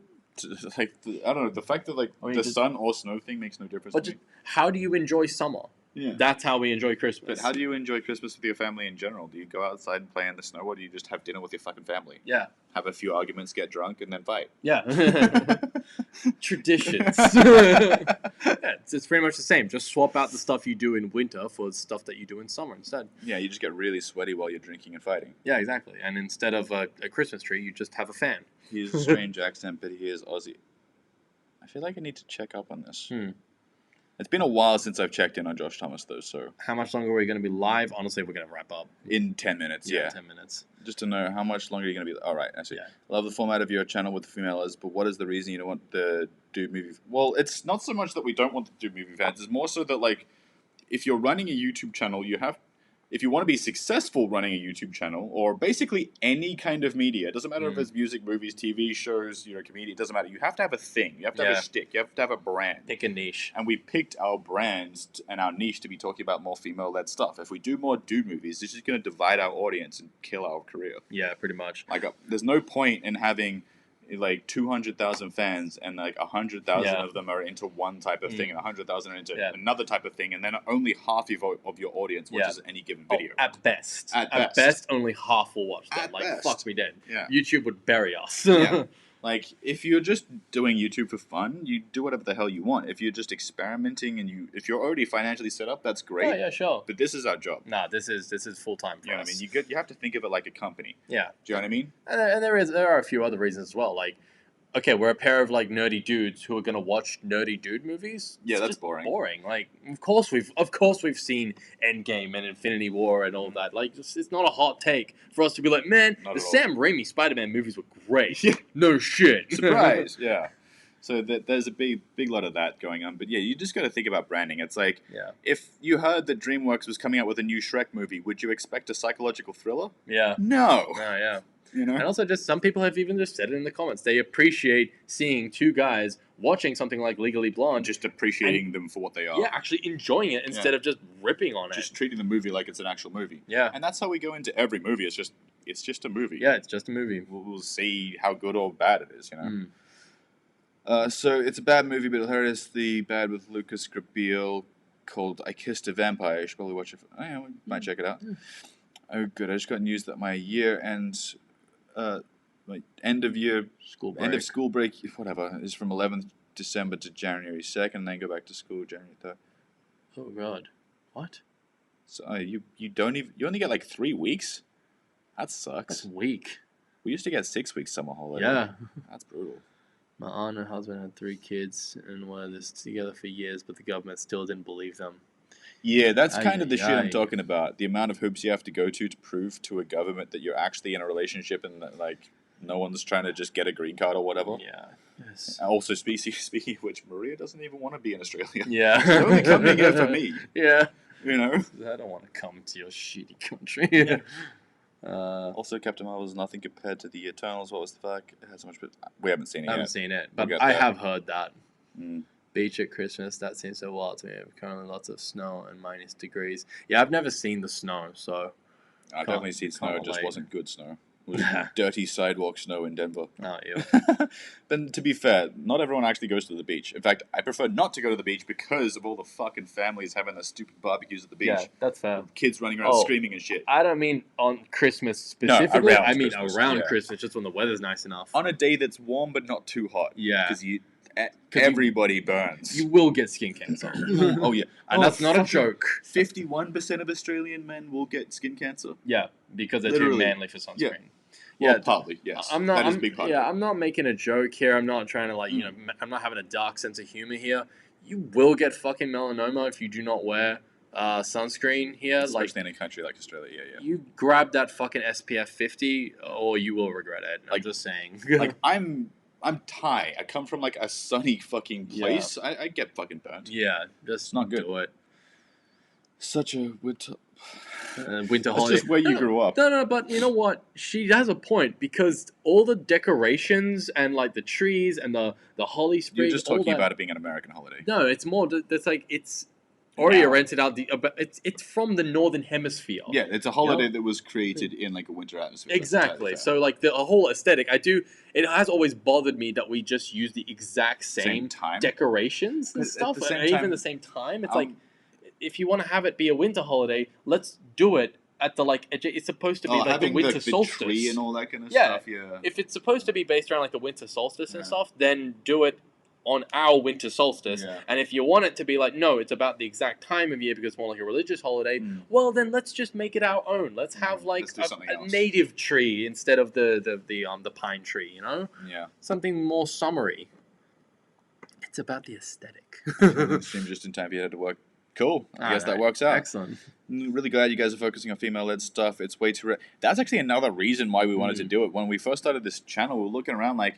Like I don't know. The fact that like the sun or snow thing makes no difference. But to me. how do you enjoy summer? Yeah. That's how we enjoy Christmas. But how do you enjoy Christmas with your family in general? Do you go outside and play in the snow, or do you just have dinner with your fucking family? Yeah. Have a few arguments, get drunk, and then fight. Yeah. Traditions. Yeah, it's pretty much the same. Just swap out the stuff you do in winter for the stuff that you do in summer instead. Yeah, you just get really sweaty while you're drinking and fighting. Yeah, exactly. And instead of a Christmas tree, you just have a fan. He has a strange accent, but he is Aussie. I feel like I need to check up on this. It's been a while since I've checked in on Josh Thomas, though, so... How much longer are we going to be live? Honestly, we're going to wrap up. In 10 minutes, yeah. 10 minutes. Just to know how much longer you're going to be... All right, I see. Yeah. Love the format of your channel with the females, but what is the reason you don't want the dude movie... Well, it's not so much that we don't want the dude movie fans. It's more so that, like, if you're running a YouTube channel, you have... If you want to be successful running a YouTube channel, or basically any kind of media, it doesn't matter if it's music, movies, TV shows, comedy, it doesn't matter. You have to have a thing. You have to have a shtick. You have to have a brand. Pick a niche. And we picked our brands and our niche to be talking about more female-led stuff. If we do more dude movies, this is going to divide our audience and kill our career. Yeah, pretty much. Like, there's no point in having... like 200,000 fans and like 100,000 of them are into one type of thing and 100,000 are into another type of thing, and then only half of your audience watches any given video. At best. At best, only half will watch that. Like, fuck me dead. Yeah. YouTube would bury us. Yeah. Like, if you're just doing YouTube for fun, you do whatever the hell you want. If you're just experimenting and if you're already financially set up, that's great. Yeah, sure. But this is our job. Nah, this is full time for us. You know what I mean? You have to think of it like a company. Yeah. Do you know what I mean? And there are a few other reasons as well. Like, okay, we're a pair of like nerdy dudes who are gonna watch nerdy dude movies. Yeah, that's boring. Boring. Like, of course we've seen Endgame and Infinity War and all that. Like, it's not a hot take for us to be like, man, the Sam Raimi Spider-Man movies were great. No shit. Surprise. Yeah. So there's a big lot of that going on. But yeah, you just got to think about branding. It's like, if you heard that DreamWorks was coming out with a new Shrek movie, would you expect a psychological thriller? Yeah. No. No, yeah. You know? And also, just some people have even just said it in the comments. They appreciate seeing two guys watching something like Legally Blonde. Just appreciating them for what they are. Yeah, actually enjoying it instead of just ripping on it. Just treating the movie like it's an actual movie. Yeah. And that's how we go into every movie. It's just a movie. Yeah, it's just a movie. We'll see how good or bad it is, you know? So it's a bad movie, but hilariously bad with Lucas Grabeel called I Kissed a Vampire. You should probably watch it. We might check it out. Oh, good. I just got news that my year ends... like end of school break, whatever, is from 11th December to January 2nd, and then go back to school January 3rd. Oh god, what? So you only get like 3 weeks. That sucks. That's weak. We used to get 6 weeks summer holiday. Yeah, that's brutal. My aunt and husband had 3 kids and were this together for years, but the government still didn't believe them. Yeah, that's kind of the shit I'm talking about. The amount of hoops you have to go to prove to a government that you're actually in a relationship and that, like, no one's trying to just get a green card or whatever. Yeah. Yes. Also, speaking of which, Maria doesn't even want to be in Australia. Yeah. She's only coming here for me. Yeah. You know? I don't want to come to your shitty country. Yeah. Also, Captain Marvel is nothing compared to the Eternals. What was the fuck? It has so much, but we haven't seen it yet. I haven't seen it, but I have heard that. Beach at Christmas, that seems so wild to me. Currently lots of snow and minus degrees. Yeah, I've never seen the snow, so... I've definitely seen snow, it just wasn't good snow. It was dirty sidewalk snow in Denver. Oh, ew. But to be fair, not everyone actually goes to the beach. In fact, I prefer not to go to the beach because of all the fucking families having their stupid barbecues at the beach. Yeah, that's fair. Kids running around screaming and shit. I don't mean on Christmas specifically. No, I mean around Christmas, just when the weather's nice enough. On a day that's warm but not too hot. Yeah. Because everybody burns. You will get skin cancer. Oh, yeah. And that's not a joke. 51% of Australian men will get skin cancer. Yeah, because they're too manly for sunscreen. Yeah. Well, partly, yes. That is a big part. Yeah, I'm not making a joke here. I'm not trying to, like, I'm not having a dark sense of humor here. You will get fucking melanoma if you do not wear sunscreen here. Especially in a country like Australia, yeah. You grab that fucking SPF 50 or you will regret it. I'm just saying. Like, I'm Thai. I come from, like, a sunny fucking place. Yeah. I get fucking burnt. Yeah, just not good. Do it. Such a winter holiday. That's just where you grew up. No, but you know what? She has a point because all the decorations and like the trees and the holly sprig. You're just talking about it being an American holiday. No, it's more. That's like it's Or you now. rent it out. But it's from the northern hemisphere. Yeah, it's a holiday that was created in like a winter atmosphere. Exactly. So like the whole aesthetic, it has always bothered me that we just use the exact same time decorations and But at stuff, the same and time, even the same time. It's like, if you want to have it be a winter holiday, let's do it at the like. It's supposed to be like the winter solstice, the tree and all that kind of Yeah. stuff. Yeah. If it's supposed to be based around like the winter solstice and stuff, then do it on our winter solstice. Yeah. And if you want it to be like, no, it's about the exact time of year because it's more like a religious holiday, well, then let's just make it our own. Let's have like a native tree instead of the pine tree, you know? Yeah. Something more summery. It's about the aesthetic. Seems just in time for you to head to work. Cool. I guess that works out. Excellent. Really glad you guys are focusing on female-led stuff. It's way too rare. That's actually another reason why we wanted to do it. When we first started this channel, we were looking around like,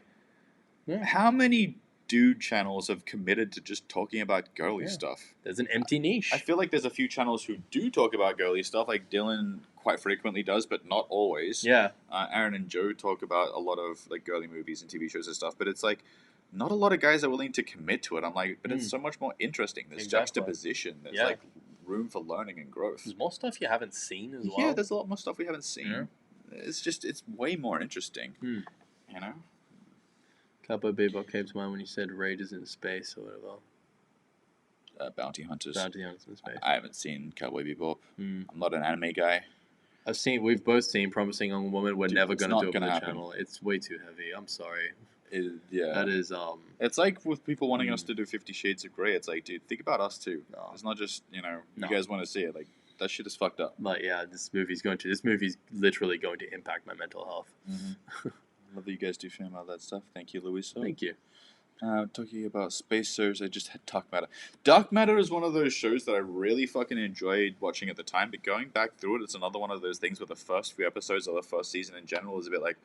how many dude channels have committed to just talking about girly stuff? There's an empty niche. I feel like there's a few channels who do talk about girly stuff, like Dylan quite frequently does, but not always. Yeah. Aaron and Joe talk about a lot of like girly movies and TV shows and stuff, but it's like not a lot of guys are willing to commit to it. I'm like, but it's so much more interesting. There's juxtaposition. There's like room for learning and growth. There's more stuff you haven't seen as well. Yeah, there's a lot more stuff we haven't seen. Yeah. It's way more interesting. You know? Cowboy Bebop came to mind when you said Raiders in Space or whatever. Bounty Hunters. Bounty Hunters in Space. I haven't seen Cowboy Bebop. I'm not an anime guy. We've both seen Promising Young Woman. We're never going to do it on the channel. It's way too heavy. I'm sorry. That is It's like with people wanting us to do 50 Shades of Grey. It's like, dude, think about us too. It's not just you guys want to see it. Like that shit is fucked up. But yeah, this movie's literally going to impact my mental health. Love that you guys do film about that stuff. Thank you, Louis. Thank you. Talking about space shows, I just had Dark Matter. Dark Matter is one of those shows that I really fucking enjoyed watching at the time, but going back through it, it's another one of those things where the first few episodes of the first season in general is a bit like,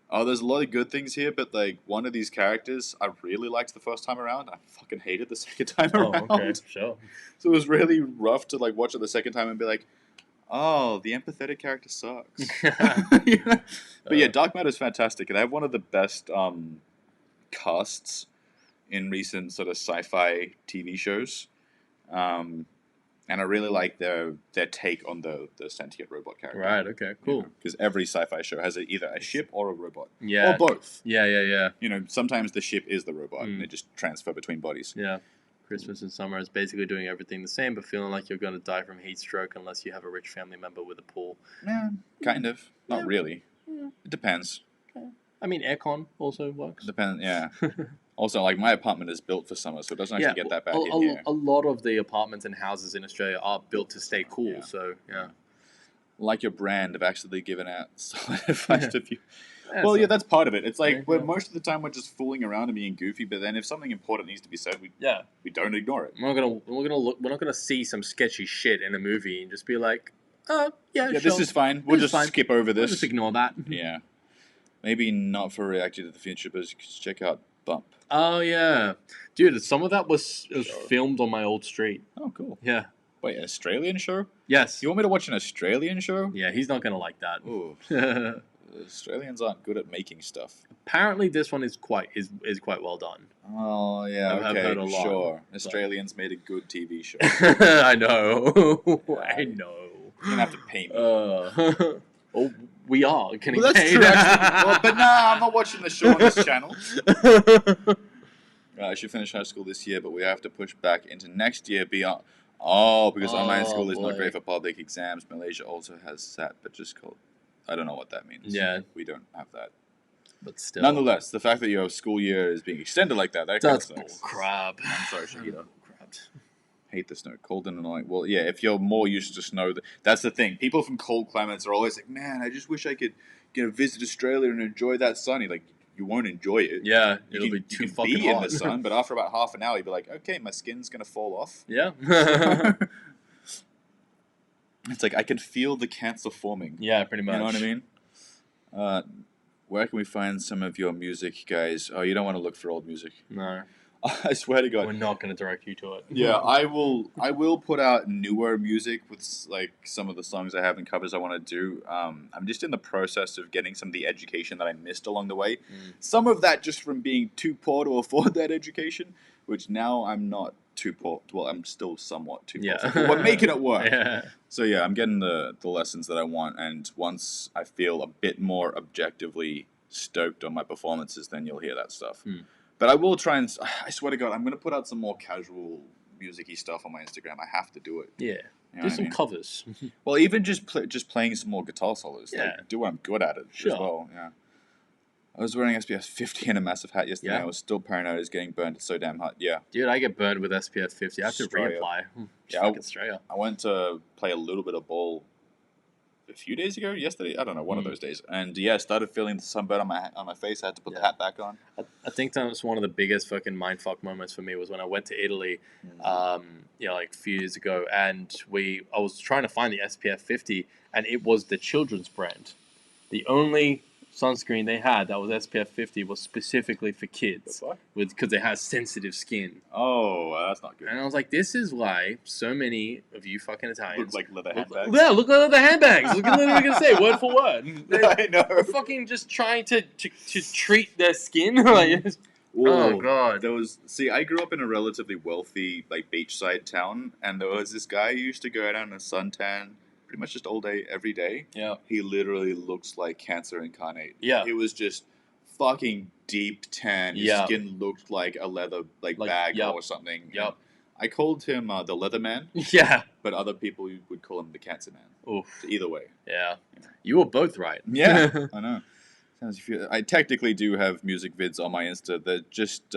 oh, there's a lot of good things here, but like one of these characters I really liked the first time around, I fucking hated the second time around. Okay, sure. So it was really rough to like watch it the second time and be like, oh, the empathetic character sucks. But yeah, Dark Matter is fantastic, and they have one of the best casts in recent sort of sci-fi TV shows. And I really like their take on the sentient robot character. Right, okay, cool. Because every sci-fi show has either a ship or a robot. Yeah. Or both. Yeah. Sometimes the ship is the robot, and they just transfer between bodies. Yeah. Christmas and summer is basically doing everything the same, but feeling like you're going to die from heat stroke unless you have a rich family member with a pool. Yeah, kind of. Not really. Yeah. It depends. Okay. I mean, aircon also works. Depends, yeah. Also, like, my apartment is built for summer, so it doesn't actually get that bad in here. A lot of the apartments and houses in Australia are built to stay cool, so, yeah. Like your brand, I've actually given out solid advice to you. Well, yeah, that's part of it. It's like, most of the time we're just fooling around and being goofy, but then if something important needs to be said, we don't ignore it. We're not gonna see some sketchy shit in a movie and just be like, sure. This is fine. We'll just skip over this. We'll just ignore that. Yeah. Maybe not for Reacting to the Future, but just check out Bump. Oh, yeah. Dude, some of that was filmed on my old street. Oh, cool. Yeah. Wait, an Australian show? Yes. You want me to watch an Australian show? Yeah, he's not going to like that. Ooh. Australians aren't good at making stuff. Apparently, this one is quite well done. Oh, yeah, I've heard a lot, sure. Australians made a good TV show. I know. I know. You're going to have to pay me. Oh, we are. Well, that's true, actually. But nah, I'm not watching the show on this channel. I should finish high school this year, but we have to push back into next year beyond. Oh, because online school is not great for public exams. Malaysia also has SAT, but just called. I don't know what that means. Yeah. We don't have that. But still. Nonetheless, the fact that your school year is being extended like that that's kind of sucks. Crap. I'm sorry, Shahida. Hate the snow. Cold and annoying. Well, yeah, if you're more used to snow, that's the thing. People from cold climates are always like, man, I just wish I could visit Australia and enjoy that sun. Like, you won't enjoy it. Yeah, it'll be too fucking hot. You can be in the sun, but after about half an hour, you'll be like, okay, my skin's going to fall off. Yeah. It's like, I can feel the cancer forming. Yeah, pretty much. You know what I mean? Where can we find some of your music, guys? Oh, you don't want to look for old music. No. I swear to God. We're not going to direct you to it. Yeah, I will put out newer music with like some of the songs I have and covers I want to do. I'm just in the process of getting some of the education that I missed along the way. Some of that just from being too poor to afford that education, which now I'm not too poor. Well, I'm still somewhat too Yeah. powerful, but we're making it work. Yeah. So yeah, I'm getting the lessons that I want, and once I feel a bit more objectively stoked on my performances, then you'll hear that stuff. But I will try and, I swear to God, I'm going to put out some more casual music-y stuff on my Instagram. I have to do it. Yeah. You know Do what I some mean? covers. Well, even just playing some more guitar solos. Yeah. Like, do what I'm good at it as well. Yeah. I was wearing SPF 50 and a massive hat yesterday. Yeah. I was still paranoid as getting burned. It's so damn hot. Yeah. Dude, I get burned with SPF 50. I have to Australia. reapply. Yeah, Fucking Australia. I went to play a little bit of ball a few days ago, yesterday, I don't know, one of those days, and yeah, started feeling the sunburn on my face. I had to put the hat back on. I think that was one of the biggest fucking mindfuck moments for me was when I went to Italy, like a few years ago, and I was trying to find the SPF 50, and it was the children's brand. The only sunscreen they had that was SPF 50 was specifically for kids, because it has sensitive skin. Oh, that's not good. And I was like, this is why so many of you fucking Italians look like leather handbags. Yeah, look at leather handbags. Look at what we're gonna say, word for word. I know. They're fucking just trying to treat their skin. Oh god. See, I grew up in a relatively wealthy, like, beachside town, and there was this guy who used to go out on a suntan pretty much just all day, every day. Yeah. He literally looks like cancer incarnate. Yeah. He was just fucking deep tan. His skin looked like a leather bag or something. Yep. I called him the leather man. Yeah. But other people would call him the cancer man. Oof. So either way. Yeah. You were both right. Yeah. I know. I technically do have music vids on my Insta that just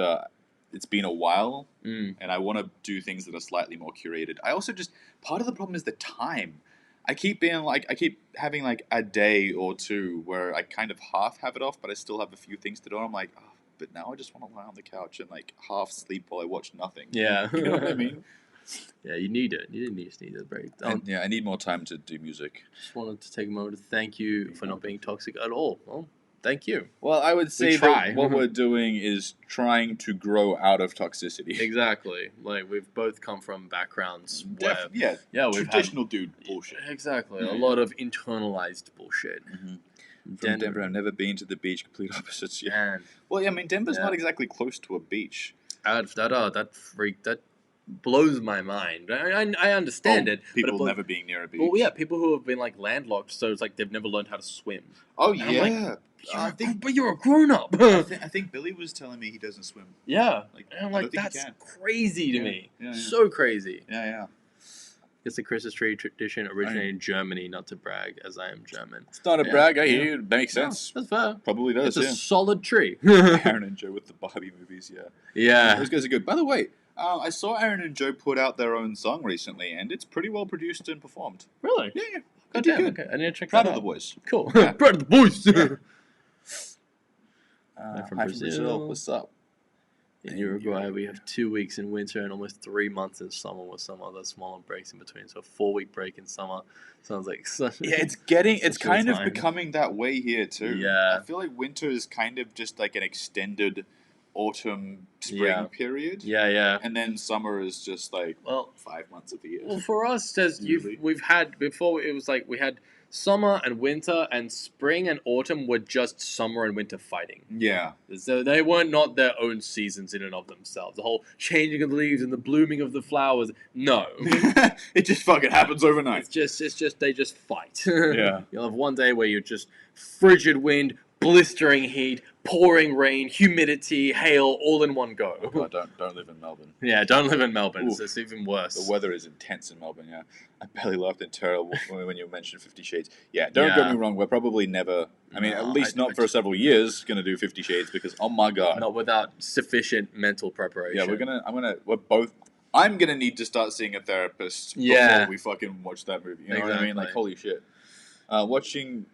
it's been a while, and I want to do things that are slightly more curated. I also part of the problem is the time. I keep having like a day or two where I kind of half have it off, but I still have a few things to do. And I'm like, oh, but now I just want to lie on the couch and like half sleep while I watch nothing. Yeah. You know what I mean? Yeah, you need it. You just need a break. I need more time to do music. Just wanted to take a moment to thank you for not being toxic at all. Well, thank you. Well, I would say that what we're doing is trying to grow out of toxicity. Exactly. Like, we've both come from backgrounds where... we've traditional dude bullshit. Exactly. A lot of internalized bullshit. From Denver, I've never been to the beach. Complete opposites. Yeah. Well, I mean, Denver's not exactly close to a beach. That blows my mind. I understand it. People never being near a beach. Well, yeah, people who have been like landlocked, so it's like they've never learned how to swim. Oh, and yeah. But you're a grown up. I think Billy was telling me he doesn't swim. Yeah. Like, and I'm like, that's crazy to me. Yeah. So crazy. Yeah. It's the Christmas tree tradition originated in Germany, not to brag, as I am German. It's not a brag, I hear you. It makes sense. That's fair. Probably does, It's a solid tree. Aaron and Joe with the Barbie movies, Yeah. Those guys are good. By the way, I saw Aaron and Joe put out their own song recently, and it's pretty well produced and performed. Really? Yeah. They did good. Okay. I need to check Proud that of out. the boys. Cool. Yeah. Proud of the boys. From Brazil. What's up? In Uruguay, we have 2 weeks in winter and almost 3 months in summer with some other smaller breaks in between. So a 4-week break in summer sounds like such it's kind of becoming that way here too. Yeah. I feel like winter is kind of just like an extended autumn spring period. Yeah. And then summer is just like 5 months of the year. Well, for us, we've had before it was like we had summer and winter, and spring and autumn were just summer and winter fighting. Yeah. So they were not their own seasons in and of themselves. The whole changing of the leaves and the blooming of the flowers. No. It just fucking happens overnight. It's just they just fight. Yeah. You'll have one day where you're just frigid wind, blistering heat, pouring rain, humidity, hail, all in one go. Oh God, don't live in Melbourne. Yeah, don't live in Melbourne. It's even worse. The weather is intense in Melbourne, yeah. I barely laughed in terrible when you mentioned 50 Shades. Yeah, don't get me wrong, we're probably never, at least not for several years, going to do 50 Shades because, oh my God. Not without sufficient mental preparation. Yeah, I'm going to need to start seeing a therapist before we fucking watch that movie. You know what I mean? Like, holy shit. Watching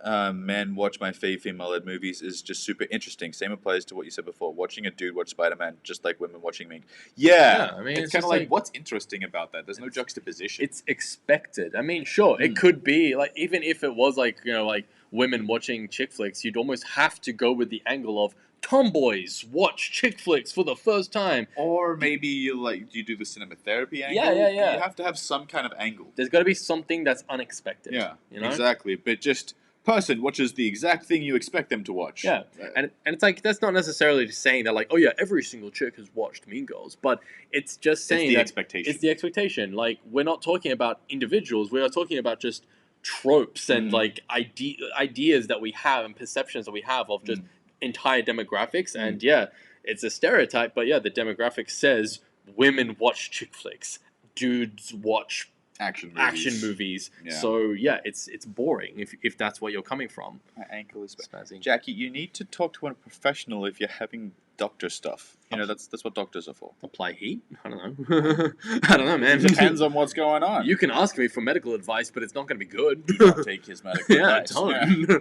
men watch my female-led movies is just super interesting. Same applies to what you said before. Watching a dude watch Spider-Man just like women watching Ming. Yeah, I mean, it's kind of like, what's interesting about that? There's no juxtaposition. It's expected. I mean, sure, it could be, like, even if it was, like, like, women watching chick flicks, you'd almost have to go with the angle of tomboys watch chick flicks for the first time. Or maybe you do the cinema therapy angle. Yeah. You have to have some kind of angle. There's got to be something that's unexpected. Yeah, you know? Exactly. But just person watches the exact thing you expect them to watch. Yeah, and it's like that's not necessarily saying that like, oh yeah, every single chick has watched Mean Girls, but it's just saying it's the that expectation. it's the expectation. Like we're not talking about individuals; we are talking about just tropes and like ideas that we have and perceptions that we have of just entire demographics. And yeah, it's a stereotype, but yeah, the demographic says women watch chick flicks, dudes watch action movies. Yeah. So yeah, it's boring if that's what you're coming from. My ankle is spazzing. Jackie, you need to talk to a professional if you're having doctor stuff. You know, that's what doctors are for. Apply heat? I don't know. I don't know, man. It depends on what's going on. You can ask me for medical advice, but it's not going to be good. You can't take his medical advice. I don't. Yeah.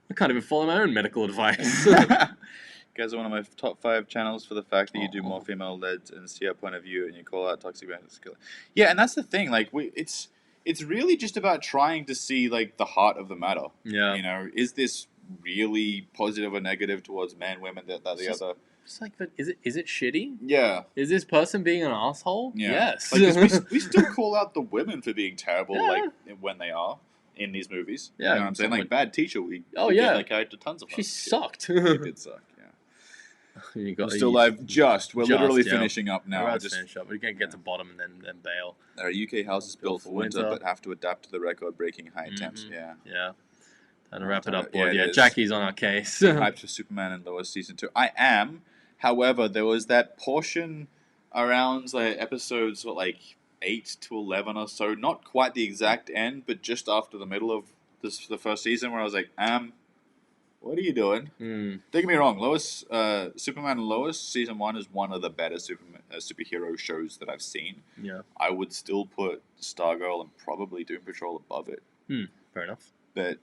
I can't even follow my own medical advice. You guys are one of my top 5 channels for the fact that you do more female-led and see our point of view and you call out toxic masculinity. Yeah, and that's the thing. Like, it's really just about trying to see like the heart of the matter. Yeah. You know, is this really positive or negative towards men, women, that the other? It's like, is it shitty? Yeah. Is this person being an asshole? Yeah. Yes. Like, 'cause we still call out the women for being terrible, like when they are in these movies. Yeah. You know what I'm saying? Like Bad Teacher, we give that character tons of She love. sucked. She did suck. I'm still live. We're literally finishing up now. We're just finish up. We're gonna get to bottom and then bail. There are UK houses built for winter, but have to adapt to the record-breaking high temps. Yeah. Yeah. Time to wrap it up, Yeah, boy. it is. Jackie's on our case. Hyped for Superman and Lois season 2. I am. However, there was that portion around like episodes 8 to 11 or so. Not quite the exact end, but just after the middle of the first season, where I was like, what are you doing? Don't get me wrong, Superman and Lois season 1 is one of the better superhero shows that I've seen. Yeah. I would still put Stargirl and probably Doom Patrol above it. Fair enough. But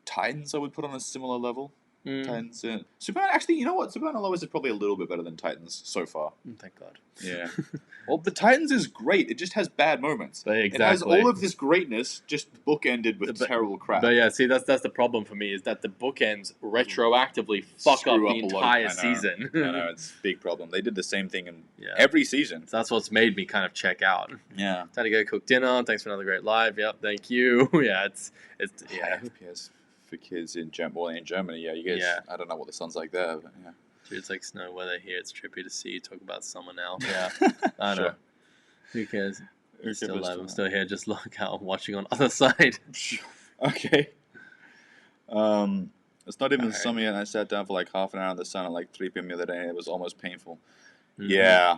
Titans I would put on a similar level. Titans, Superman. Actually, you know what? Superman and Lois is probably a little bit better than Titans so far. Thank God. Yeah. Well, but Titans is great. It just has bad moments. But It has all of this greatness just bookended with terrible crap. But yeah, see, that's the problem for me is that the bookends retroactively fuck up the entire season. I know, it's a big problem. They did the same thing in every season. So that's what's made me kind of check out. Yeah. Time to go cook dinner. Thanks for another great live. Yep, thank you. Yeah, it's FPS for kids in Germany. Yeah, you guys. Yeah. I don't know what the sun's like there, but yeah. Dude, it's like snow weather here. It's trippy to see you talk about summer now. Yeah, I know. Who cares? I'm still alive. I'm still here. Just look out. I'm watching on the other side. Okay. It's not even summer yet, and I sat down for like half an hour in the sun at like 3 p.m. the other day, and it was almost painful. Yeah.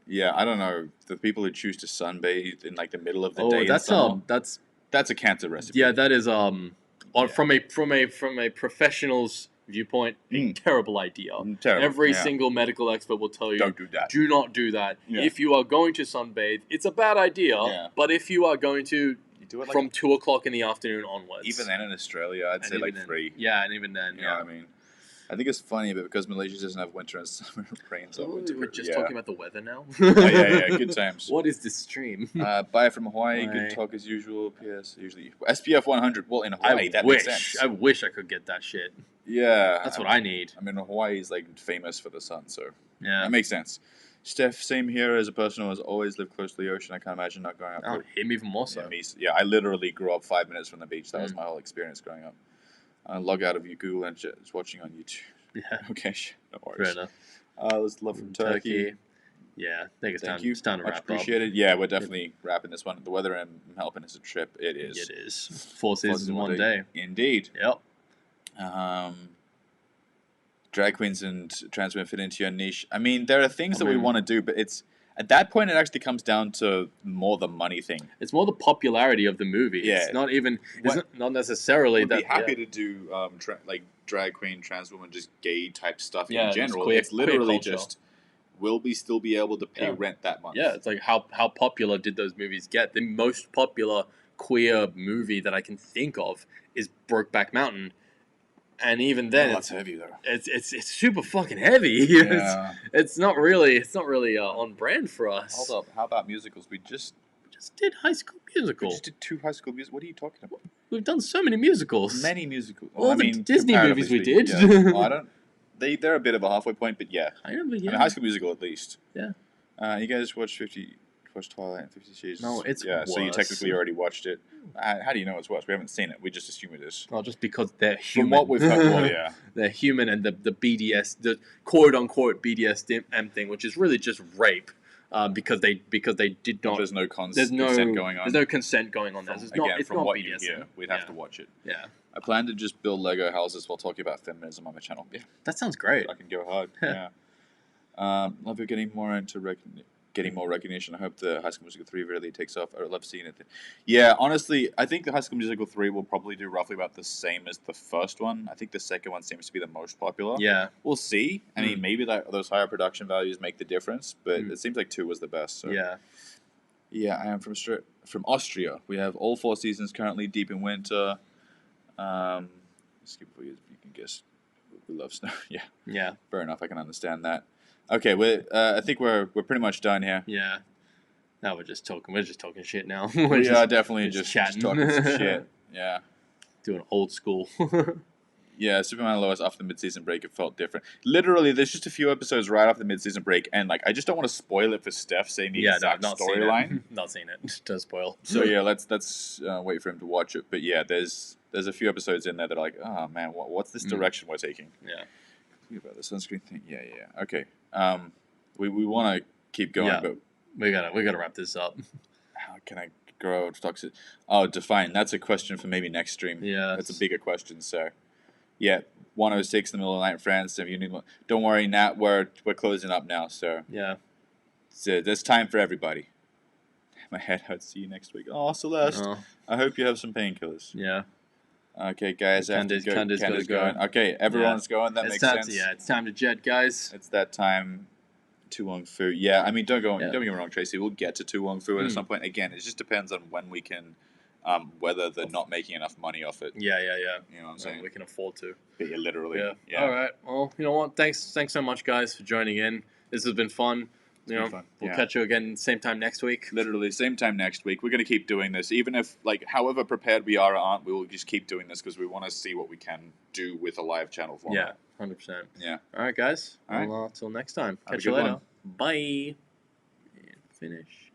Yeah, I don't know. The people who choose to sunbathe in like the middle of the day in summer, that's a cancer recipe. Yeah, that is from a professional's viewpoint, terrible idea. Terrible. Every single medical expert will tell you, don't do that. Do not do that. Yeah. If you are going to sunbathe, it's a bad idea. Yeah. But if you are going to, do it from 2 o'clock in the afternoon onwards. Even then in Australia, I'd say like 3. Yeah, and even then, you know what I mean? I think it's funny, but because Malaysia doesn't have winter and summer rains. We're just talking about the weather now. Yeah, good times. What is this stream? Bye from Hawaii. Good talk as usual. PS usually SPF 100. Well, in Hawaii, makes sense. I wish I could get that shit. Yeah, that's what I need. I mean, Hawaii is like famous for the sun, so yeah, that makes sense. Steph, same here. As a person who has always lived close to the ocean, I can't imagine not going out. Him even more so. Yeah, I literally grew up 5 minutes from the beach. That was my whole experience growing up. Log out of Google and just watching on YouTube. Yeah. Okay, no worries. Fair enough. Let's love from Turkey. Yeah, I think Thank you. It's time to wrap up. Appreciated. Yeah, we're definitely wrapping this one. The weather and helping us a trip. It is. It is. 4 seasons in one day. Indeed. Yep. Drag queens and trans women fit into your niche. I mean, there are things that we want to do, but it's at that point it actually comes down to more the money thing. It's more the popularity of the movie. Yeah. It's not even. It's not necessarily that. I'd be happy to do like drag queen, trans woman, just gay type stuff in general. It's literally just. Will we still be able to pay rent that month? Yeah, it's like how popular did those movies get? The most popular queer movie that I can think of is Brokeback Mountain. And even then, that's heavy though. It's super fucking heavy. Yeah. It's not really on brand for us. Hold up, how about musicals? We just did High School Musical. We just did 2 High School musicals. What are you talking about? We've done so many musicals. Many musicals. All the Disney movies we did. Yeah. I don't. They're a bit of a halfway point, but yeah. I mean, High School Musical at least. Yeah. You guys watched 50 watched Twilight and 50 Shades. No, it's yeah. So you worse. technically already watched it. How do you know it's worse? We haven't seen it. We just assume it is. Well, just because they're human. From what we've heard, well, yeah, they're human, and the BDS, the quote unquote BDSM thing, which is really just rape, because they did not. There's no consent going on. There's no consent going on. It's not what BDSM. you hear, we'd have to watch it. Yeah. I plan to just build Lego houses while talking about feminism on my channel. Yeah, that sounds great. I can go hard. Yeah. Love you getting more recognition. I hope the High School Musical 3 really takes off. I love seeing it. Yeah, honestly, I think the High School Musical 3 will probably do roughly about the same as the first one. I think the second one seems to be the most popular. Yeah. We'll see. I mean, maybe those higher production values make the difference, but it seems like 2 was the best. So. Yeah. Yeah, I am from Austria. We have all 4 seasons currently, deep in winter. Skip 4 years, you can guess. We love snow. Yeah. Yeah. Fair enough. I can understand that. Okay, I think we're pretty much done here. Yeah. Now we're just talking shit now. We are definitely just chatting. talking some shit. Yeah. Doing old school. Yeah, Superman and Lois after the mid-season break, it felt different. Literally, there's just a few episodes right after the mid-season break, and like I just don't want to spoil it for Steph saying the exact storyline. Not seen it. Don't spoil. So yeah, let's wait for him to watch it. But yeah, there's a few episodes in there that are like, oh man, what's this direction we're taking? Yeah. Think about the sunscreen thing. Yeah. Okay. We want to keep going, but we gotta wrap this up. How can I grow toxic? Oh, define. That's a question for maybe next stream. Yeah. That's a bigger question. So, yeah, 1:06 in the middle of the night in France. So if you need, don't worry, Nat. We're closing up now. So yeah. So there's time for everybody. My head hurts. See you next week. Oh, Celeste. Oh. I hope you have some painkillers. Yeah. Okay, guys. Candace going. Okay, everyone's going. That makes sense. Yeah, it's time to jet, guys. It's that time. Tu Wong Fu. Yeah, I mean, don't get me wrong, Tracy. We'll get to Tu Wong Fu at some point. Again, it just depends on when we can, whether they're not making enough money off it. Yeah. You know what I'm saying? We can afford to. But yeah, literally. Yeah. All right. Well, you know what? Thanks so much, guys, for joining in. This has been fun. We'll catch you again same time next week. Literally, same time next week. We're going to keep doing this. Even if, however prepared we are or aren't, we will just keep doing this because we want to see what we can do with a live channel format. Yeah, 100%. Yeah. All right, guys. All right. Till next time. Catch you later. Bye. And finish.